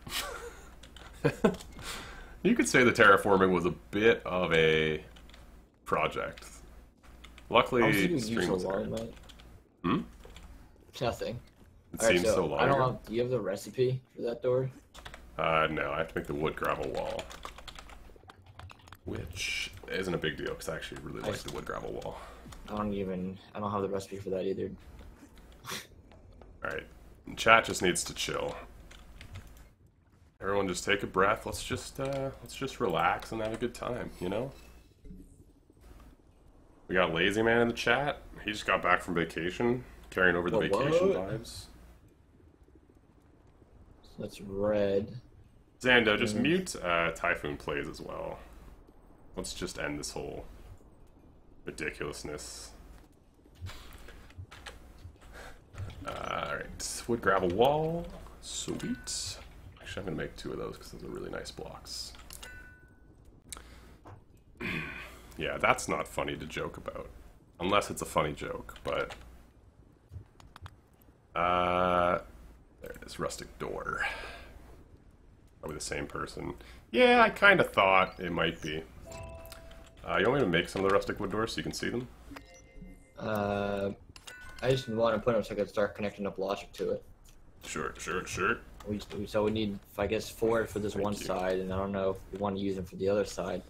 You could say the terraforming was a bit of a project. Luckily, the stream was there. Hmm? Nothing. It seems so long. I don't know. Do you have the recipe for that door? No, I have to make the wood gravel wall. Which isn't a big deal, because I actually really like the wood gravel wall. I don't have the recipe for that either. Alright. Chat just needs to chill. Everyone just take a breath. Let's just relax and have a good time, you know? We got Lazy Man in the chat. He just got back from vacation, carrying over the vacation vibes. So that's red. Xando, just mute Typhoon Plays as well. Let's just end this whole ridiculousness. Alright, wood gravel wall. Sweet. Actually, I'm going to make 2 of those because those are really nice blocks. Yeah, that's not funny to joke about. Unless it's a funny joke, but... there it is, rustic door. Probably the same person. Yeah, I kind of thought it might be. You want me to make some of the rustic wood doors so you can see them? I just want to put them so I can start connecting up logic to it. Sure. So we need, I guess, 4 for this one you. side, and I don't know if we want to use them for the other side.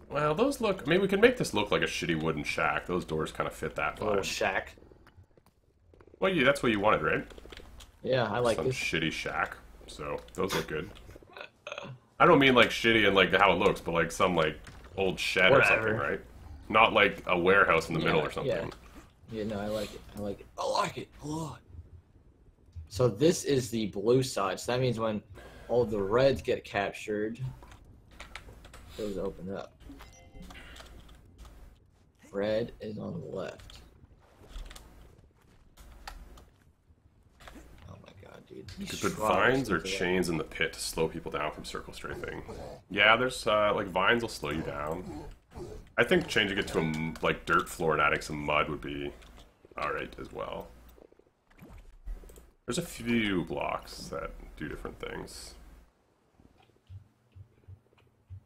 Well, those look... I mean, we can make this look like a shitty wooden shack. Those doors kind of fit that A little vibe. shack. Well, yeah, that's what you wanted, right? Yeah, I like Some this. shitty shack. So, those look good. I don't mean like shitty and like how it looks, but like some like old shed or something, right? Not like a warehouse in the middle or something. Yeah, no, I like it. I like it a lot. So this is the blue side. So that means when all the reds get captured, those open up. Red is on the left. You could put vines or chains in the pit to slow people down from circle strafing. Yeah, there's like vines will slow you down. I think changing it to a like dirt floor and adding some mud would be alright as well. There's a few blocks that do different things.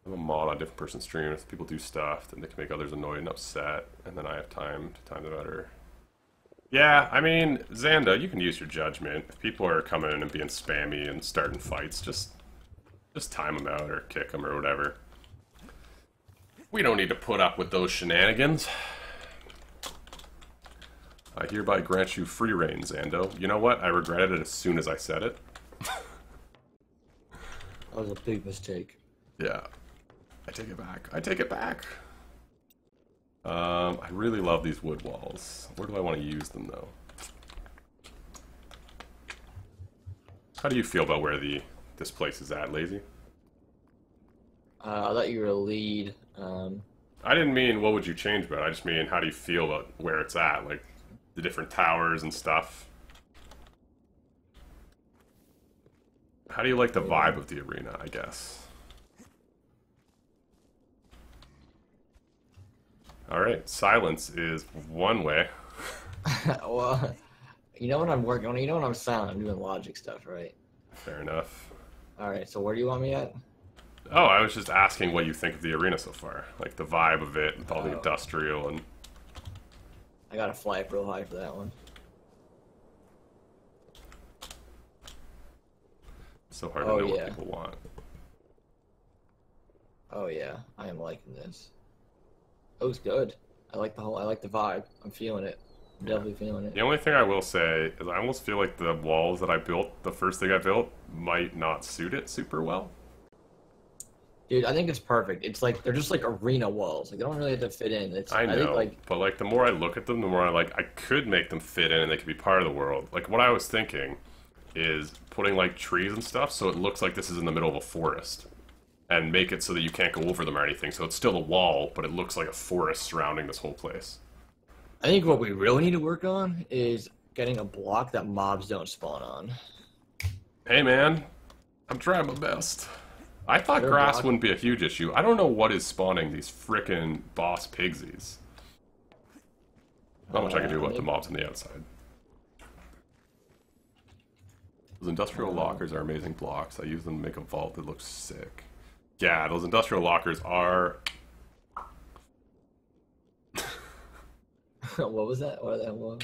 I have a mod on different person stream. If people do stuff, then they can make others annoyed and upset, and then I have time to time them better. Yeah, I mean, Xanda, you can use your judgment. If people are coming in and being spammy and starting fights, just time them out or kick them or whatever. We don't need to put up with those shenanigans. I hereby grant you free reign, Xando. You know what? I regretted it as soon as I said it. That was a big mistake. Yeah. I take it back. I take it back. I really love these wood walls. Where do I want to use them, though? How do you feel about where this place is at, Lazy? I thought you were a lead. I didn't mean what would you change about it. I just mean how do you feel about where it's at, like the different towers and stuff. How do you like the vibe of the arena, I guess? Alright, silence is one way. Well, you know what I'm working on? You know what I'm silent? I'm doing logic stuff, right? Fair enough. Alright, so where do you want me at? Oh, I was just asking what you think of the arena so far. Like the vibe of it, with all the industrial and... I gotta fly up real high for that one. It's so hard to know what people want. Oh yeah, I am liking this. Looks good. I like the vibe. I'm feeling it. I'm definitely feeling it. The only thing I will say is I almost feel like the walls that I built, the first thing I built, might not suit it super well. Dude, I think it's perfect. It's like, they're just like arena walls. Like, they don't really have to fit in. I know, think, like, but like the more I look at them, the more I could make them fit in and they could be part of the world. Like what I was thinking is putting like trees and stuff so it looks like this is in the middle of a forest. And make it so that you can't go over them or anything. So it's still a wall, but it looks like a forest surrounding this whole place. I think what we really need to work on is getting a block that mobs don't spawn on. Hey man, I'm trying my best. I thought grass wouldn't be a huge issue. I don't know what is spawning these frickin' boss pigsies. Not much I can do about the mobs on the outside. Those industrial lockers are amazing blocks. I use them to make a vault that looks sick. Yeah, those industrial lockers are... What was that? What that was?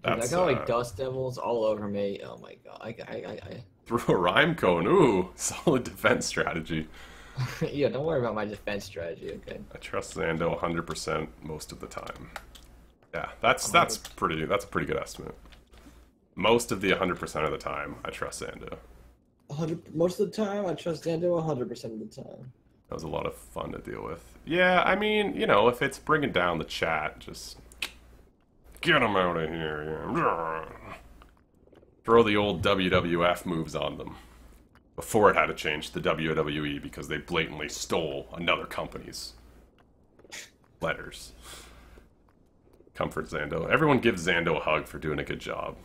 That's, I got like dust devils all over me. Oh my god! I threw a rhyme cone. Ooh, solid defense strategy. Yeah, don't worry about my defense strategy. Okay. I trust Xando 100% most of the time. Yeah, that's a pretty good estimate. Most of the 100% of the time, I trust Xando. Most of the time, I trust Xando 100% of the time. That was a lot of fun to deal with. Yeah, I mean, you know, if it's bringing down the chat, just get them out of here. Yeah. Throw the old WWF moves on them. Before it had to change to WWE because they blatantly stole another company's letters. Comfort Xando. Everyone gives Xando a hug for doing a good job.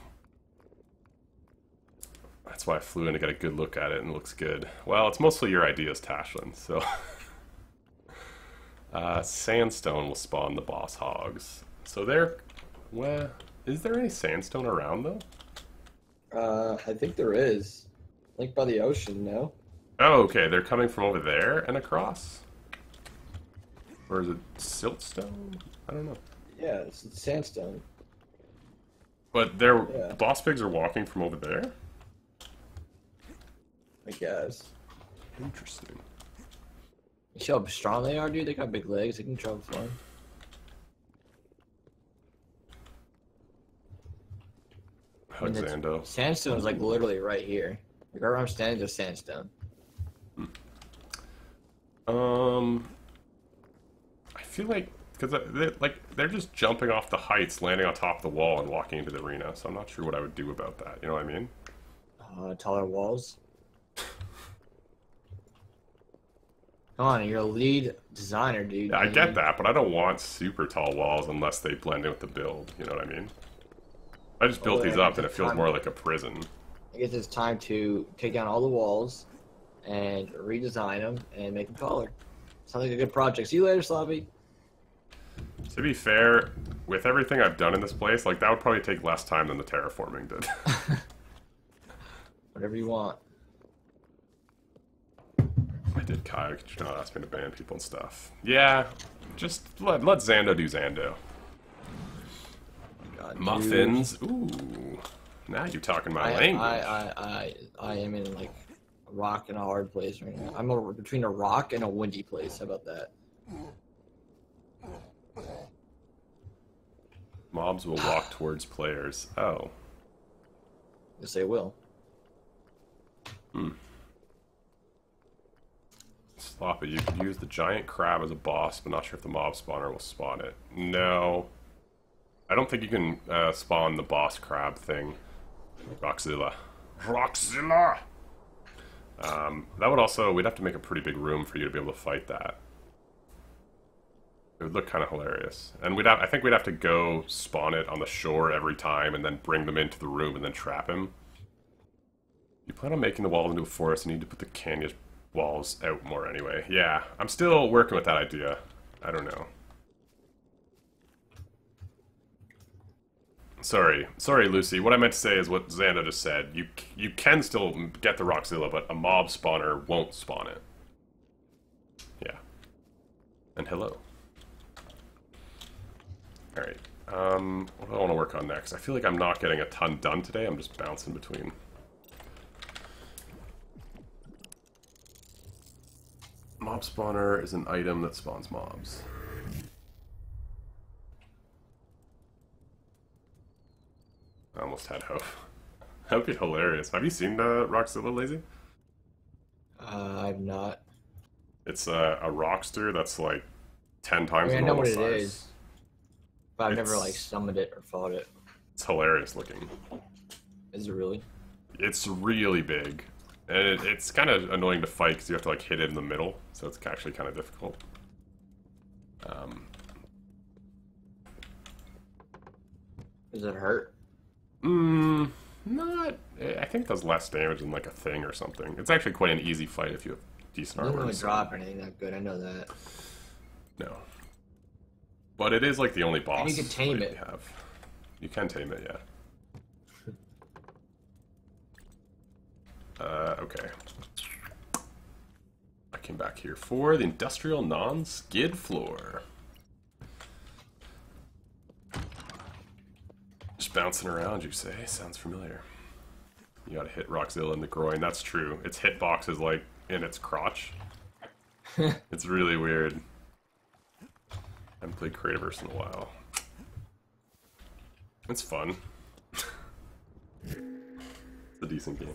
That's why I flew in to get a good look at it, and it looks good. Well, it's mostly your ideas, Tashlin, so... sandstone will spawn the boss hogs. So they're... Well, is there any sandstone around, though? I think there is. Like by the ocean, no? Oh, okay, they're coming from over there and across? Or is it siltstone? I don't know. Yeah, it's sandstone. But their boss pigs are walking from over there? I guess. Interesting. You see how strong they are, dude? They got big legs. They can travel far. Hug Xando. Sandstone is like literally right here. Like where I'm standing, there's sandstone. I feel like because they're just jumping off the heights, landing on top of the wall, and walking into the arena. So I'm not sure what I would do about that. You know what I mean? Taller walls. Come on, you're a lead designer, dude. Yeah, I get that, but I don't want super tall walls unless they blend in with the build. You know what I mean? I just built Oh, these I up, guess and it it's feels time. more like a prison. I guess it's time to take down all the walls and redesign them and make them taller. Sounds like a good project. See you later, Sloppy. To be fair, with everything I've done in this place, like, that would probably take less time than the terraforming did. Whatever you want. I did, Kyle. Could you not ask me to ban people and stuff? Yeah, just let Xando do Xando. God, Muffins. Ooh. Now you're talking my language. I am in like a rock and a hard place right now. I'm between a rock and a windy place. How about that? Mobs will walk towards players. Oh. Yes, they will. Sloppy, you could use the giant crab as a boss, but not sure if the mob spawner will spawn it. No. I don't think you can spawn the boss crab thing. Rockzilla. Rockzilla! That would also... We'd have to make a pretty big room for you to be able to fight that. It would look kind of hilarious. And I think we'd have to go spawn it on the shore every time and then bring them into the room and then trap him. You plan on making the wall into a forest and need to put the canyon walls out more anyway. Yeah, I'm still working with that idea. I don't know. Sorry, Lucy. What I meant to say is what Xanda just said. You can still get the Rockzilla, but a mob spawner won't spawn it. Yeah. And hello. Alright. What do I want to work on next? I feel like I'm not getting a ton done today. I'm just bouncing between. Mob spawner is an item that spawns mobs. I almost had hope. That would be hilarious. Have you seen Rockzilla, Lazy? I've not. It's a rockster that's like 10 times the I know normal what size. it is, but I've never like summoned it or fought it. It's hilarious looking. Is it really? It's really big. And it's kind of annoying to fight because you have to like hit it in the middle, so it's actually kind of difficult. Does it hurt? Not. I think it does less damage than like a thing or something. It's actually quite an easy fight if you have decent It armor. doesn't really drop anything that good. I know that. No. But it is like the only boss. And you can tame it. You have. You can tame it, yeah. Okay. I came back here for the industrial non-skid floor. Just bouncing around, you say? Sounds familiar. You gotta hit Rockzilla in the groin. That's true. Its hitbox is like in its crotch. It's really weird. I haven't played Creativerse in a while. It's fun. It's a decent game.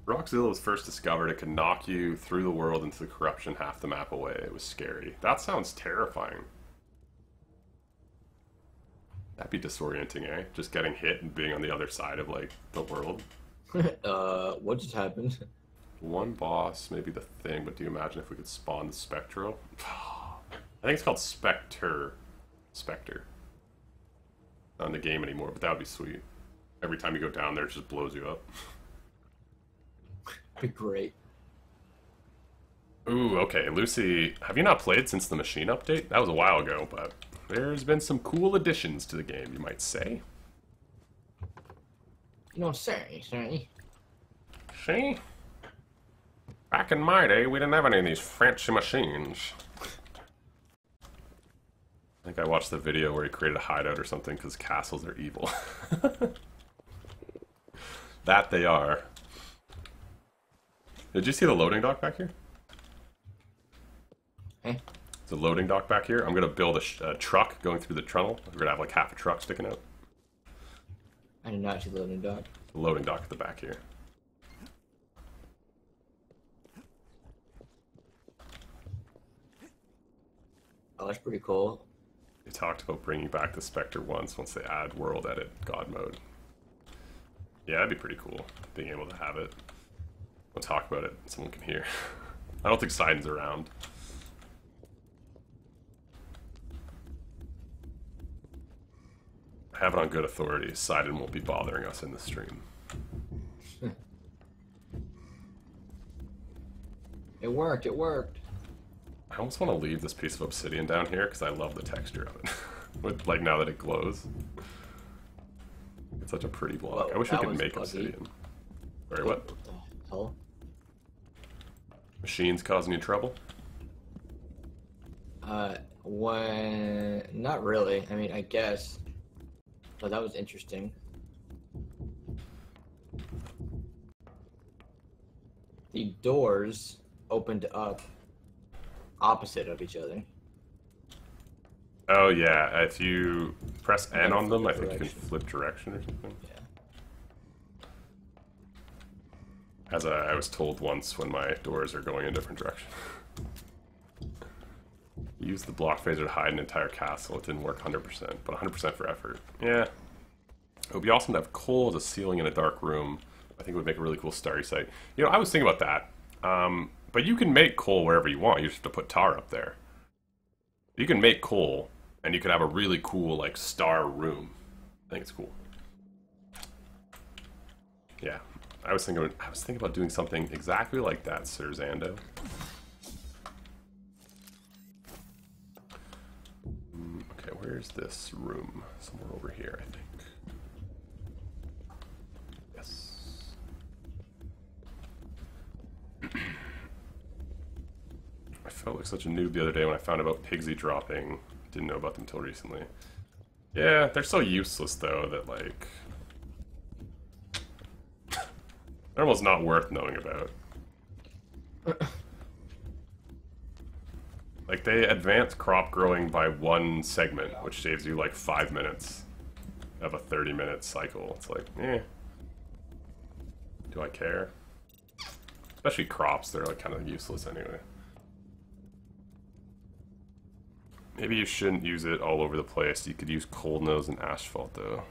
Rockzilla was first discovered. It could knock you through the world into the corruption half the map away. It was scary. That sounds terrifying. That'd be disorienting, eh? Just getting hit and being on the other side of, like, the world. What just happened? One boss, maybe the thing, but do you imagine if we could spawn the Spectral? I think it's called Spectre. Spectre. Not in the game anymore, but that would be sweet. Every time you go down there, it just blows you up. Be great. Ooh, okay, Lucy, have you not played since the machine update? That was a while ago, but there's been some cool additions to the game, you might say. You know, sorry. See? Back in my day, we didn't have any of these fancy machines. I think I watched the video where he created a hideout or something because castles are evil. That they are. Did you see the loading dock back here? Hey? It's a loading dock back here. I'm going to build a truck going through the tunnel. We're going to have like half a truck sticking out. I did not see the loading dock. The loading dock at the back here. Oh, that's pretty cool. They talked about bringing back the Spectre once they add World Edit God mode. Yeah, that'd be pretty cool, being able to have it. We'll talk about it, someone can hear. I don't think Sidon's around. I have it on good authority. Sidon won't be bothering us in the stream. It worked, it worked. I almost want to leave this piece of obsidian down here because I love the texture of it. With, like, now that it glows. It's such a pretty block. Whoa, I wish we could was make buggy. obsidian. Sorry, what? What the hell? Machines causing you trouble? When... Not really. I mean, I guess. But that was interesting. The doors opened up opposite of each other. Oh yeah, if you press N gotta on them, I flip think you can direction. flip direction or something. Yeah. As I was told once when my doors are going in a different direction. Use the block phaser to hide an entire castle. It didn't work 100%, but 100% for effort. Yeah. It would be awesome to have coal as a ceiling in a dark room. I think it would make a really cool starry site. You know, I was thinking about that. But you can make coal wherever you want. You just have to put tar up there. You can make coal, and you could have a really cool, like, star room. I think it's cool. Yeah. I was thinking about doing something exactly like that, Sir Zando. Okay, where's this room? Somewhere over here, I think. Yes. I felt like such a noob the other day when I found out about Pigsy dropping. Didn't know about them until recently. Yeah, they're so useless though that like they're almost not worth knowing about. Like they advance crop growing by 1 segment, which saves you like 5 minutes of a 30-minute cycle. It's like, do I care? Especially crops, they're like kind of useless anyway. Maybe you shouldn't use it all over the place. You could use cold nose and asphalt, though.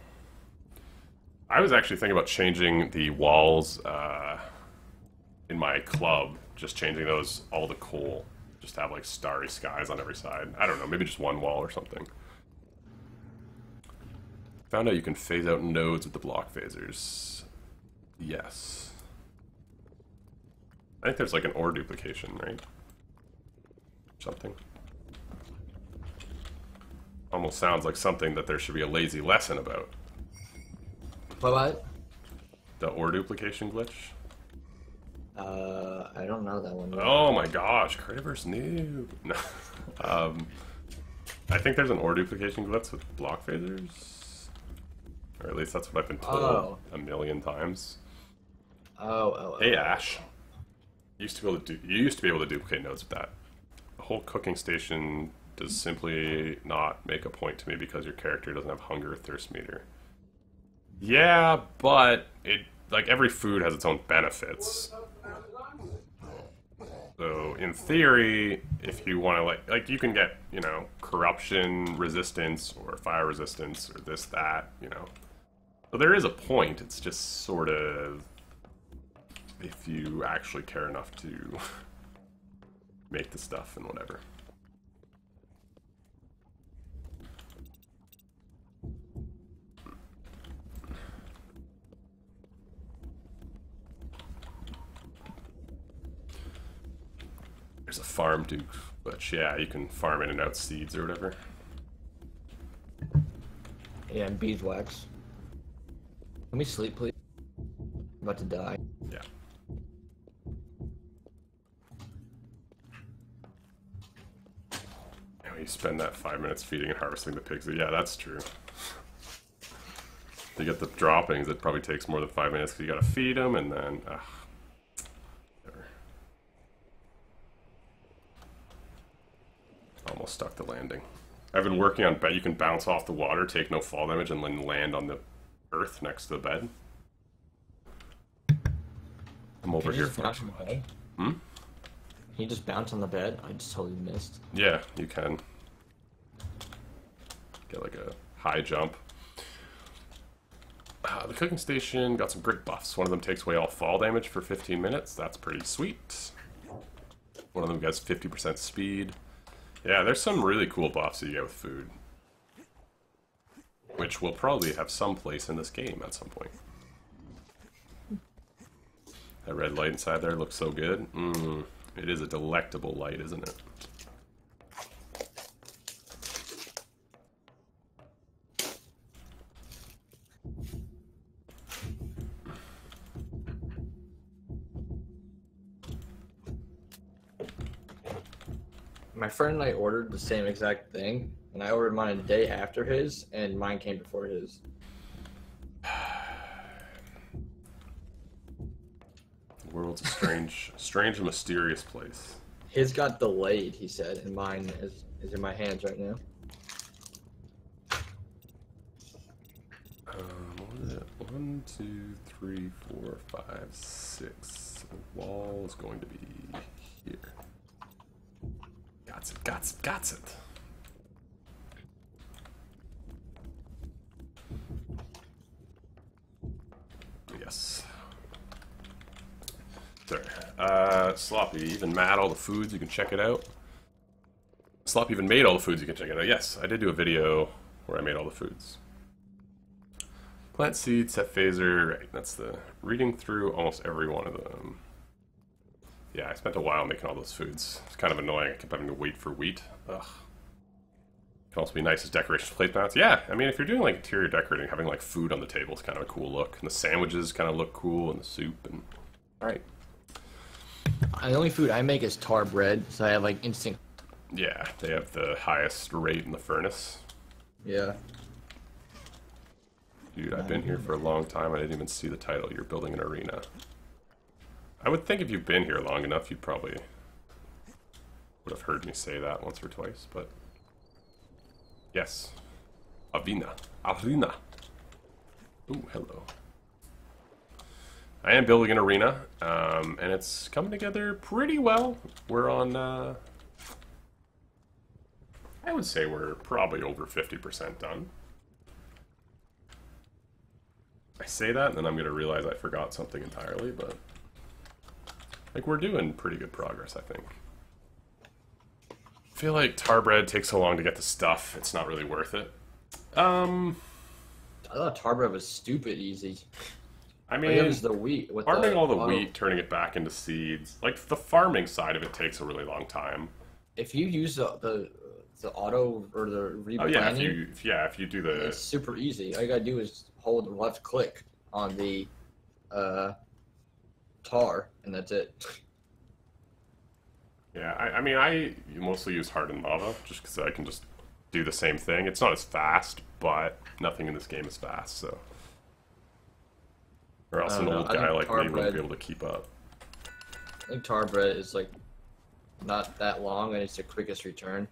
I was actually thinking about changing the walls in my club, just changing those all to coal. Just have, like, starry skies on every side. I don't know, maybe just one wall or something. Found out you can phase out nodes with the block phasers. Yes. I think there's, like, an ore duplication, right? Something. Almost sounds like something that there should be a lazy lesson about. What? The ore duplication glitch? I don't know that one. Oh my gosh, Creativerse new. No. I think there's an ore duplication glitch with block phasers. Or at least that's what I've been told a million times. Hey Ash. You used to be able to duplicate nodes with that. The whole cooking station does simply not make a point to me because your character doesn't have hunger or thirst meter. Yeah, but it like every food has its own benefits. So in theory, if you want to like you can get, you know, corruption resistance or fire resistance or this, that, you know. So there is a point, it's just sort of if you actually care enough to make the stuff and whatever. There's a farm dude, but yeah, you can farm in and out seeds or whatever. Yeah, and beeswax. Can we sleep, please? I'm about to die. Yeah. You spend that 5 minutes feeding and harvesting the pigs. Yeah, that's true. To get the droppings, it probably takes more than 5 minutes because you gotta feed them and then... whatever. Almost stuck the landing. I've been working on you can bounce off the water, take no fall damage, and then land on the earth next to the bed. I'm over here for Can you just bounce on the bed? I just totally missed. Yeah, you can. Get like a high jump. The cooking station got some great buffs. One of them takes away all fall damage for 15 minutes. That's pretty sweet. One of them gets 50% speed. Yeah, there's some really cool buffs that you get with food. which will probably have some place in this game at some point. That red light inside there looks so good. It is a delectable light, isn't it? My friend and I ordered the same exact thing, and I ordered mine a day after his, and mine came before his. The world's a strange and mysterious place. His got delayed, he said, and mine is in my hands right now. What is it? 1, 2, 3, 4, 5, 6. The wall is going to be here. Got it. Yes. There. Sloppy even made all the foods, you can check it out. Sloppy even made all the foods, you can check it out. Yes, I did do a video where I made all the foods. Plant seed, set phaser, right, that's the reading through almost every one of them. Yeah, I spent a while making all those foods. It's kind of annoying, I kept having to wait for wheat. Ugh. Can also be nice as decorations placemats. Yeah, I mean, if you're doing like interior decorating, having like food on the table is kind of a cool look. And the sandwiches kind of look cool, and the soup, and... Alright. The only food I make is tar bread, so I have like instant... Yeah, they have the highest rate in the furnace. Yeah. Dude, I've been here for a long time, I didn't even see the title. You're building an arena. I would think if you've been here long enough, you'd probably would have heard me say that once or twice, but yes. Arena. Ooh, hello. I am building an arena, and it's coming together pretty well. We're on, I would say we're probably over 50% done. I say that, and then I'm going to realize I forgot something entirely, but... Like, we're doing pretty good progress, I think. I feel like tar bread takes so long to get the stuff, it's not really worth it. I thought tar bread was stupid easy. I mean, it was the wheat. With farming all the wheat, turning it back into seeds. Like, the farming side of it takes a really long time. If you use the auto or the replanting, oh yeah, if you do the... It's super easy. All you gotta do is hold left click on the tar, and that's it. Yeah, I mean, I mostly use hardened lava, just because I can just do the same thing. It's not as fast, but nothing in this game is fast, so... Or else an old guy like me wouldn't be able to keep up. I think tar bread is, like, not that long, and it's the quickest return.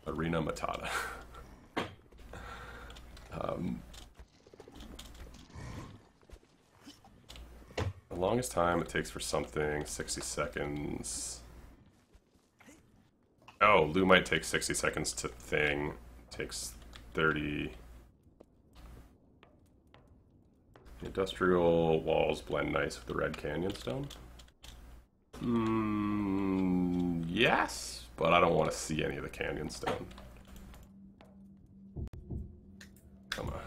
Arena Matata. The longest time it takes for something, 60 seconds. Oh, Lou might take 60 seconds to thing. Takes 30. The industrial walls blend nice with the red canyon stone. Yes, but I don't want to see any of the canyon stone.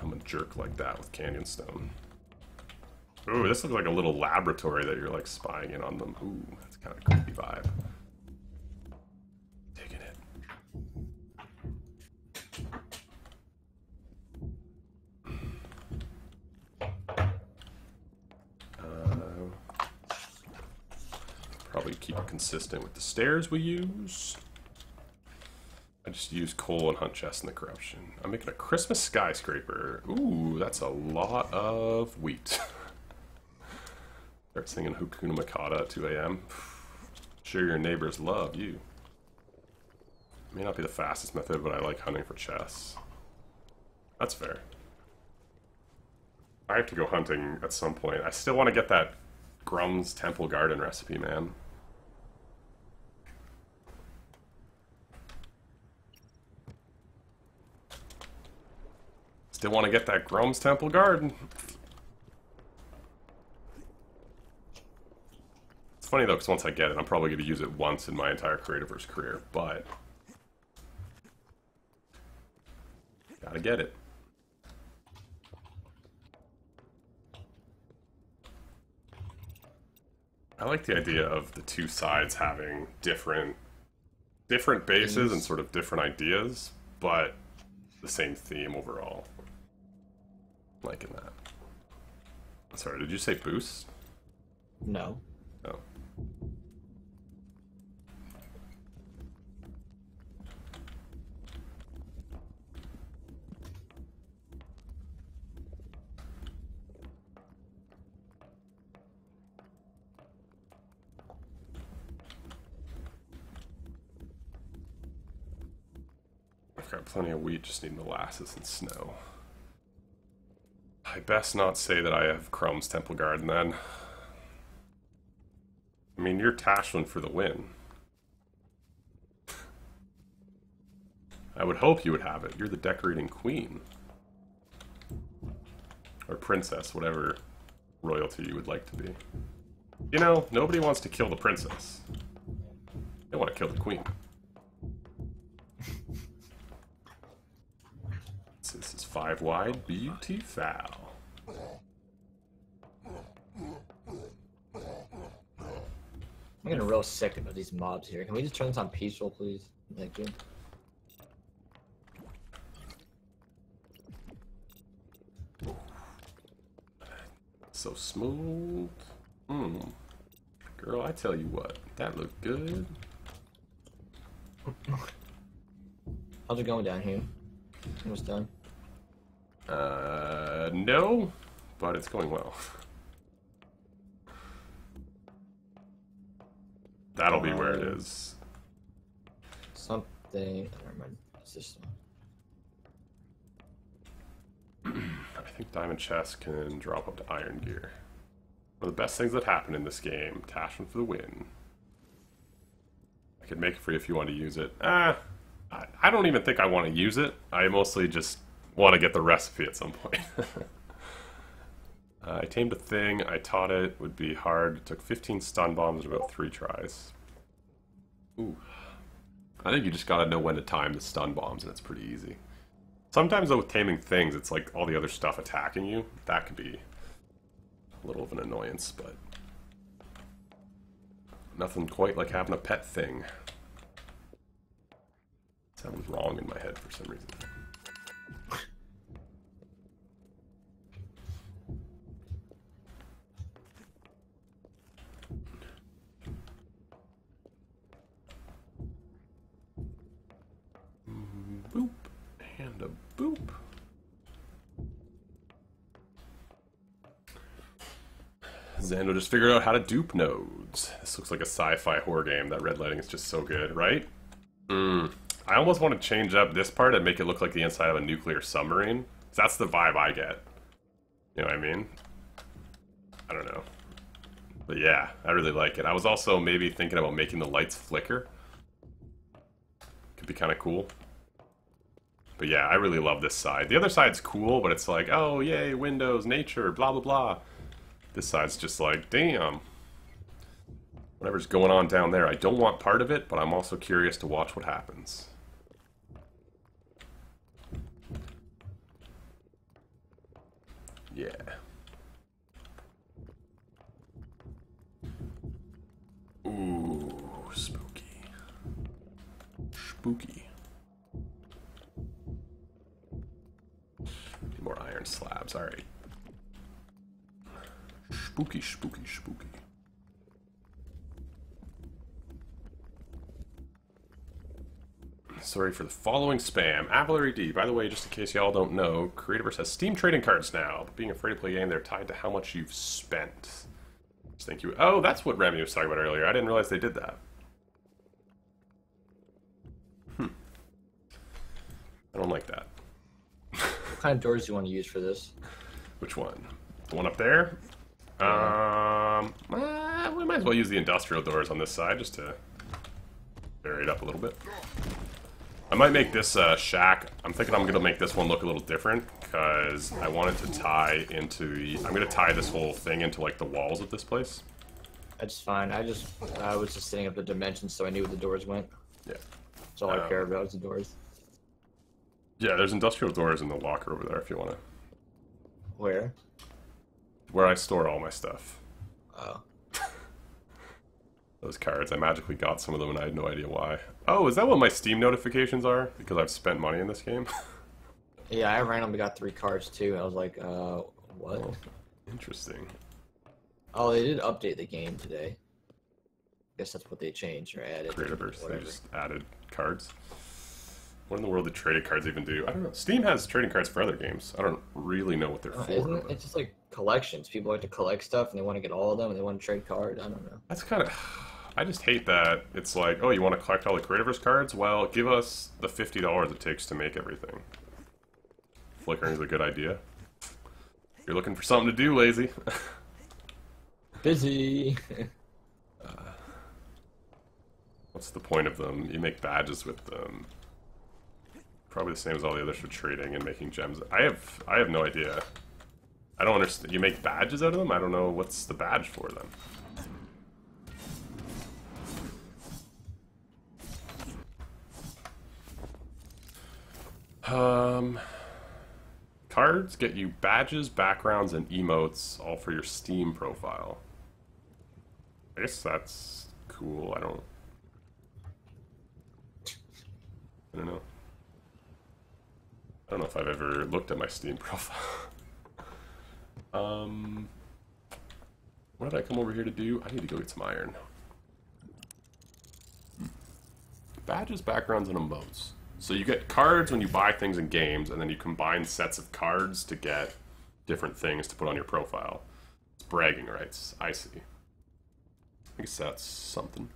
I'm a jerk like that with canyon stone. Ooh, this looks like a little laboratory that you're like spying in on them. Ooh, that's kind of a creepy vibe. Taking it. Probably keep it consistent with the stairs we use. I just use coal and hunt chests in the corruption. I'm making a Christmas skyscraper. Ooh, that's a lot of wheat. Start singing Hakuna Matata at 2 a.m. Sure your neighbors love you. May not be the fastest method, but I like hunting for chests. That's fair. I have to go hunting at some point. I still want to get that Grum's Temple Garden recipe, man. Still want to get that Grum's Temple Garden. It's funny though, because once I get it, I'm probably going to use it once in my entire Creativerse career, but... Gotta get it. I like the idea of the two sides having different bases and sort of different ideas, but the same theme overall. Liking that. Sorry, did you say boost? No. Oh. I've got plenty of wheat, just need molasses and snow. I best not say that I have Chrome's Temple Garden then. I mean, you're Tashlin for the win. I would hope you would have it. You're the decorating queen. Or princess, whatever royalty you would like to be. You know, nobody wants to kill the princess. They want to kill the queen. This is 5 wide, beauty foul. I'm getting real sick of these mobs here. Can we just turn this on peaceful, please? Thank you. So smooth. Girl, I tell you what, that looked good. How's it going down here? Almost done. No, but it's going well. That'll be where it is. Something. I don't remember. It's this one. I think Diamond Chest can drop up to Iron Gear. One of the best things that happened in this game. Tashin for the win. I could make it for you if you want to use it. I don't even think I want to use it. I mostly just want to get the recipe at some point. I tamed a thing. I taught it. Would be hard. It took 15 stun bombs and about 3 tries. Ooh. I think you just gotta know when to time the stun bombs, and it's pretty easy. Sometimes though with taming things, it's like all the other stuff attacking you. That could be a little of an annoyance, but nothing quite like having a pet thing. Sounds wrong in my head for some reason. Boop and a boop. Xando just figured out how to dupe nodes. This looks like a sci-fi horror game. That red lighting is just so good, right? I almost want to change up this part and make it look like the inside of a nuclear submarine. That's the vibe I get. You know what I mean? I don't know. But yeah, I really like it. I was also maybe thinking about making the lights flicker. Could be kind of cool. But yeah, I really love this side. The other side's cool, but it's like, oh, yay, windows, nature, blah, blah, blah. This side's just like, damn. Whatever's going on down there, I don't want part of it, but I'm also curious to watch what happens. Yeah. Ooh, spooky. Spooky. Need more iron slabs, alright. Spooky, spooky, spooky. Sorry for the following spam. Avalary D. By the way, just in case y'all don't know, Creativerse has Steam trading cards now. But being a free-to-play game, they're tied to how much you've spent. Just thank you. Oh, that's what Remy was talking about earlier. I didn't realize they did that. I don't like that. What kind of doors do you want to use for this? Which one? The one up there? We might as well use the industrial doors on this side just to vary it up a little bit. I might make this shack. I'm thinking I'm gonna make this one look a little different because I want it to tie into the. I'm gonna tie this whole thing into like the walls of this place. That's fine. I was just setting up the dimensions so I knew where the doors went. Yeah. That's all I care about is the doors. Yeah, there's industrial doors in the locker over there if you wanna. Where? Where I store all my stuff. Oh. Those cards. I magically got some of them and I had no idea why. Oh, is that what my Steam notifications are? Because I've spent money in this game? Yeah, I randomly got 3 cards too. I was like, what? Oh, interesting. Oh, they did update the game today. Guess that's what they changed or added. Creativerse. They just added cards. What in the world did trading cards even do? I don't know. Steam has trading cards for other games. I don't really know what they're for. Isn't it? It's just like collections. People like to collect stuff and they want to get all of them and they want to trade cards. I don't know. That's kind of... I just hate that it's like, oh, you want to collect all the Creativerse cards? Well, give us the $50 it takes to make everything. Flickering is a good idea. You're looking for something to do, lazy. Busy. What's the point of them? You make badges with them. Probably the same as all the others for trading and making gems. I have no idea. I don't understand. You make badges out of them? I don't know what's the badge for them. Cards get you badges, backgrounds, and emotes, all for your Steam profile. I guess that's cool. I don't know. I don't know if I've ever looked at my Steam profile. What did I come over here to do? I need to go get some iron. Badges, backgrounds, and emotes. So you get cards when you buy things in games, and then you combine sets of cards to get different things to put on your profile. It's bragging rights. I see. I guess that's something.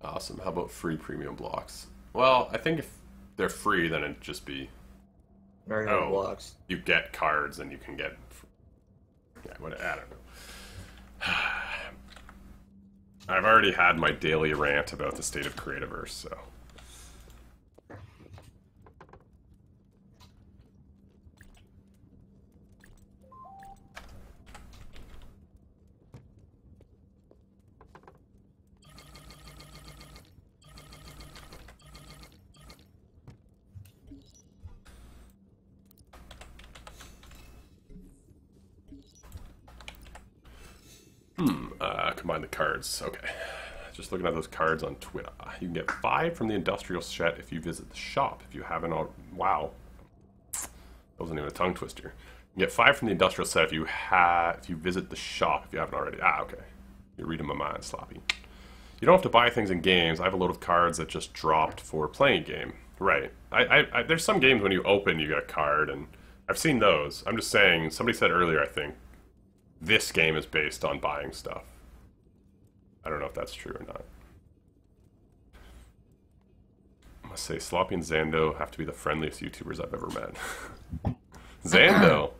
Awesome. How about free premium blocks? Well, I think if they're free, then it'd just be... Blocks. You get cards and you can get... Yeah, I don't know. I've already had my daily rant about the state of Creativerse, so... Combine the cards. Okay. Just looking at those cards on Twitter. You can get 5 from the industrial set if you visit the shop. If you haven't already... Wow. That wasn't even a tongue twister. You get 5 from the industrial set if you visit the shop if you haven't already. Ah, okay. You're reading my mind, Sloppy. You don't have to buy things in games. I have a load of cards that just dropped for playing a game. Right. There's some games when you open, you get a card, and I've seen those. I'm just saying, somebody said earlier, I think, this game is based on buying stuff. I don't know if that's true or not. I must say, Sloppy and Zando have to be the friendliest YouTubers I've ever met. Zando!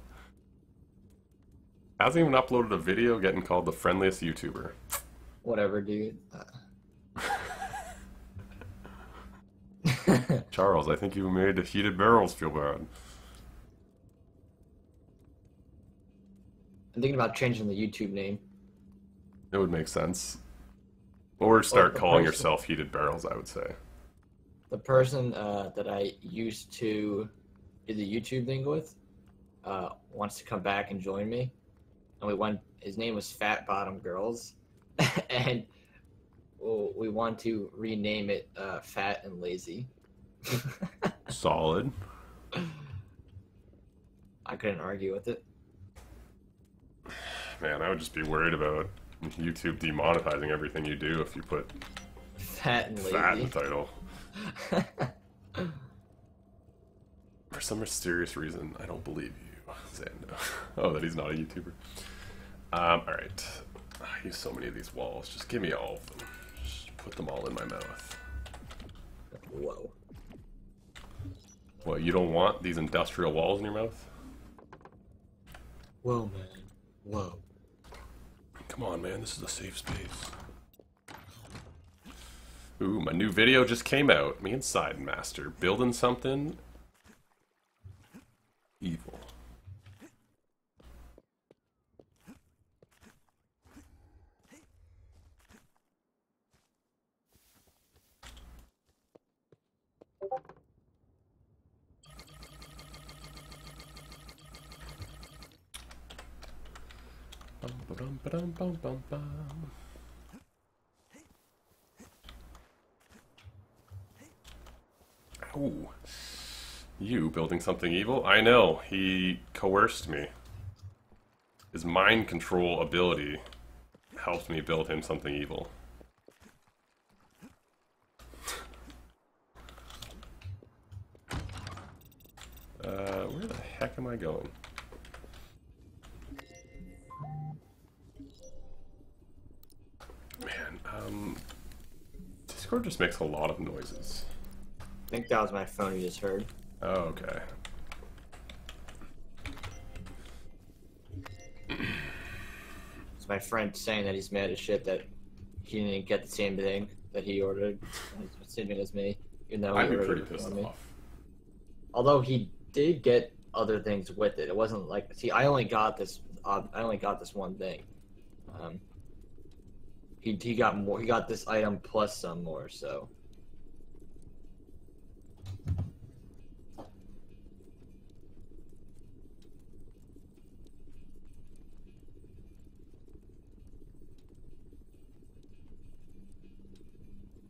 Hasn't even uploaded a video getting called the friendliest YouTuber. Whatever, dude. Charles, I think you made the heated barrels feel bad. I'm thinking about changing the YouTube name. It would make sense. Or start calling yourself Heated Barrels, I would say. The person that I used to do the YouTube thing with wants to come back and join me. And his name was Fat Bottom Girls. And we want to rename it Fat and Lazy. Solid. I couldn't argue with it. Man, I would just be worried about YouTube demonetizing everything you do if you put Fat and Lazy fat in the title. For some mysterious reason, I don't believe you, Zando. Oh, that he's not a YouTuber. Alright. I use so many of these walls. Just give me all of them. Just put them all in my mouth. Whoa. What, you don't want these industrial walls in your mouth? Whoa, man. Whoa. Come on, man. This is a safe space. Ooh, my new video just came out. Me and Side Master building something evil. Ba-dum-ba-dum-bum-bum-bum. Ooh. You building something evil? I know. He coerced me. His mind control ability helped me build him something evil. Where the heck am I going? Man, Discord just makes a lot of noises. I think that was my phone you just heard. Oh, okay. It's my friend saying that he's mad as shit that he didn't get the same thing that he ordered. Same thing as me. Even though I'd be pretty pissed off. Although he did get other things with it. It wasn't like, see, I only got this one thing. He got more. He got this item plus some more. So.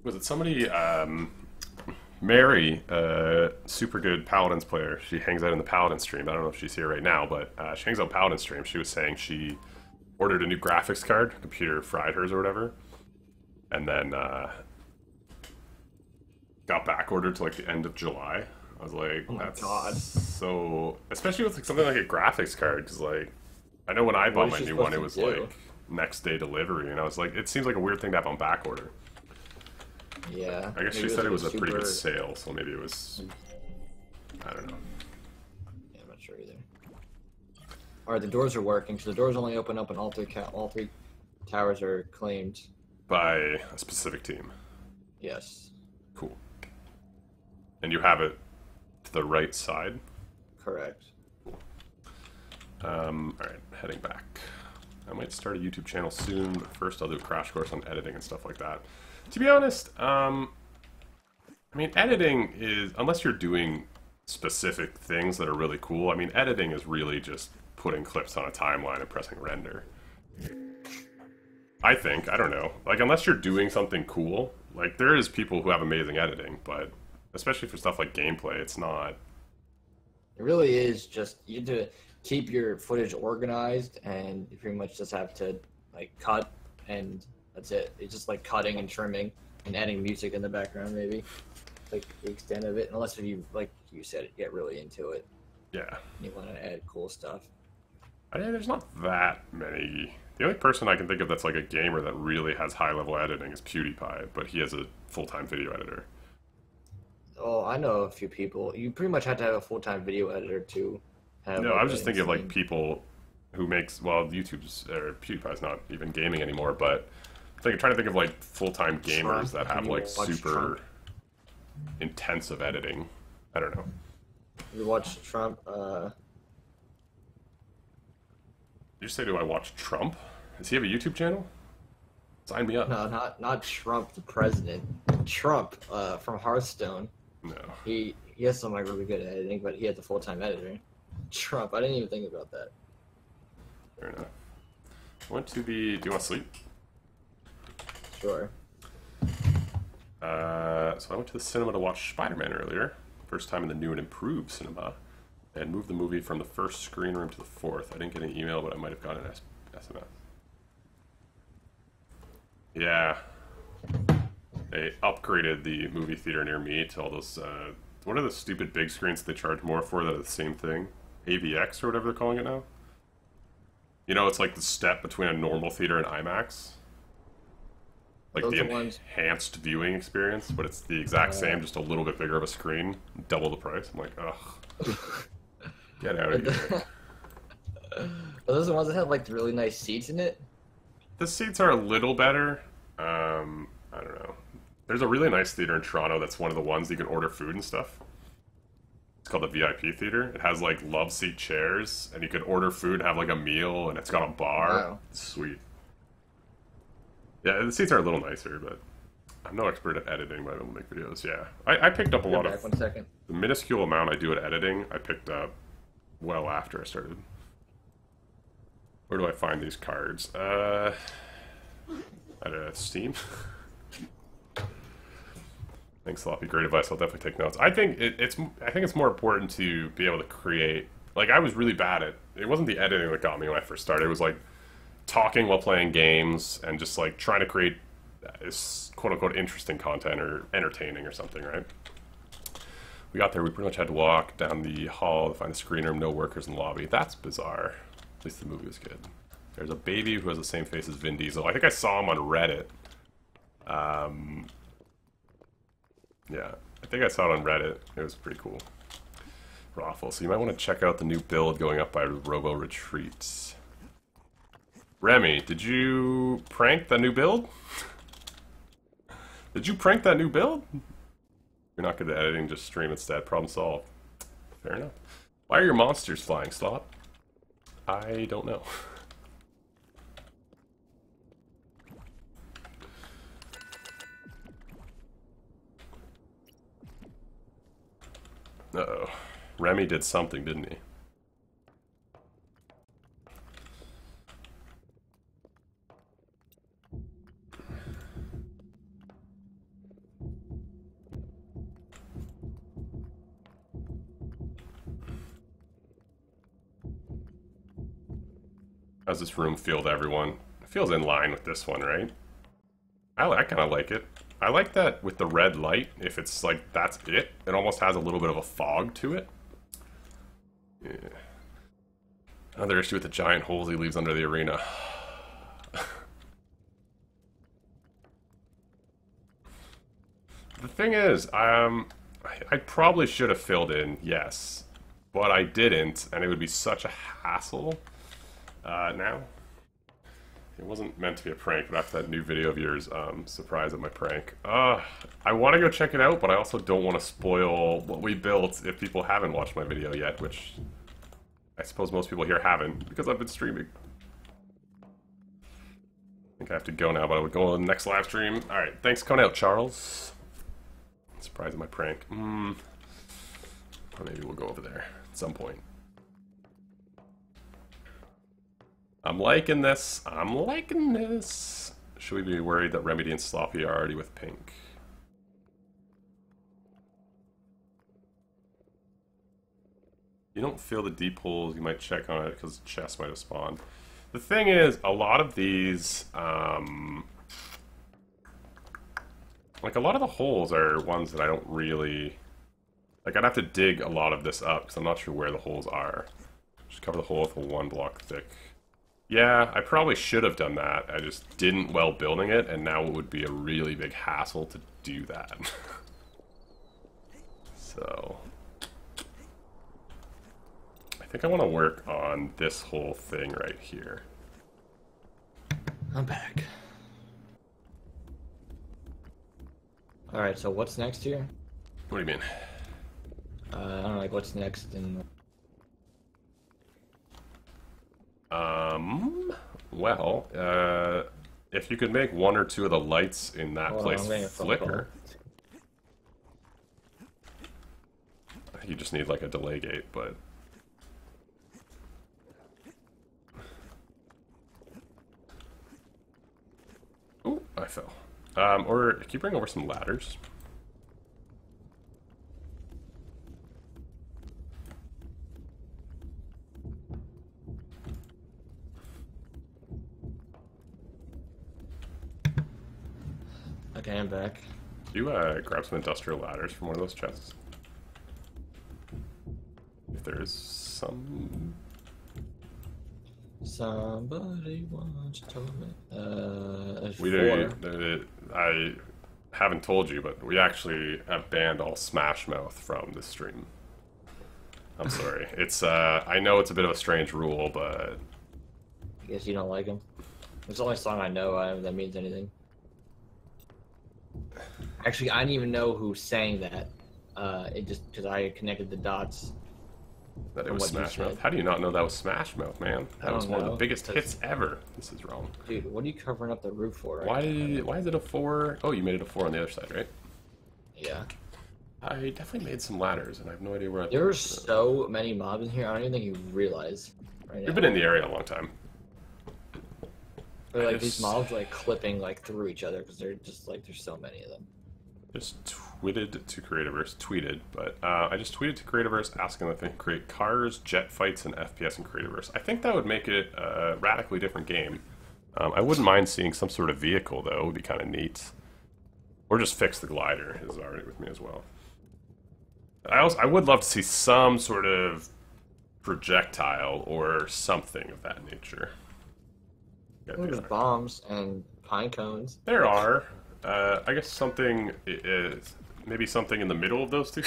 Was it somebody, Mary, super good Paladins player. She hangs out in the Paladin stream. I don't know if she's here right now, but she hangs out Paladin stream. She was saying she ordered a new graphics card. Computer fried hers or whatever. And then got back ordered to like the end of July. I was like, oh my that's God. so... Especially with like, something like a graphics card, because like, I know when I bought my new one, it was like next day delivery. And I was like, it seems like a weird thing to have on back order. Yeah. I guess she said it was a pretty good sale, so maybe it was... I don't know. Yeah, I'm not sure either. Alright, the doors are working, so the doors only open up when all three towers are claimed. By a specific team. Yes. Cool. And you have it to the right side? Correct. Cool. Alright, heading back. I might start a YouTube channel soon, but first I'll do a crash course on editing and stuff like that. To be honest, I mean, editing is, unless you're doing specific things that are really cool, I mean, editing is really just putting clips on a timeline and pressing render. I think, I don't know. Like, unless you're doing something cool, like, there is people who have amazing editing, but especially for stuff like gameplay, it's not... It really is just, you have to keep your footage organized, and you pretty much just have to, like, cut, and that's it. It's just, like, cutting and trimming, and adding music in the background, maybe. Like, the extent of it, unless if you, like you said, get really into it. Yeah. You want to add cool stuff. I mean, there's not that many... The only person I can think of that's like a gamer that really has high-level editing is PewDiePie, but he has a full-time video editor. Oh, I know a few people. You pretty much have to have a full-time video editor to have... No, I was just thinking of like people who makes... Well, YouTube's... or PewDiePie's not even gaming anymore, but... I'm trying to think of like full-time gamers that have like super intensive editing. I don't know. You watch Trump, You say, do I watch Trump? Does he have a YouTube channel? Sign me up. No, not Trump, the president. Trump, from Hearthstone. No. He has some like really good editing, but he had the full-time editor. Trump, I didn't even think about that. Fair enough. I went to the... Do you want to sleep? Sure. So I went to the cinema to watch Spider-Man earlier. First time in the new and improved cinema. And moved the movie from the first screen room to the fourth. I didn't get an email, but I might have gotten an SMS. Yeah. They upgraded the movie theater near me to all those, what are the stupid big screens they charge more for that are the same thing? AVX or whatever they're calling it now? You know, it's like the step between a normal theater and IMAX. Like the enhanced viewing experience, but it's the exact same, just a little bit bigger of a screen, double the price. I'm like, ugh. Get out of here. Are those the ones that have like really nice seats in it? The seats are a little better. I don't know. There's a really nice theater in Toronto that's one of the ones you can order food and stuff. It's called the VIP theater. It has like love seat chairs, and you can order food and have like a meal, and it's got a bar. Wow. It's sweet. Yeah, the seats are a little nicer, but I'm no expert at editing, but I don't make videos. Yeah, I picked up a lot of... 1 second. The minuscule amount I do at editing, I picked up well after I started. Where do I find these cards? At Steam. Thanks, Sloppy. Great advice. I'll definitely take notes. I think it's more important to be able to create. Like, I was really bad at it. Wasn't the editing that got me when I first started. It was like talking while playing games and just like trying to create this quote unquote interesting content or entertaining or something, right? We got there. We pretty much had to walk down the hall to find the screen room. No workers in the lobby. That's bizarre. At least the movie was good. There's a baby who has the same face as Vin Diesel. I think I saw him on Reddit. Yeah, I think I saw it on Reddit. It was pretty cool. Raffle. So you might want to check out the new build going up by Robo Retreats. Remy, did you prank that new build? Did you prank that new build? You're not good at editing, just stream instead. Problem solved. Fair enough. Why are your monsters flying, Slop? I don't know. Uh-oh. Remy did something, didn't he? How's this room feel to everyone? It feels in line with this one, right? I kind of like it. I like that with the red light, if it's like, that's it. It almost has a little bit of a fog to it. Yeah. Another issue with the giant holes he leaves under the arena. The thing is, I probably should have filled in, yes. But I didn't, and it would be such a hassle now. It wasn't meant to be a prank, but after that new video of yours, surprise at my prank. I want to go check it out, but I also don't want to spoil what we built if people haven't watched my video yet, which I suppose most people here haven't, because I've been streaming. I think I have to go now, but I would go on the next live stream. Alright, thanks for coming out, Charles. Surprise at my prank. Or maybe we'll go over there at some point. I'm liking this. I'm liking this. Should we be worried that Remedy and Sloppy are already with Pink? You don't feel the deep holes. You might check on it because the chest might have spawned. The thing is, a lot of these, like a lot of the holes are ones that I don't really, like I'd have to dig a lot of this up because I'm not sure where the holes are. Just cover the hole with a 1 block thick. Yeah, I probably should have done that. I just didn't while building it, and now it would be a really big hassle to do that. So I think I want to work on this whole thing right here. I'm back. Alright, so what's next here? What do you mean? I don't know, like what's next in... Well, if you could make 1 or 2 of the lights in that place flicker. I think you just need like a delay gate, but... Ooh, I fell. Or can you bring over some ladders? Okay, I'm back. Do you grab some industrial ladders from one of those chests? If there's some... Somebody once told me. There's We 4. I haven't told you, but we actually have banned all Smash Mouth from this stream. I'm sorry. It's I know it's a bit of a strange rule, but I guess you don't like him. It's the only song I know that means anything. Actually, I didn't even know who sang that. It just because I connected the dots. that it was Smash Mouth. How do you not know that was Smash Mouth, man? That was one of the biggest hits ever. This is wrong. Dude, what are you covering up the roof for? Why is it a 4? Oh, you made it a 4 on the other side, right? Yeah. I definitely made some ladders, and I have no idea where There are so many mobs in here, I don't even think you realize right now. You've been in the area a long time. Or like these mobs like clipping like through each other because they're just like there's so many of them. Just tweeted to Creativerse, but I just tweeted to Creativerse asking if they can create cars, jet fights, and FPS in Creativerse. I think that would make it a radically different game. I wouldn't mind seeing some sort of vehicle, though. It would be kind of neat. Or just fix the glider is already with me as well. I would love to see some sort of projectile or something of that nature. There's bombs and pine cones. There are. I guess something is maybe something in the middle of those two.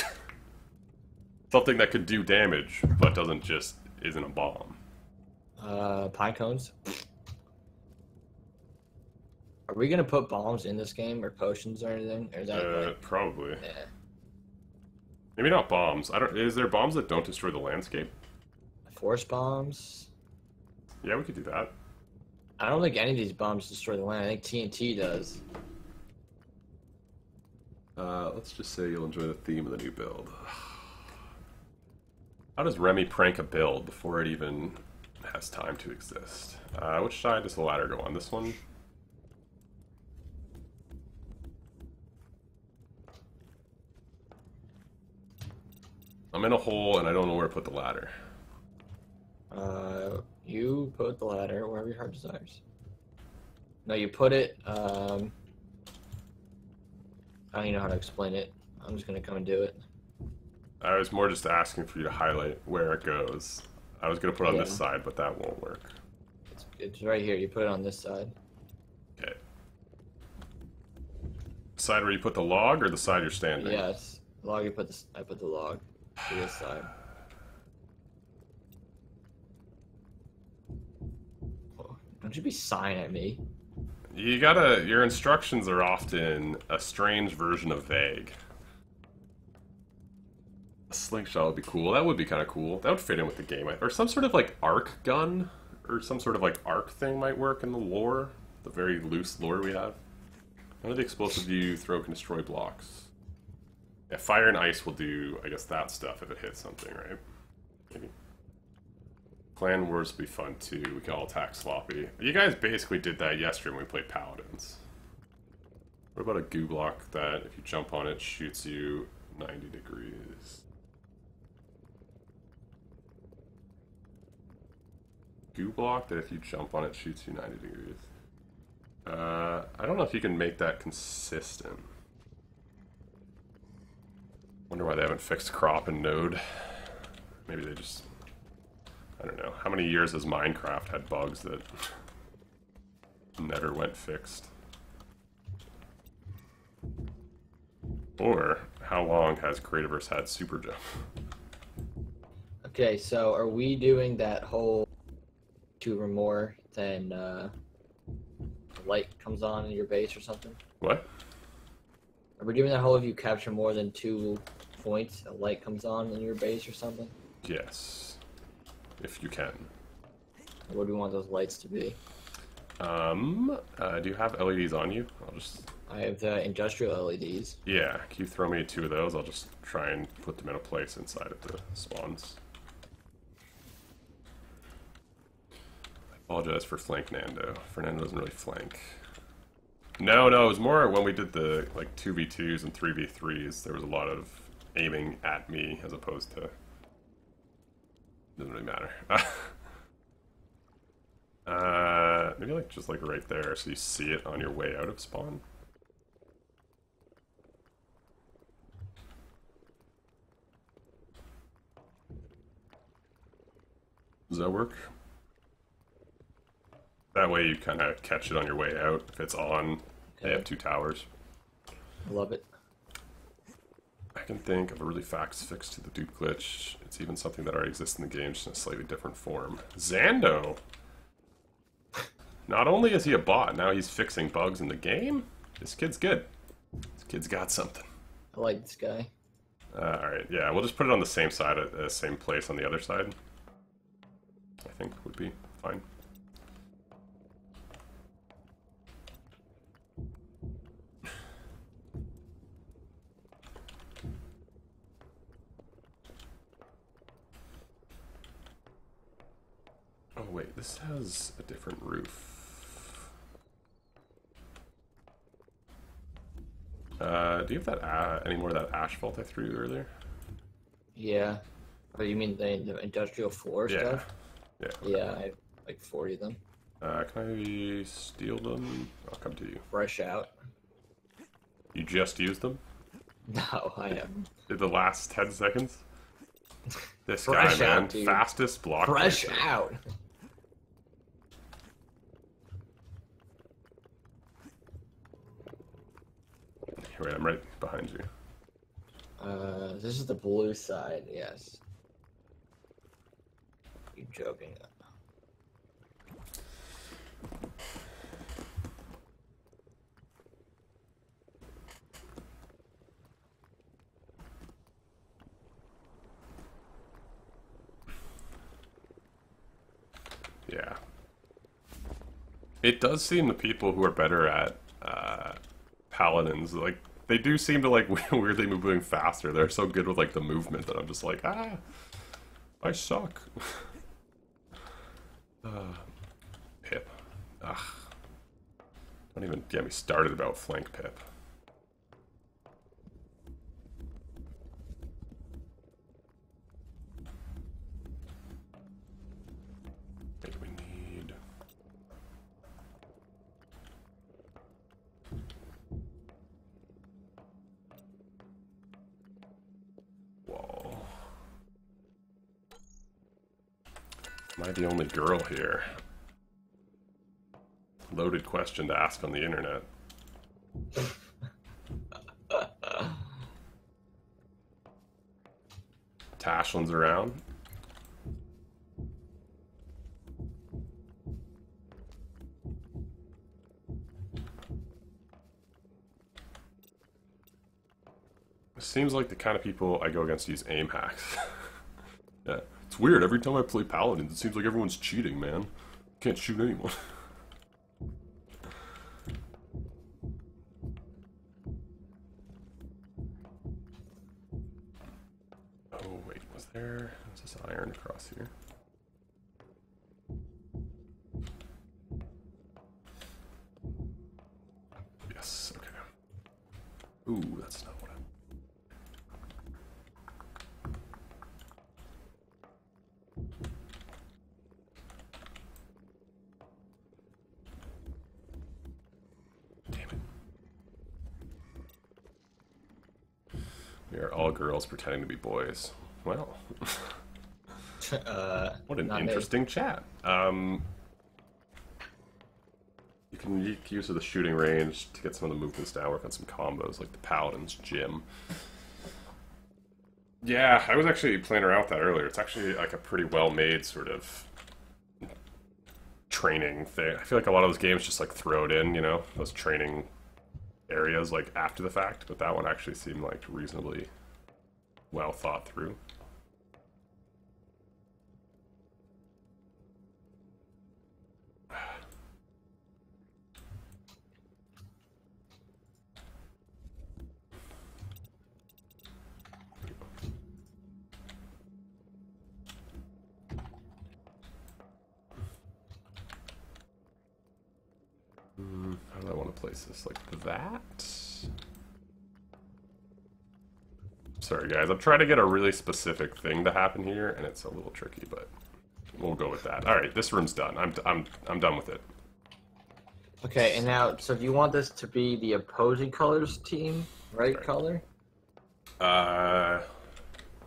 Something that could do damage, but isn't a bomb. Pine cones. Are we gonna put bombs in this game or potions or anything? Or is that probably. Yeah. Maybe not bombs. I don't. Is there bombs that don't destroy the landscape? Force bombs. Yeah, we could do that. I don't think any of these bombs destroy the land. I think TNT does. Let's just say you'll enjoy the theme of the new build. How does Remy prank a build before it even has time to exist? Which side does the ladder go on? This one? I'm in a hole and I don't know where to put the ladder. You put the ladder wherever your heart desires. No, you put it, I don't even know how to explain it. I'm just gonna come and do it. I was more just asking for you to highlight where it goes. I was gonna put it on this side, but that won't work. It's right here. You put it on this side. Okay. Side where you put the log, or the side you're standing? Yes. Log. You put this. I put the log to this side. Don't you be sighing at me. You gotta. Your instructions are often a strange version of vague. A slingshot would be cool. That would be kind of cool. That would fit in with the game. Or some sort of like arc gun, or some sort of like arc thing might work in the lore. The very loose lore we have. None of the explosives you throw can destroy blocks. Yeah, fire and ice will do, I guess, that stuff if it hits something, right? Maybe. Clan Wars will be fun too. We can all attack sloppy. You guys basically did that yesterday when we played Paladins. What about a goo block that if you jump on it shoots you 90 degrees? Goo block that if you jump on it shoots you 90 degrees. I don't know if you can make that consistent. Wonder why they haven't fixed crop and node. Maybe they just... I don't know. How many years has Minecraft had bugs that never went fixed? Or how long has Creativerse had Super Jump? Okay, so are we doing that whole 2 or more than light comes on in your base or something? What? Are we doing that whole if you capture more than 2 points, a light comes on in your base or something? Yes. If you can. What do we want those lights to be? Do you have LEDs on you? I have the industrial LEDs. Yeah, can you throw me 2 of those? I'll just try and put them in a place inside of the spawns. I apologize for flank Nando. Fernando doesn't really flank. No, it was more when we did the like 2v2s and 3v3s. There was a lot of aiming at me as opposed to... Doesn't really matter. Maybe like just like right there so you see it on your way out of spawn. Does that work? That way you kind of catch it on your way out. If it's on, okay. They have 2 towers. I love it. I can think of a really fast fix to the dupe glitch. It's even something that already exists in the game, just in a slightly different form. Xando! Not only is he a bot, now he's fixing bugs in the game? This kid's good. This kid's got something. I like this guy. Alright, yeah, we'll just put it on the same side, same place on the other side. I think would be fine. Oh wait, this has a different roof. Do you have that any more of that asphalt I threw you earlier? Yeah. Oh, you mean the industrial floor stuff? Yeah. Yeah, I have like 40 of them. Can I steal them? I'll come to you. Fresh out. You just used them? No, I haven't. In the last 10 seconds? This Fresh guy, man. out, dude. Fastest block. Fresh placer. out. Wait, I'm right behind you. This is the blue side, yes. You joking? Yeah. It does seem the people who are better at paladins, like, they do seem to, like, weirdly moving faster. They're so good with, like, the movement that I'm just like, I suck. Pip. Ugh. Don't even get me started about flank Pip. Wait, we need... Whoa. Am I the only girl here? Loaded question to ask on the internet. Tashlin's around. Seems like the kind of people I go against use aim hacks. Yeah, it's weird. Every time I play paladins, it seems like everyone's cheating, man. Can't shoot anyone. Oh wait, was there? Is this iron across here? Yes. Okay. Ooh, that's not what I... Damn it. We are all girls pretending to be boys. Well. What an interesting chat. You can make use of the shooting range to get some of the movements down, work on some combos like the Paladin's Gym. Yeah, I was actually playing around with that earlier. It's actually like a pretty well-made sort of training thing. I feel like a lot of those games just like throw it in, you know, those training areas like after the fact, but that one actually seemed like reasonably well thought through. How do I want to place this? Like that? Sorry guys, I'm trying to get a really specific thing to happen here, and it's a little tricky, but we'll go with that. Alright, this room's done. I'm done with it. Okay, and now, so do you want this to be the opposing colors team, right color? I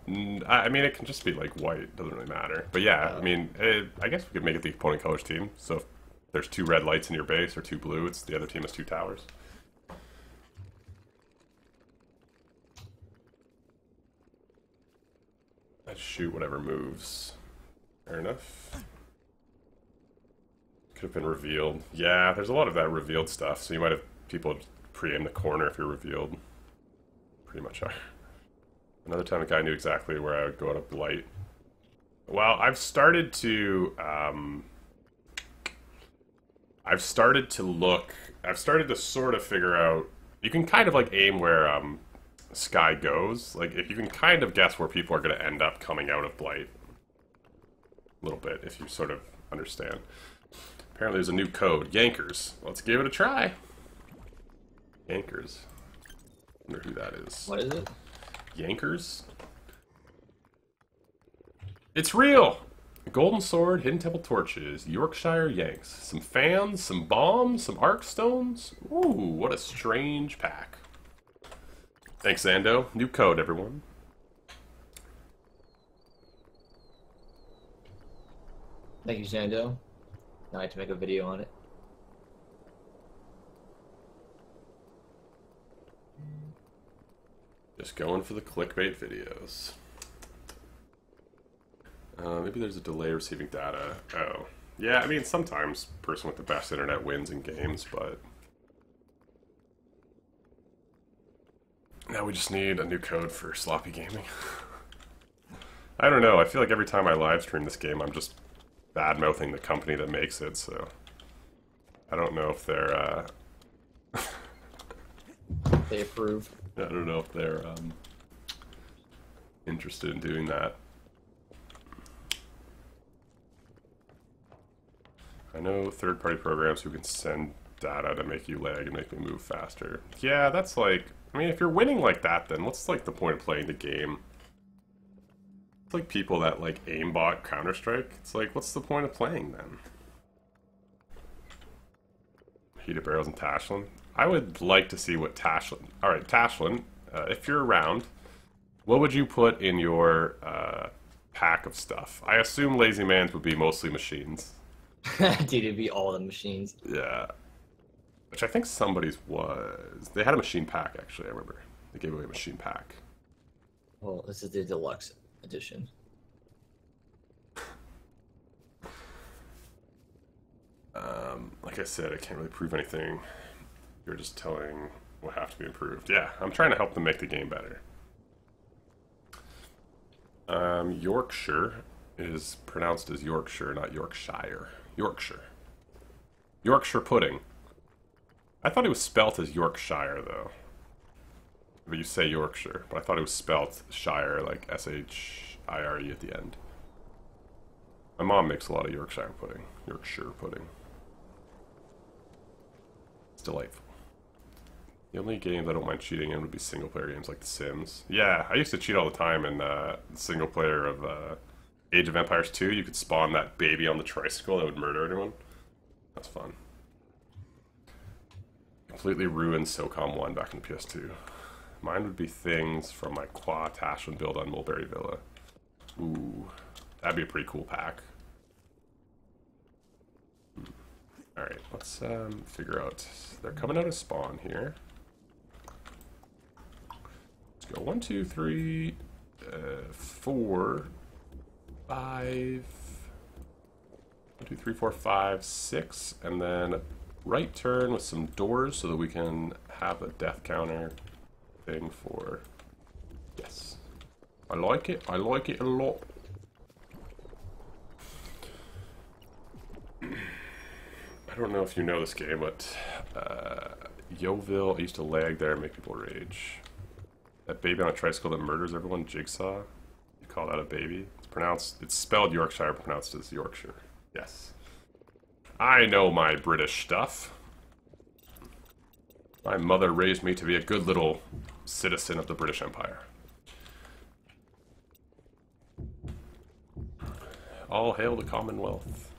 mean, it can just be like white. It doesn't really matter. But yeah, I mean, I guess we could make it the opponent colors team. So if there's 2 red lights in your base or 2 blue, it's the other team has 2 towers. Let's shoot whatever moves. Fair enough. Could have been revealed. Yeah, there's a lot of that revealed stuff. So you might have people pre-aim the corner if you're revealed. Pretty much are. Another time a guy knew exactly where I would go out of light. Well, I've started to sort of figure out, you can kind of like aim where sky goes. Like if you can kind of guess where people are going to end up coming out of blight. A little bit, if you sort of understand. Apparently there's a new code, Yankers. Let's give it a try. Yankers. Wonder who that is. What is it? Yankers? It's real! Golden Sword, Hidden Temple Torches, Yorkshire Yanks. Some fans, some bombs, some arc stones. Ooh, what a strange pack. Thanks, Zando. New code, everyone. Thank you, Zando. Now I have to make a video on it. Just going for the clickbait videos. Maybe there's a delay receiving data. Oh. Yeah, I mean, sometimes person with the best internet wins in games, but... Now we just need a new code for sloppy gaming. I don't know, I feel like every time I live stream this game, I'm just bad-mouthing the company that makes it, so... I don't know if they're, They approve. I don't know if they're, interested in doing that. I know third-party programs who can send data to make you lag and make me move faster. Yeah, that's like... I mean, if you're winning like that, then what's like the point of playing the game? It's like people that like aimbot Counter-Strike. It's like, what's the point of playing then? Heated Barrels and Tashlin. I would like to see what Tashlin... Alright, Tashlin, if you're around, what would you put in your pack of stuff? I assume Lazy Man's would be mostly machines. Dude, it'd be all the machines. Yeah. Which I think somebody's was... They had a machine pack, actually, I remember. They gave away a machine pack. Well, this is the deluxe edition. Like I said, I can't really prove anything. You're just telling what have to be improved. Yeah, I'm trying to help them make the game better. Yorkshire is pronounced as Yorkshire, not Yorkshire. Yorkshire. Yorkshire pudding. I thought it was spelt as Yorkshire, though. But you say Yorkshire, but I thought it was spelt Shire, like S-H-I-R-E at the end. My mom makes a lot of Yorkshire pudding. Yorkshire pudding. It's delightful. The only games I don't mind cheating in would be single-player games like The Sims. Yeah, I used to cheat all the time in the single-player of Age of Empires 2. You could spawn that baby on the tricycle that would murder everyone. That's fun. Completely ruined SOCOM 1 back in the PS2. Mine would be things from my Qua Tashlin build on Mulberry Villa. Ooh, that'd be a pretty cool pack. Alright, let's figure out. They're coming out of spawn here. Let's go 1, 2, 3, 4, 5. 1, 2, 3, 4, 5, 6, and then right turn with some doors so that we can have a death counter thing for... Yes. I like it a lot. I don't know if you know this game, but Yeovil, I used to lag there and make people rage. That baby on a tricycle that murders everyone, Jigsaw, you call that a baby? It's spelled Yorkshire, pronounced as Yorkshire. Yes. I know my British stuff. My mother raised me to be a good little citizen of the British Empire. All hail the Commonwealth.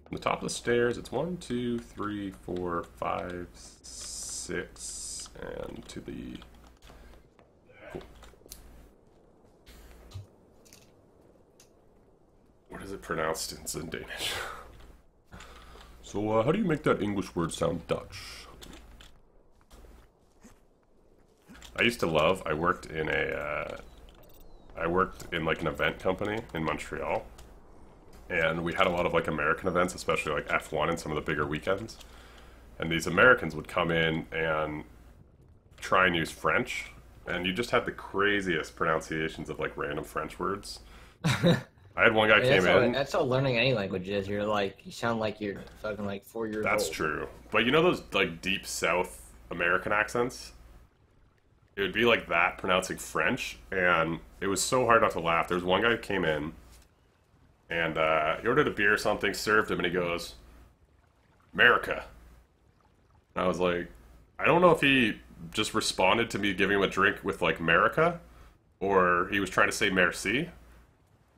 From the top of the stairs, it's 1, 2, 3, 4, 5, 6, and to the... Cool. What is it pronounced in Danish? So, how do you make that English word sound Dutch? I worked in like an event company in Montreal. And we had a lot of like American events, especially like F1 and some of the bigger weekends. And these Americans would come in and try and use French. And you just had the craziest pronunciations of like random French words. I had one guy came in. That's how learning any language is. You're like, you sound like you're fucking like 4 years old. That's true. But you know those like deep South American accents? It would be like that pronouncing French, and it was so hard not to laugh. There was one guy who came in, and he ordered a beer or something, served him, and he goes, America. And I was like, I don't know if he just responded to me giving him a drink with like America, or he was trying to say merci.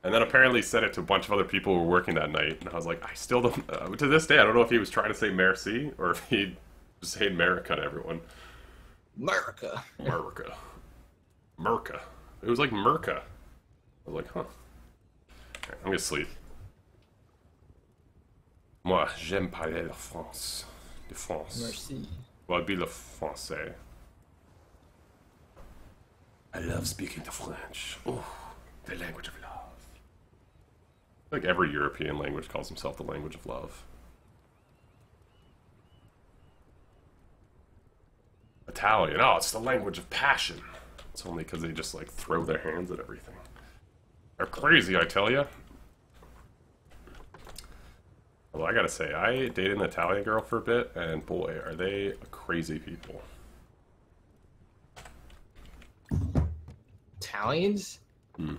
And then apparently said it to a bunch of other people who were working that night. And I was like, I still don't, to this day, I don't know if he was trying to say merci or if he just said America to everyone. America. America. Merca. It was like Merca. I was like, huh. Right, I'm gonna sleep. Moi, j'aime parler la France. De France. Merci. Well, I'd be le français. I love speaking the French. Oh, the language of love. Like every European language calls himself the language of love. Italian, oh, it's the language of passion. It's only because they just like throw their hands at everything. They're crazy, I tell you. Well, I gotta say, I dated an Italian girl for a bit, and boy, are they crazy people. Italians? Hmm.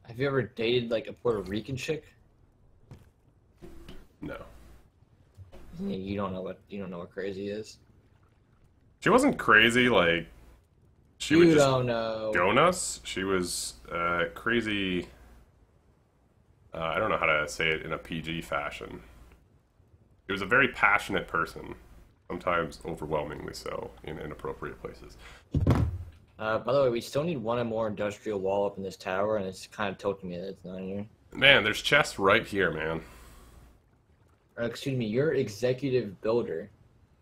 Have you ever dated like a Puerto Rican chick? No. You don't know what crazy is. She wasn't crazy, like, she would You just don't know. go nuts. She was crazy. I don't know how to say it in a PG fashion. She was a very passionate person, sometimes overwhelmingly so in inappropriate places. By the way, we still need one more industrial wall up in this tower, and it's kind of tilting me that it's not here. Man, there's chests right here, man. Excuse me, you're executive builder.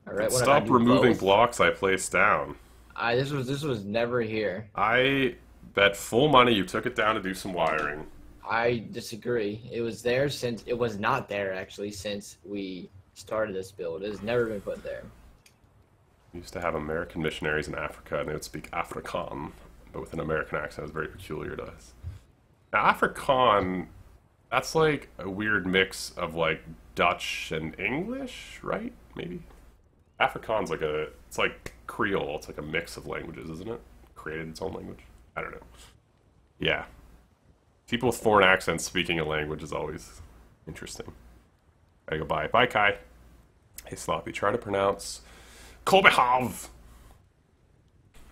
All right, when I Stop do removing both, blocks I placed down. this was never here. I bet full money you took it down to do some wiring. I disagree. It was there since it was not there actually since we started this build. It has never been put there. We used to have American missionaries in Africa, and they would speak Afrikaan, but with an American accent. It was very peculiar to us. Now, Afrikaan, that's like a weird mix of like Dutch and English, right? Maybe. Afrikaan's like it's like Creole. It's like a mix of languages, isn't it? Created its own language. I don't know. Yeah. People with foreign accents speaking a language is always interesting. I go bye. Bye, Kai. Hey, Sloppy. Try to pronounce Kolbehav.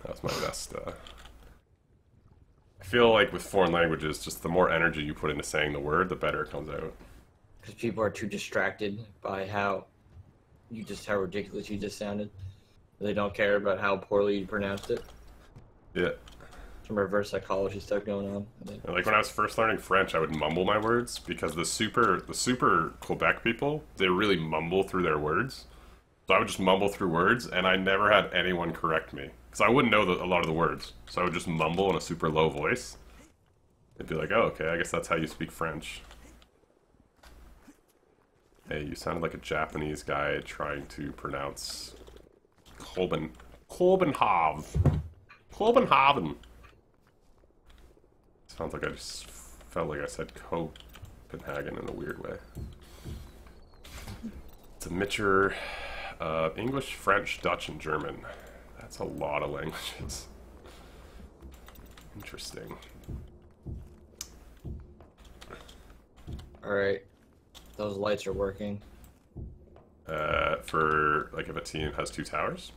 That was my best. I feel like with foreign languages, just the more energy you put into saying the word, the better it comes out. Because people are too distracted by how ridiculous you just sounded. They don't care about how poorly you pronounced it. Yeah. Some reverse psychology stuff going on. Like when I was first learning French, I would mumble my words because the super Quebec people, they really mumble through their words. So I would just mumble through words, and I never had anyone correct me because I wouldn't know a lot of the words. So I would just mumble in a super low voice. They'd be like, "Oh, okay, I guess that's how you speak French." Hey, you sounded like a Japanese guy trying to pronounce Kolbenhav. Kolbenhaven. Sounds like I just felt like I said Copenhagen in a weird way. It's a mixture of English, French, Dutch, and German. That's a lot of languages. Interesting. Alright. Those lights are working. For, like, if a team has 2 towers?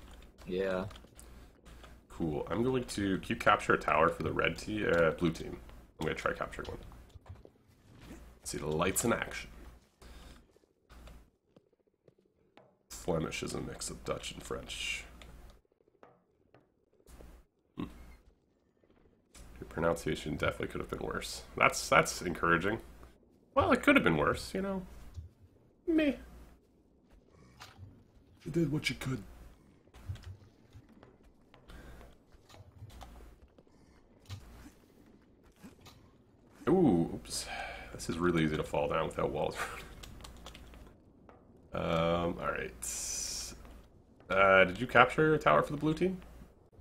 Yeah. Cool. I'm going to keep capture a tower for the blue team. I'm going to try capturing one. See the lights in action. Flemish is a mix of Dutch and French. Your pronunciation definitely could have been worse. That's encouraging. Well, it could have been worse, you know. Meh. You did what you could. Ooh, oops. This is really easy to fall down without walls. Alright. Did you capture a tower for the blue team?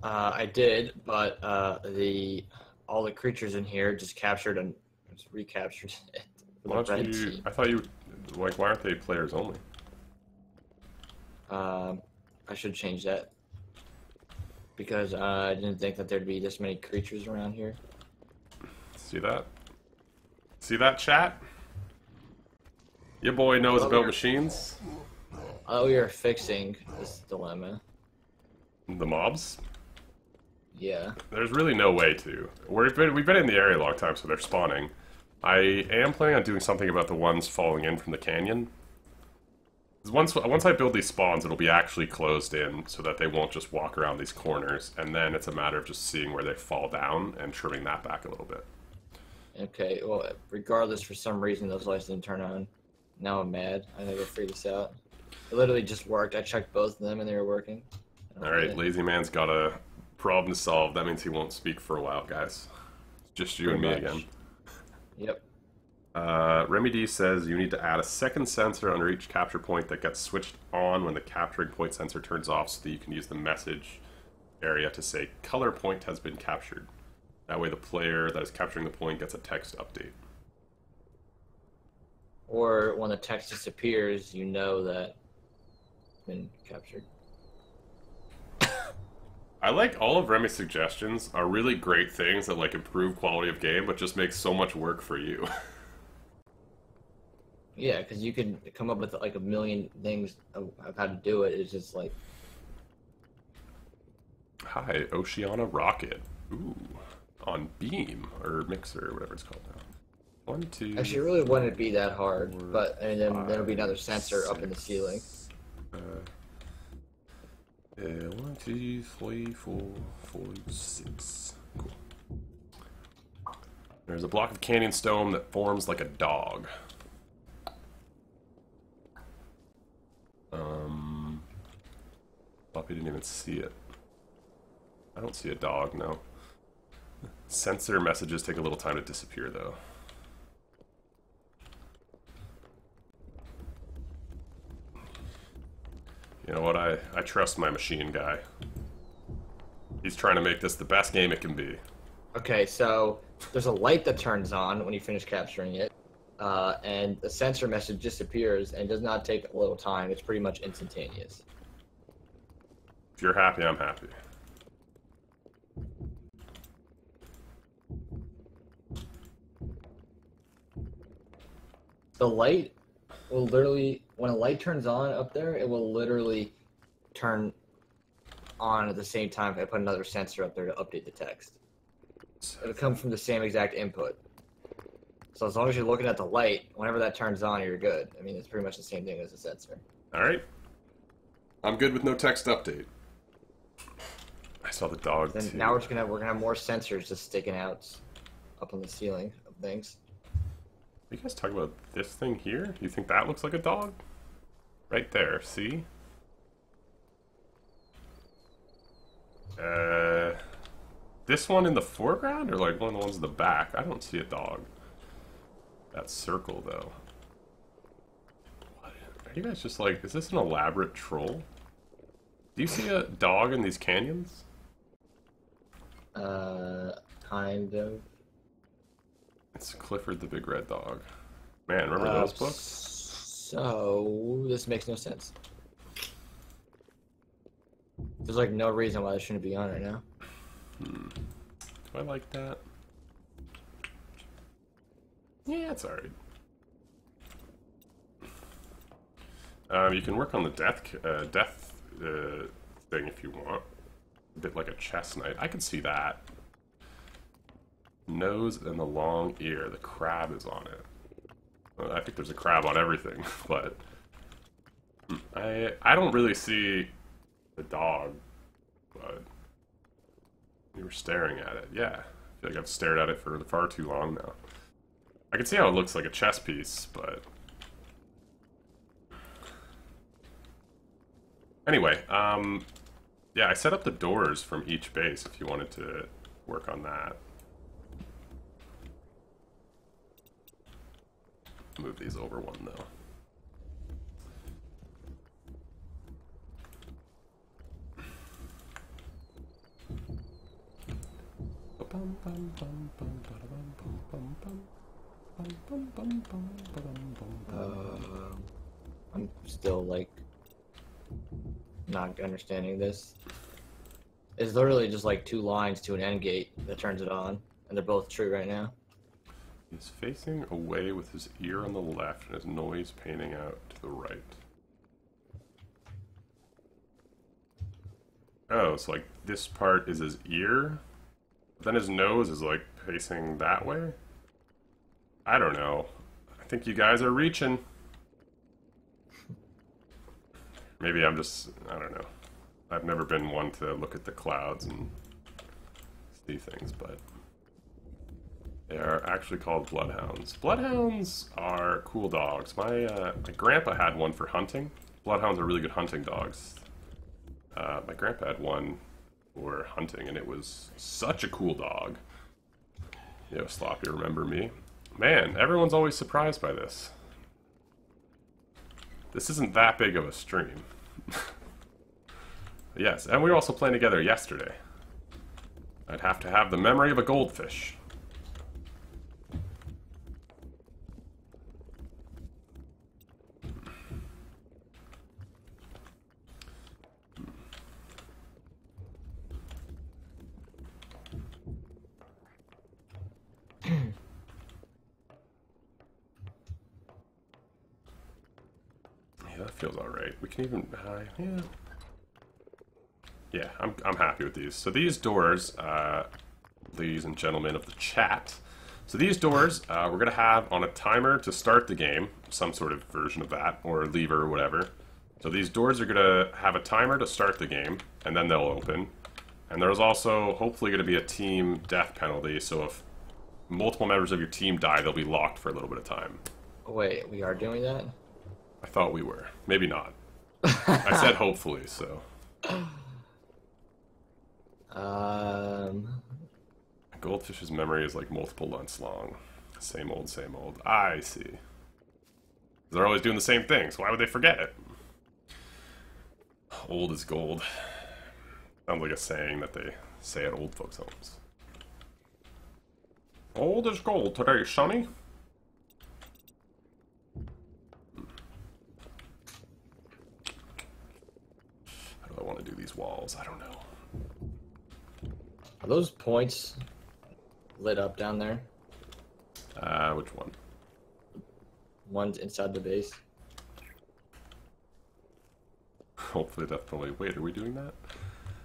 I did, but all the creatures in here just captured and just recaptured it. Why don't you, I thought you, like, why aren't they players only? I should change that. Because I didn't think that there'd be this many creatures around here. See that? See that, chat? Your boy knows about machines. Oh, we were fixing this dilemma. The mobs? Yeah. There's really no way to. We've been in the area a long time, so they're spawning. I am planning on doing something about the ones falling in from the canyon. Once I build these spawns, it'll be actually closed in so that they won't just walk around these corners, and then it's a matter of just seeing where they fall down and trimming that back a little bit. Okay, well, regardless, for some reason, those lights didn't turn on. Now I'm mad. I gotta figure this out. It literally just worked. I checked both of them and they were working. Alright, Lazy Man's got a problem to solve. That means he won't speak for a while, guys. It's just you and me again. Yep. Remedy says you need to add a second sensor under each capture point that gets switched on when the capturing point sensor turns off so that you can use the message area to say color point has been captured. That way the player that is capturing the point gets a text update. Or when the text disappears, you know that it's been captured. I like all of Remy's suggestions are really great things that like improve quality of game, but just make so much work for you. Yeah, because you can come up with like a million things of how to do it. It's just like... Hi, Oceana Rocket. Ooh. On Beam, or Mixer, or whatever it's called now. 1, 2... Actually, it really wouldn't be that hard, 4, but and then 5, there'll be another sensor 6, up in the ceiling. 1, 2, 3, 4, 5, 6. Cool. There's a block of canyon stone that forms like a dog. Floppy didn't even see it. I don't see a dog, no. Sensor messages take a little time to disappear, though. You know what, I trust my machine guy. He's trying to make this the best game it can be. Okay, so there's a light that turns on when you finish capturing it, and the sensor message disappears and does not take a little time. It's pretty much instantaneous. If you're happy, I'm happy. The light will literally, when a light turns on up there, it will literally turn on at the same time if I put another sensor up there to update the text. It'll come from the same exact input. So as long as you're looking at the light, whenever that turns on, you're good. I mean, it's pretty much the same thing as a sensor. Alright. I'm good with no text update. I saw the dog, Then too. now we're gonna have more sensors just sticking out up on the ceiling of things. Are you guys talking about this thing here? Do you think that looks like a dog? Right there, see? This one in the foreground, or like one of the ones in the back? I don't see a dog. That circle, though. What? Are you guys just like, is this an elaborate troll? Do you see a dog in these canyons? Kind of. It's Clifford the Big Red Dog. Man, remember those books? So, this makes no sense. There's like no reason why this shouldn't be on right now. Do I like that? Yeah, it's alright. You can work on the death thing if you want. A bit like a chess knight. I can see that. Nose and the long ear. The crab is on it. Well, I think there's a crab on everything, but I don't really see the dog, but you were staring at it. Yeah, I feel like I've stared at it for far too long now. I can see how it looks like a chess piece, but anyway, yeah, I set up the doors from each base if you wanted to work on that. Move these over one, though. I'm still like not understanding this. It's literally just like two lines to an end gate that turns it on, and they're both true right now. He's facing away with his ear on the left and his noise painting out to the right. Oh, so like this part is his ear, but then his nose is like facing that way? I don't know. I think you guys are reaching. Maybe I'm just, I don't know. I've never been one to look at the clouds and see things, but they are actually called bloodhounds. Bloodhounds are cool dogs. My grandpa had one for hunting. Bloodhounds are really good hunting dogs. My grandpa had one for hunting, and it was such a cool dog. Yo, Sloppy, remember me? Man, everyone's always surprised by this. This isn't that big of a stream. Yes, and we were also playing together yesterday. I'd have to have the memory of a goldfish. Yeah, that feels alright. We can even, yeah. Yeah, I'm happy with these. So these doors, ladies and gentlemen of the chat, so these doors we're going to have on a timer to start the game, some sort of version of that, or lever or whatever. So these doors are going to have a timer to start the game, and then they'll open. And there's also hopefully going to be a team death penalty, so if multiple members of your team die, they'll be locked for a little bit of time. Wait, we are doing that? I thought we were. Maybe not. I said hopefully, so... Goldfish's memory is like multiple months long. Same old, same old. I see. They're always doing the same thing, so why would they forget it? Old is gold. Sounds like a saying that they say at old folks' homes. Old is gold today, sonny. How do I want to do these walls? I don't know. Are those points lit up down there? Which one? One's inside the base. Hopefully that's probably... Wait, are we doing that?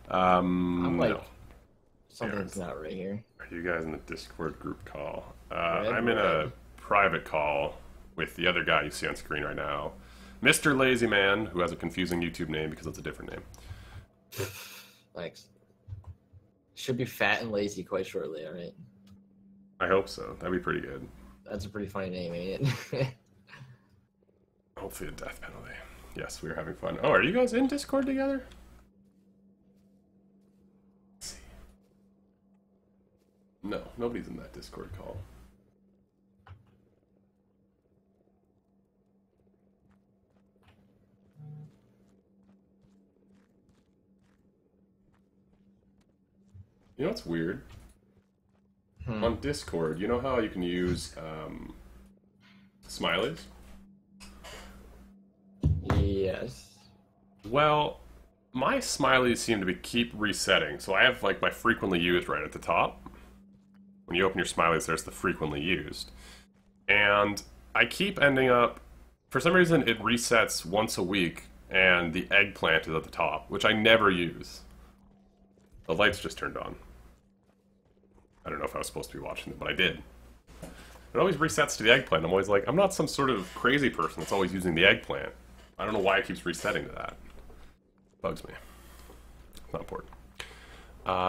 I'm like... No. Something's not right here. Are you guys in the Discord group call? Red, I'm in a private call with the other guy you see on screen right now. Mr. Lazy Man, who has a confusing YouTube name because it's a different name. Thanks. Should be fat and lazy quite shortly, alright? I hope so. That'd be pretty good. That's a pretty funny name, ain't it? Hopefully a death penalty. Yes, we were having fun. Oh, are you guys in Discord together? Let's see. No, nobody's in that Discord call. You know what's weird? On Discord, you know how you can use smileys? Yes. Well, my smileys seem to keep resetting, so I have like my frequently used right at the top. When you open your smileys, there's the frequently used. And I keep ending up, for some reason it resets once a week, and the eggplant is at the top, which I never use. The lights just turned on. I don't know if I was supposed to be watching them, but I did. It always resets to the eggplant. I'm always like, I'm not some sort of crazy person that's always using the eggplant. I don't know why it keeps resetting to that. Bugs me. It's not important.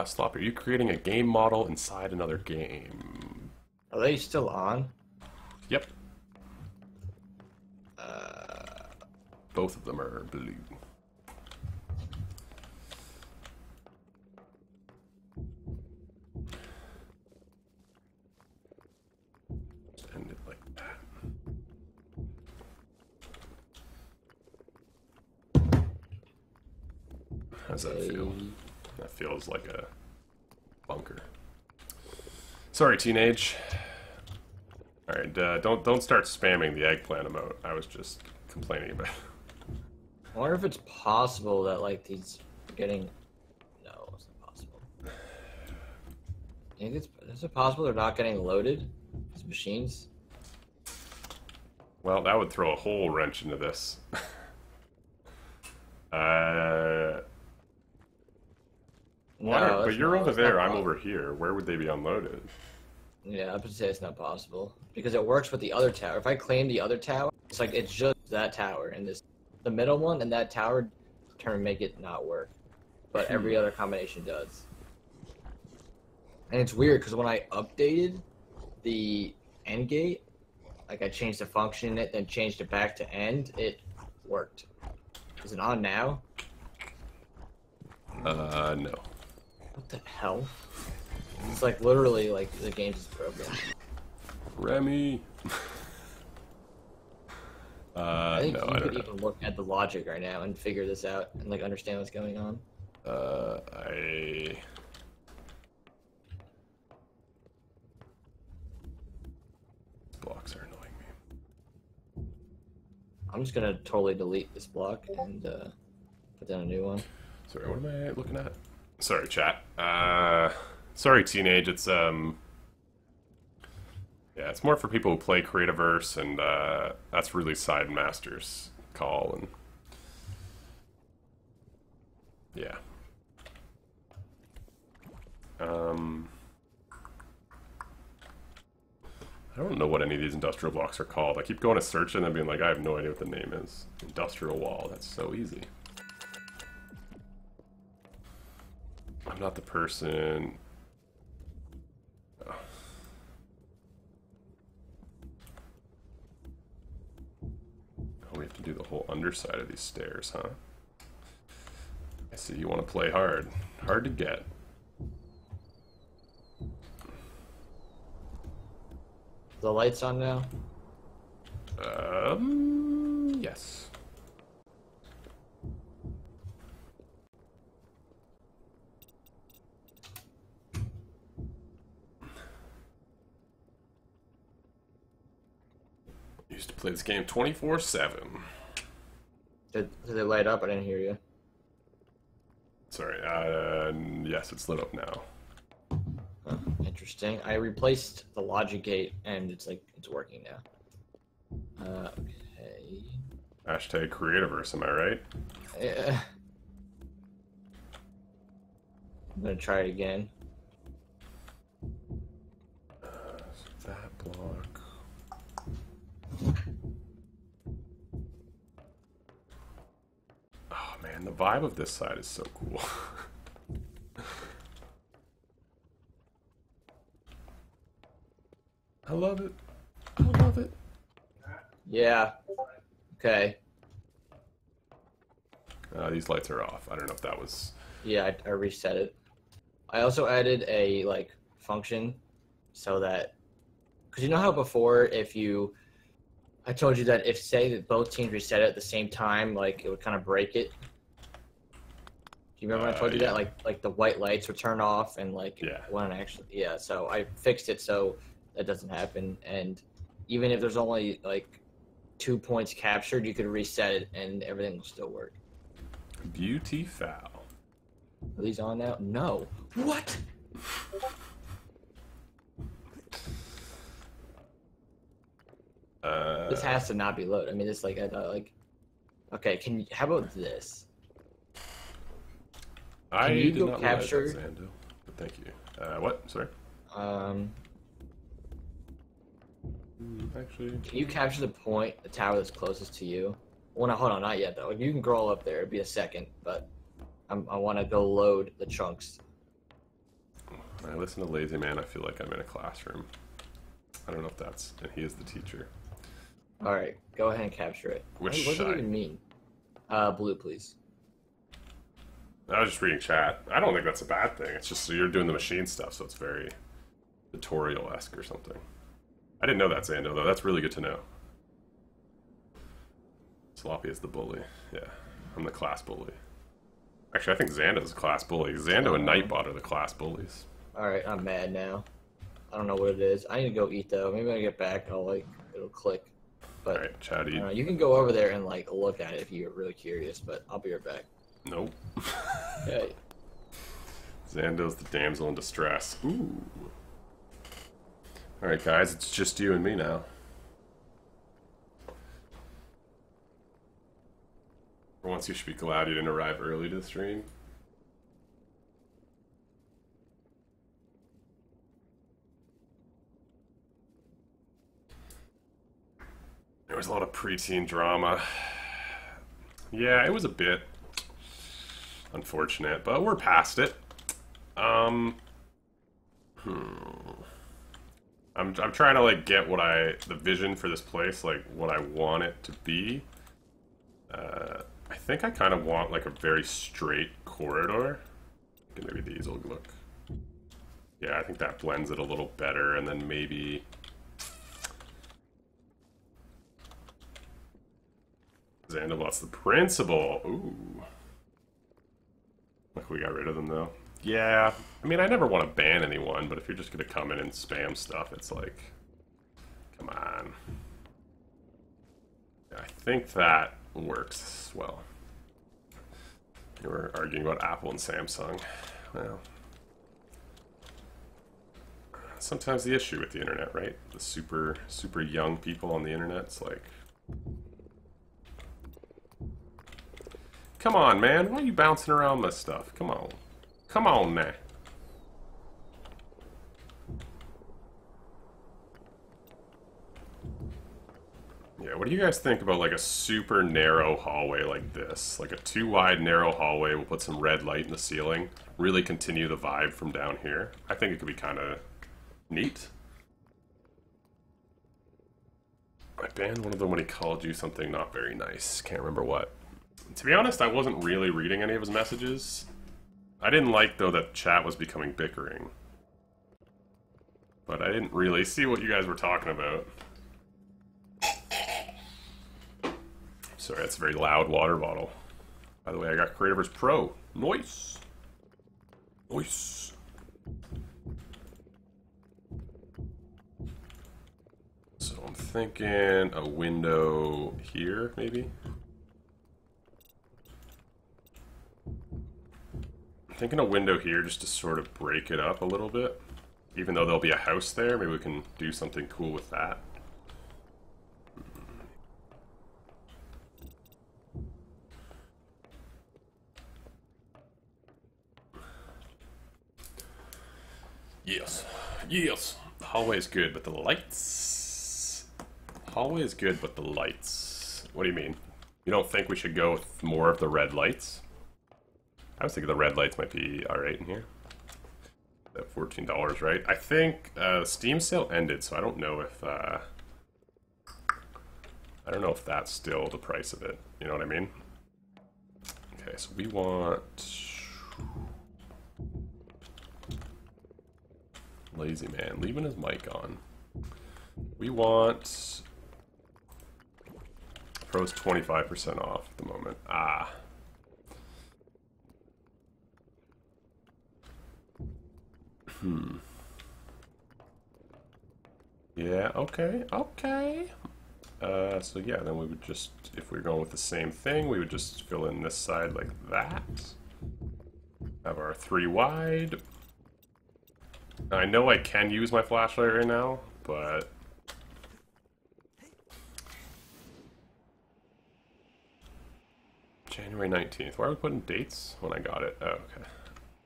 Sloppy, are you creating a game model inside another game? Are they still on? Yep. Both of them are blue. End it like that. How does that feel? That feels like a bunker. Sorry, teenage. All right, don't start spamming the eggplant emote. I was just complaining about it. I wonder if it's possible that like these are getting. No, it's not possible. Is it possible they're not getting loaded? These machines. Well, that would throw a whole wrench into this. No, but that's you're not, over that's there, not I'm possible. over here. Where would they be unloaded? Yeah, I would say it's not possible because it works with the other tower. If I claim the other tower, it's like it's just that tower and this, the middle one and that tower, turn make it not work. But every other combination does. And it's weird because when I updated the end gate, like I changed the function in it, then changed it back to end, it worked. Is it on now? No. What the hell? It's like literally like the game's just broken. Remy. I think no, you I could don't know. even look at the logic right now and figure this out and like understand what's going on. Blocks are annoying me. I'm just gonna totally delete this block and put down a new one. Sorry, what am I looking at? Sorry, chat. Sorry, teenage. It's yeah, it's more for people who play Creativerse, and that's really Side Master's call, and yeah. I don't know what any of these industrial blocks are called. I keep going to search and then being like, I have no idea what the name is. Industrial wall. That's so easy. I'm not the person. Oh. Oh, we have to do the whole underside of these stairs, huh? I see you want to play hard. Hard to get. The lights on now? Yes. Used to play this game 24/7. Did it light up? I didn't hear you. Sorry, yes, it's lit up now. Huh, interesting. I replaced the logic gate and it's like, it's working now. Okay. Hashtag Creativerse, am I right? Yeah. I'm gonna try it again. That block. Oh man, the vibe of this side is so cool. I love it. I love it. Yeah. Okay. These lights are off. I don't know if that was... Yeah, I reset it. I also added a like function so that, because you know how before if you, I told you that if say that both teams reset it at the same time, like it would kind of break it. Do you remember when I told you yeah. that like the white lights would turn off and like Yeah. when actually so I fixed it so that doesn't happen, and even if there's only like 2 points captured, you could reset it and everything will still work. Beauty foul. Are these on now? No. What? This has to not be loaded. I mean, it's like, like, okay. Can you? How about this? I you did go not capture- realize that, Zando, but thank you. What? Sorry. Actually, Can you capture the point, the tower that's closest to you? Well, no, hold on, not yet though. You can scroll up there. It'd be a second, but I want to go load the chunks. when I listen to Lazy Man, I feel like I'm in a classroom. I don't know if that's... And he is the teacher. All right, go ahead and capture it. Which what does side? it even mean? Blue, please. I was just reading chat. I don't think that's a bad thing. It's just so you're doing the machine stuff, so it's very tutorial-esque or something. I didn't know that, Zando, though. That's really good to know. Sloppy is the bully. Yeah, I'm the class bully. Actually, I think Zando's the class bully. Zando and Nightbot are the class bullies. All right, I'm mad now. I don't know what it is. I need to go eat though. Maybe when I get back, it'll click. But All right, chat, eat. you can go over there and like look at it if you're really curious. But I'll be right back. Nope. Okay. Zando's the damsel in distress. Ooh. Alright, guys, it's just you and me now. For once, you should be glad you didn't arrive early to the stream. was a lot of preteen drama. Yeah, it was a bit unfortunate, but we're past it. I'm trying to like get what the vision for this place, like what I want it to be. I think I kind of want like a very straight corridor. Okay, maybe these will look. Yeah, I think that blends it a little better, and then maybe. Xandalot's the principal. Ooh. Look, we got rid of them though. Yeah, I mean, I never want to ban anyone, but if you're just gonna come in and spam stuff, it's like, come on. Yeah, I think that works well. You were arguing about Apple and Samsung. Well, sometimes the issue with the internet, right? The super young people on the internet, it's like, come on, man, why are you bouncing around this stuff? Come on. Come on now. Yeah, what do you guys think about like a super narrow hallway like this? Like a too wide narrow hallway, we'll put some red light in the ceiling, really continue the vibe from down here. I think it could be kind of neat. I banned one of them when he called you something not very nice. Can't remember what. To be honest, I wasn't really reading any of his messages. I didn't like, though, that chat was becoming bickering. But I didn't really see what you guys were talking about. Sorry, that's a very loud water bottle. By the way, I got Creativerse Pro. Nice! Nice! So I'm thinking a window here, maybe? Thinking a window here just to sort of break it up a little bit. Even though there'll be a house there, maybe we can do something cool with that. Yes. Yes. The hallway is good, but the lights... Hallway is good, but the lights... What do you mean? You don't think we should go with more of the red lights? I was thinking the red lights might be alright in here. At $14, right? I think Steam sale ended, so I don't know if that's still the price of it. You know what I mean? Okay, so we want Lazy Man leaving his mic on. We want Pro's 25% off at the moment. Ah. Yeah, okay, okay. So yeah, then we would just, if we were going with the same thing, we would just fill in this side like that. Have our 3 wide. I know I can use my flashlight right now, but... January 19th. Why are we putting dates when I got it? Oh, okay.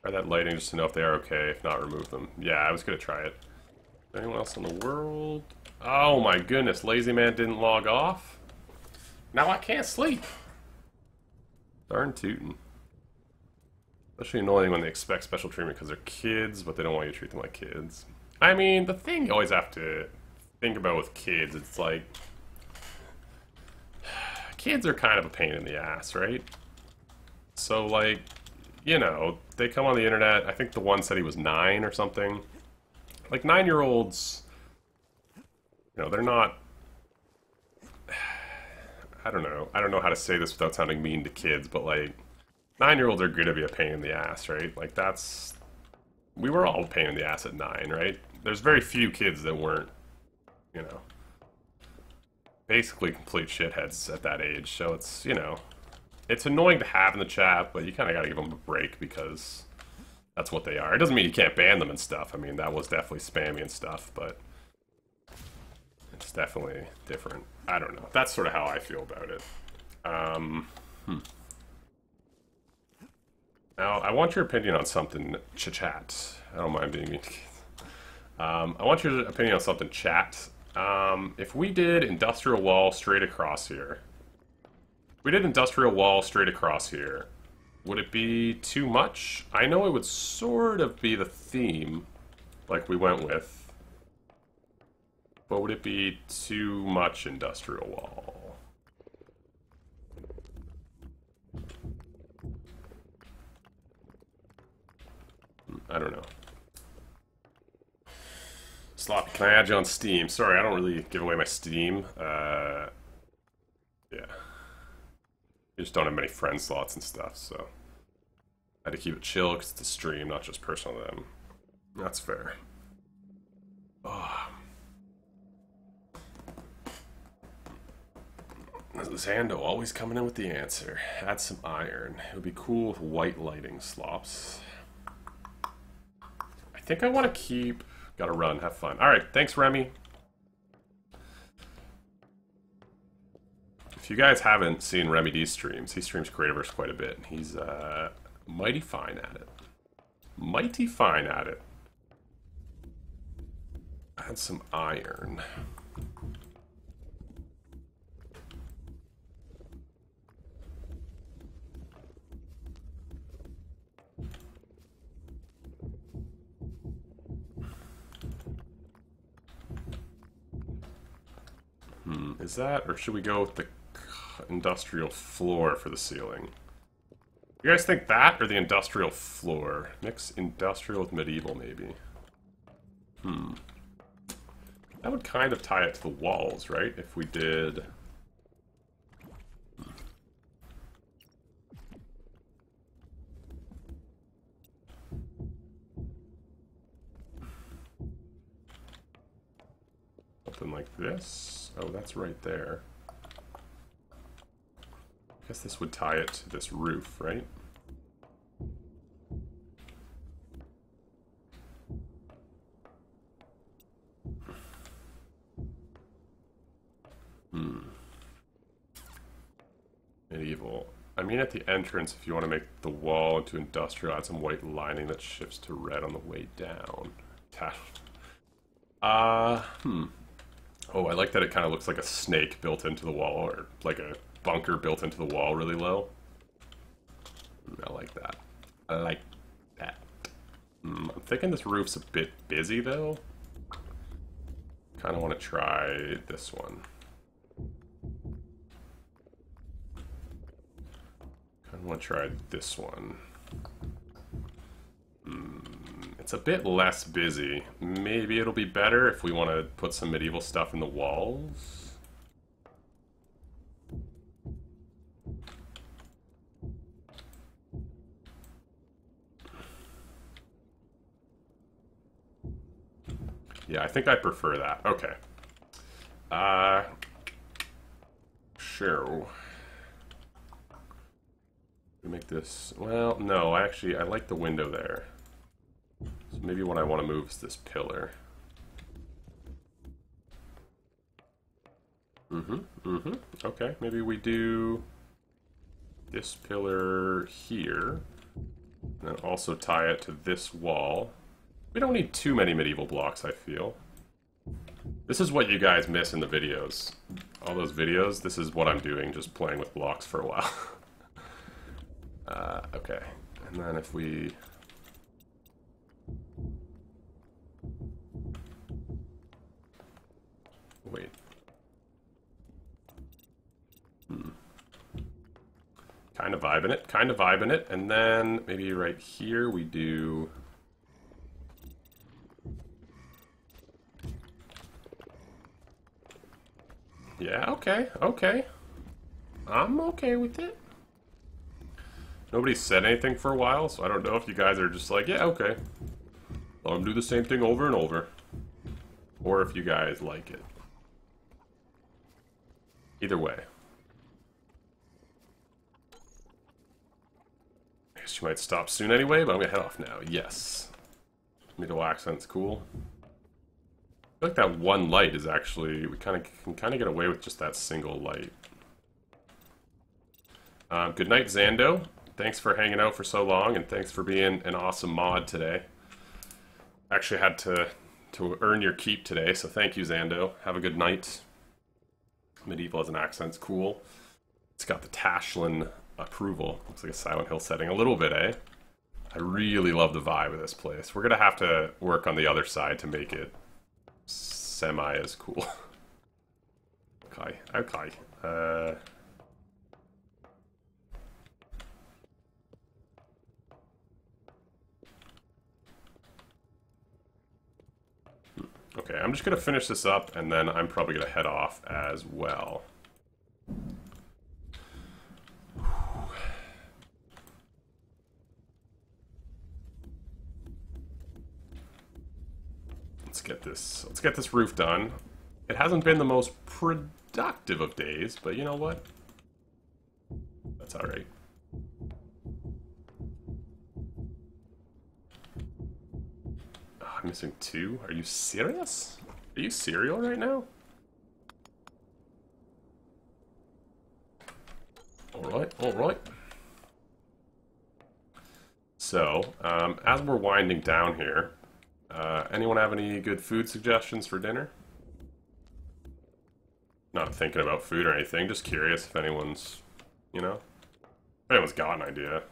Try that lighting just to know if they are okay. If not, remove them. Yeah, I was gonna try it. Anyone else in the world? Oh my goodness, Lazy Man didn't log off? Now I can't sleep! Darn tootin'. Especially annoying when they expect special treatment because they're kids, but they don't want you to treat them like kids. I mean, the thing you always have to think about with kids, it's like... Kids are kind of a pain in the ass, right? So, like... You know, they come on the internet, I think the one said he was 9 or something. Like, 9-year-olds, you know, they're not... I don't know how to say this without sounding mean to kids, but, like, 9-year-olds are gonna be a pain in the ass, right? Like, that's... We were all a pain in the ass at 9, right? There's very few kids that weren't, you know, basically complete shitheads at that age, so it's, you know... It's annoying to have in the chat, but you kind of got to give them a break because that's what they are. It doesn't mean you can't ban them and stuff. I mean, that was definitely spammy and stuff, but it's definitely different. I don't know. That's sort of how I feel about it. Now, I want your opinion on something, chat. I don't mind being mean to kids. I want your opinion on something, chat. If we did industrial wall straight across here, if we did industrial wall straight across here, would it be too much? I know it would sort of be the theme, like we went with, but would it be too much industrial wall? I don't know. Sloppy, can I add you on Steam? Sorry, I don't really give away my Steam. Yeah. I just don't have many friend slots and stuff, so I had to keep it chill because it's a stream, not just personal to them. That's fair. Oh. Zando always coming in with the answer. Add some iron. It would be cool with white lighting slops. I think I want to keep... Gotta run, have fun. Alright, thanks Remy. If you guys haven't seen Remy D's streams, he streams Creativerse quite a bit. He's mighty fine at it. Mighty fine at it. Add some iron. Is that, or should we go with the industrial floor for the ceiling? You guys think that, or the industrial floor? Mix industrial with medieval, maybe. That would kind of tie it to the walls, right? If we did... Something like this. Oh, that's right there. I guess this would tie it to this roof, right? Medieval. I mean, at the entrance, if you want to make the wall into industrial, add some white lining that shifts to red on the way down. Oh, I like that it kind of looks like a snake built into the wall, or like a bunker built into the wall really low. I like that. I like that. I'm thinking this roof's a bit busy, though. Kind of want to try this one. Kind of want to try this one. It's a bit less busy. Maybe it'll be better if we want to put some medieval stuff in the walls. Yeah, I think I prefer that. Okay. Sure. We make this... Well, no, I like the window there. So maybe what I want to move is this pillar. Okay, maybe we do this pillar here. And then also tie it to this wall. We don't need too many medieval blocks, I feel. This is what you guys miss in the videos. All those videos, this is what I'm doing, just playing with blocks for a while. Okay, and then if we... Wait. Kind of vibing it, and then maybe right here we do... Yeah, okay. I'm okay with it. Nobody's said anything for a while, so I don't know if you guys are just like, yeah, okay. Let them do the same thing over and over. Or if you guys like it. Either way. I guess you might stop soon anyway, but I'm gonna head off now. Yes. Middle accent's cool. I feel like that one light is actually... We can kind of get away with just that single light. Good night, Zando. Thanks for hanging out for so long, and thanks for being an awesome mod today. Actually had to to earn your keep today, so thank you, Zando. Have a good night. Medieval as an accent's cool. It's got the Tashlin approval. Looks like a Silent Hill setting a little bit, eh? I really love the vibe of this place. We're gonna have to work on the other side to make it semi as cool. Okay, okay. Okay, I'm just gonna finish this up, and then I'm probably gonna head off as well. Let's get this roof done. It hasn't been the most productive of days, but you know what? That's alright. Oh, I'm missing 2? Are you serious? Are you serial right now? Alright, alright. So, as we're winding down here, anyone have any good food suggestions for dinner? Not thinking about food or anything, just curious if anyone's, you know, if anyone's got an idea.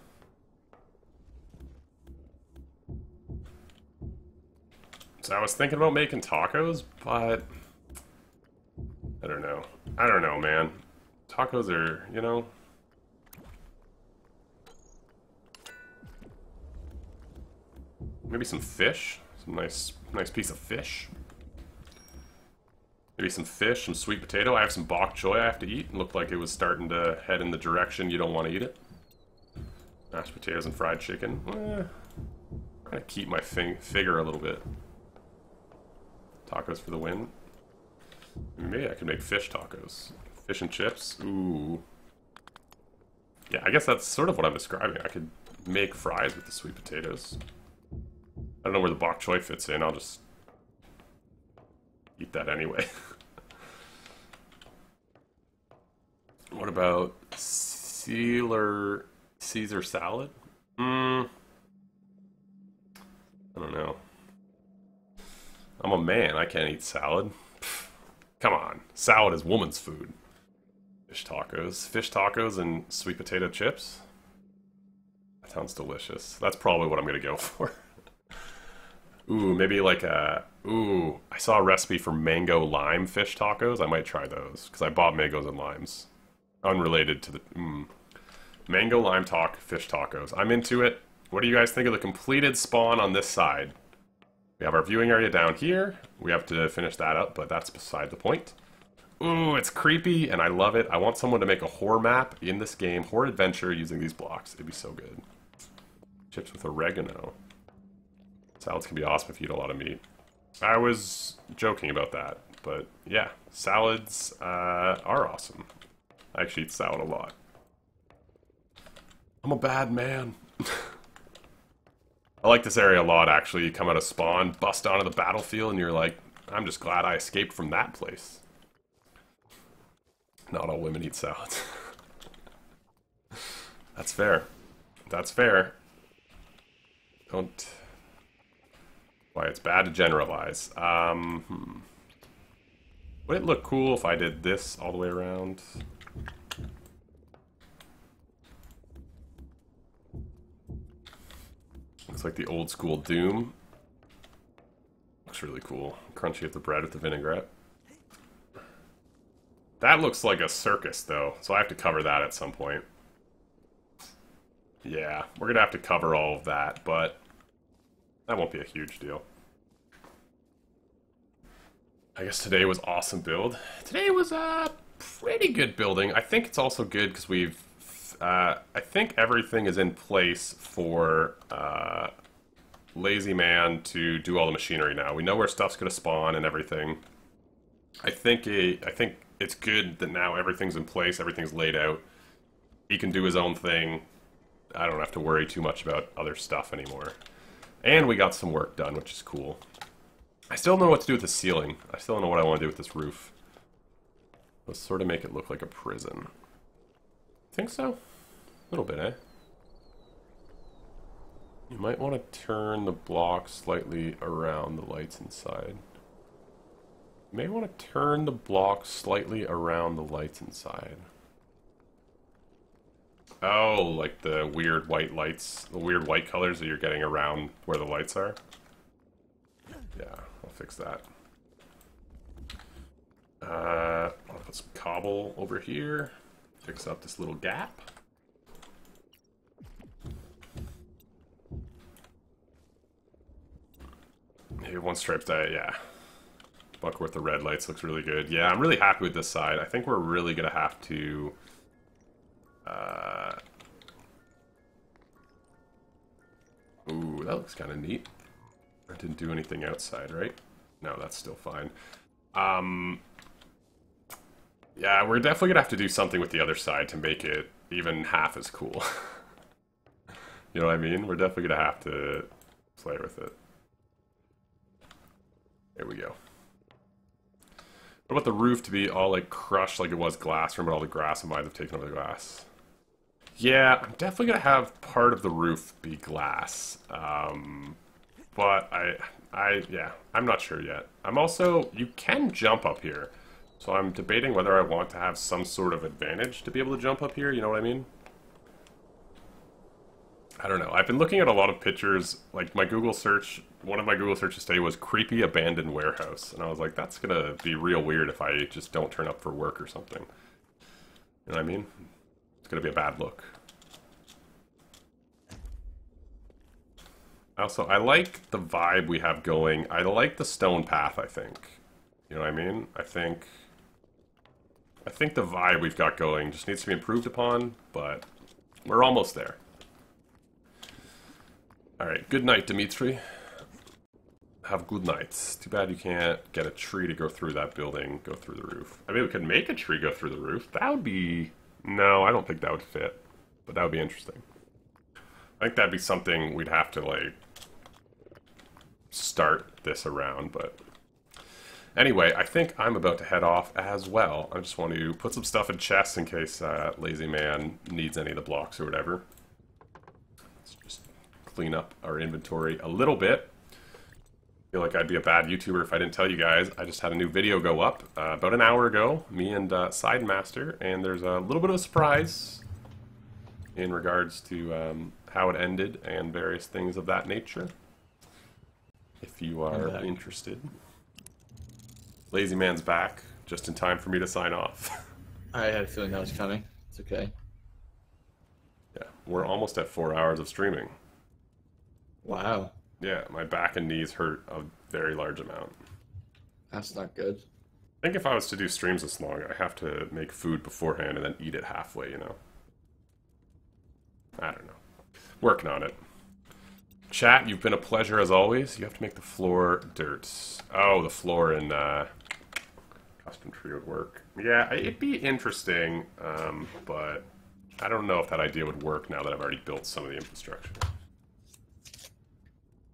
So I was thinking about making tacos, but I don't know. I don't know, man. Tacos are, you know... Maybe some fish? Some nice piece of fish. Maybe some fish, some sweet potato. I have some bok choy I have to eat. It looked like it was starting to head in the direction you don't want to eat it. Mashed potatoes and fried chicken. I'm gonna keep my figure a little bit. Tacos for the win. Maybe I could make fish tacos. Fish and chips. Ooh. Yeah, I guess that's sort of what I'm describing. I could make fries with the sweet potatoes. I don't know where the bok choy fits in. I'll just eat that anyway. What about Caesar salad? I don't know. I'm a man. I can't eat salad. Pfft, come on. Salad is woman's food. Fish tacos. Fish tacos and sweet potato chips? That sounds delicious. That's probably what I'm going to go for. Ooh, maybe like a... Ooh, I saw a recipe for mango lime fish tacos. I might try those, because I bought mangoes and limes. Unrelated to the... Mango lime fish tacos. I'm into it. What do you guys think of the completed spawn on this side? We have our viewing area down here. We have to finish that up, but that's beside the point. Ooh, it's creepy, and I love it. I want someone to make a horror map in this game. Horror adventure using these blocks. It'd be so good. Chips with oregano. Salads can be awesome if you eat a lot of meat. I was joking about that, but yeah, salads are awesome. I actually eat salad a lot. I'm a bad man. I like this area a lot, actually. You come out of spawn, bust onto the battlefield, and you're like, I'm just glad I escaped from that place. Not all women eat salads. That's fair. That's fair. Don't... Why, it's bad to generalize. Would it look cool if I did this all the way around? Looks like the old school Doom. Looks really cool. Crunchy with the bread with the vinaigrette. That looks like a circus, though, so I have to cover that at some point. Yeah, we're gonna have to cover all of that, but that won't be a huge deal. I guess today was awesome build. Today was a pretty good building. I think it's also good because we've... I think everything is in place for Lazy Man to do all the machinery now. We know where stuff's going to spawn and everything. I think it's good that now everything's in place, everything's laid out. He can do his own thing. I don't have to worry too much about other stuff anymore. And we got some work done, which is cool. I still don't know what to do with the ceiling. I still don't know what I want to do with this roof. Let's sort of make it look like a prison. Think so? A little bit, eh? You might want to turn the block slightly around the lights inside. You may want to turn the block slightly around the lights inside. Oh, like the weird white lights, the weird white colors that you're getting around where the lights are? Yeah, I'll fix that. I'll put some cobble over here. Fix up this little gap. Hey, one striped diet, yeah. Buckworth the red lights looks really good. Yeah, I'm really happy with this side. I think we're really gonna have to ooh, that looks kind of neat. I didn't do anything outside, right? No, that's still fine. Yeah, we're definitely gonna have to do something with the other side to make it even half as cool. You know what I mean? We're definitely gonna have to play with it. There we go. What about the roof to be all like crushed like it was glass? Remember all the grass and might have taken over the glass. Yeah, I'm definitely gonna have part of the roof be glass. But yeah, I'm not sure yet. I'm also, you can jump up here. So I'm debating whether I want to have some sort of advantage to be able to jump up here, you know what I mean? I don't know. I've been looking at a lot of pictures, like my Google search, one of my Google searches today was creepy abandoned warehouse. And I was like, that's gonna be real weird if I just don't turn up for work or something. You know what I mean? It's gonna be a bad look. Also, I like the vibe we have going. I like the stone path, I think. You know what I mean? I think the vibe we've got going just needs to be improved upon, but we're almost there. Alright, good night, Dimitri. Have good nights. Too bad you can't get a tree to go through that building, go through the roof. I mean, we could make a tree go through the roof. That would be... No, I don't think that would fit. But that would be interesting. I think that'd be something we'd have to, like, start this around, but... Anyway, I think I'm about to head off as well. I just want to put some stuff in chests in case Lazy Man needs any of the blocks or whatever. Let's just clean up our inventory a little bit. I feel like I'd be a bad YouTuber if I didn't tell you guys. I just had a new video go up about an hour ago, me and Sidemaster, and there's a little bit of a surprise in regards to how it ended and various things of that nature. If you are interested. Lazy Man's back, just in time for me to sign off. I had a feeling that was coming. It's okay. Yeah, we're almost at 4 hours of streaming. Wow. Yeah, my back and knees hurt a very large amount. That's not good. I think if I was to do streams this long, I have to make food beforehand and then eat it halfway, you know? I don't know. Working on it. Chat, you've been a pleasure as always. You have to make the floor dirt. Oh, the floor in custom tree would work. Yeah, it'd be interesting, but I don't know if that idea would work now that I've already built some of the infrastructure.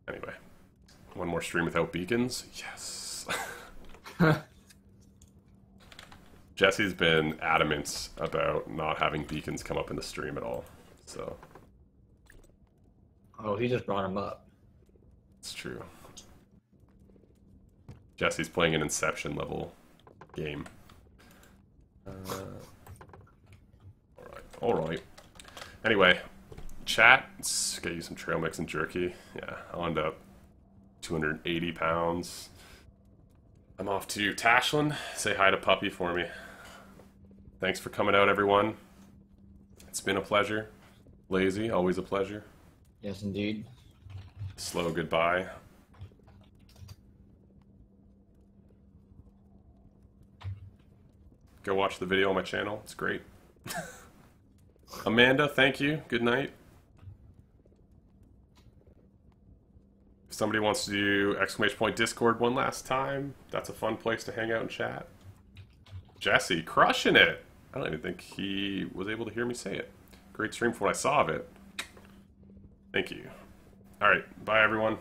Anyway, one more stream without beacons. Yes. Jesse's been adamant about not having beacons come up in the stream at all, so... Oh, he just brought him up. It's true. Jesse's playing an Inception level game. Alright. Anyway, chat, let's get you some trail mix and jerky. Yeah, I'll end up 280 pounds. I'm off to Tashlin. Say hi to Puppy for me. Thanks for coming out, everyone. It's been a pleasure. Lazy, always a pleasure. Yes, indeed. Slow goodbye. Go watch the video on my channel. It's great. Amanda, thank you. Good night. If somebody wants to do ! Discord one last time, that's a fun place to hang out and chat. Jesse, crushing it. I don't even think he was able to hear me say it. Great stream for what I saw of it. Thank you. Alright, bye everyone.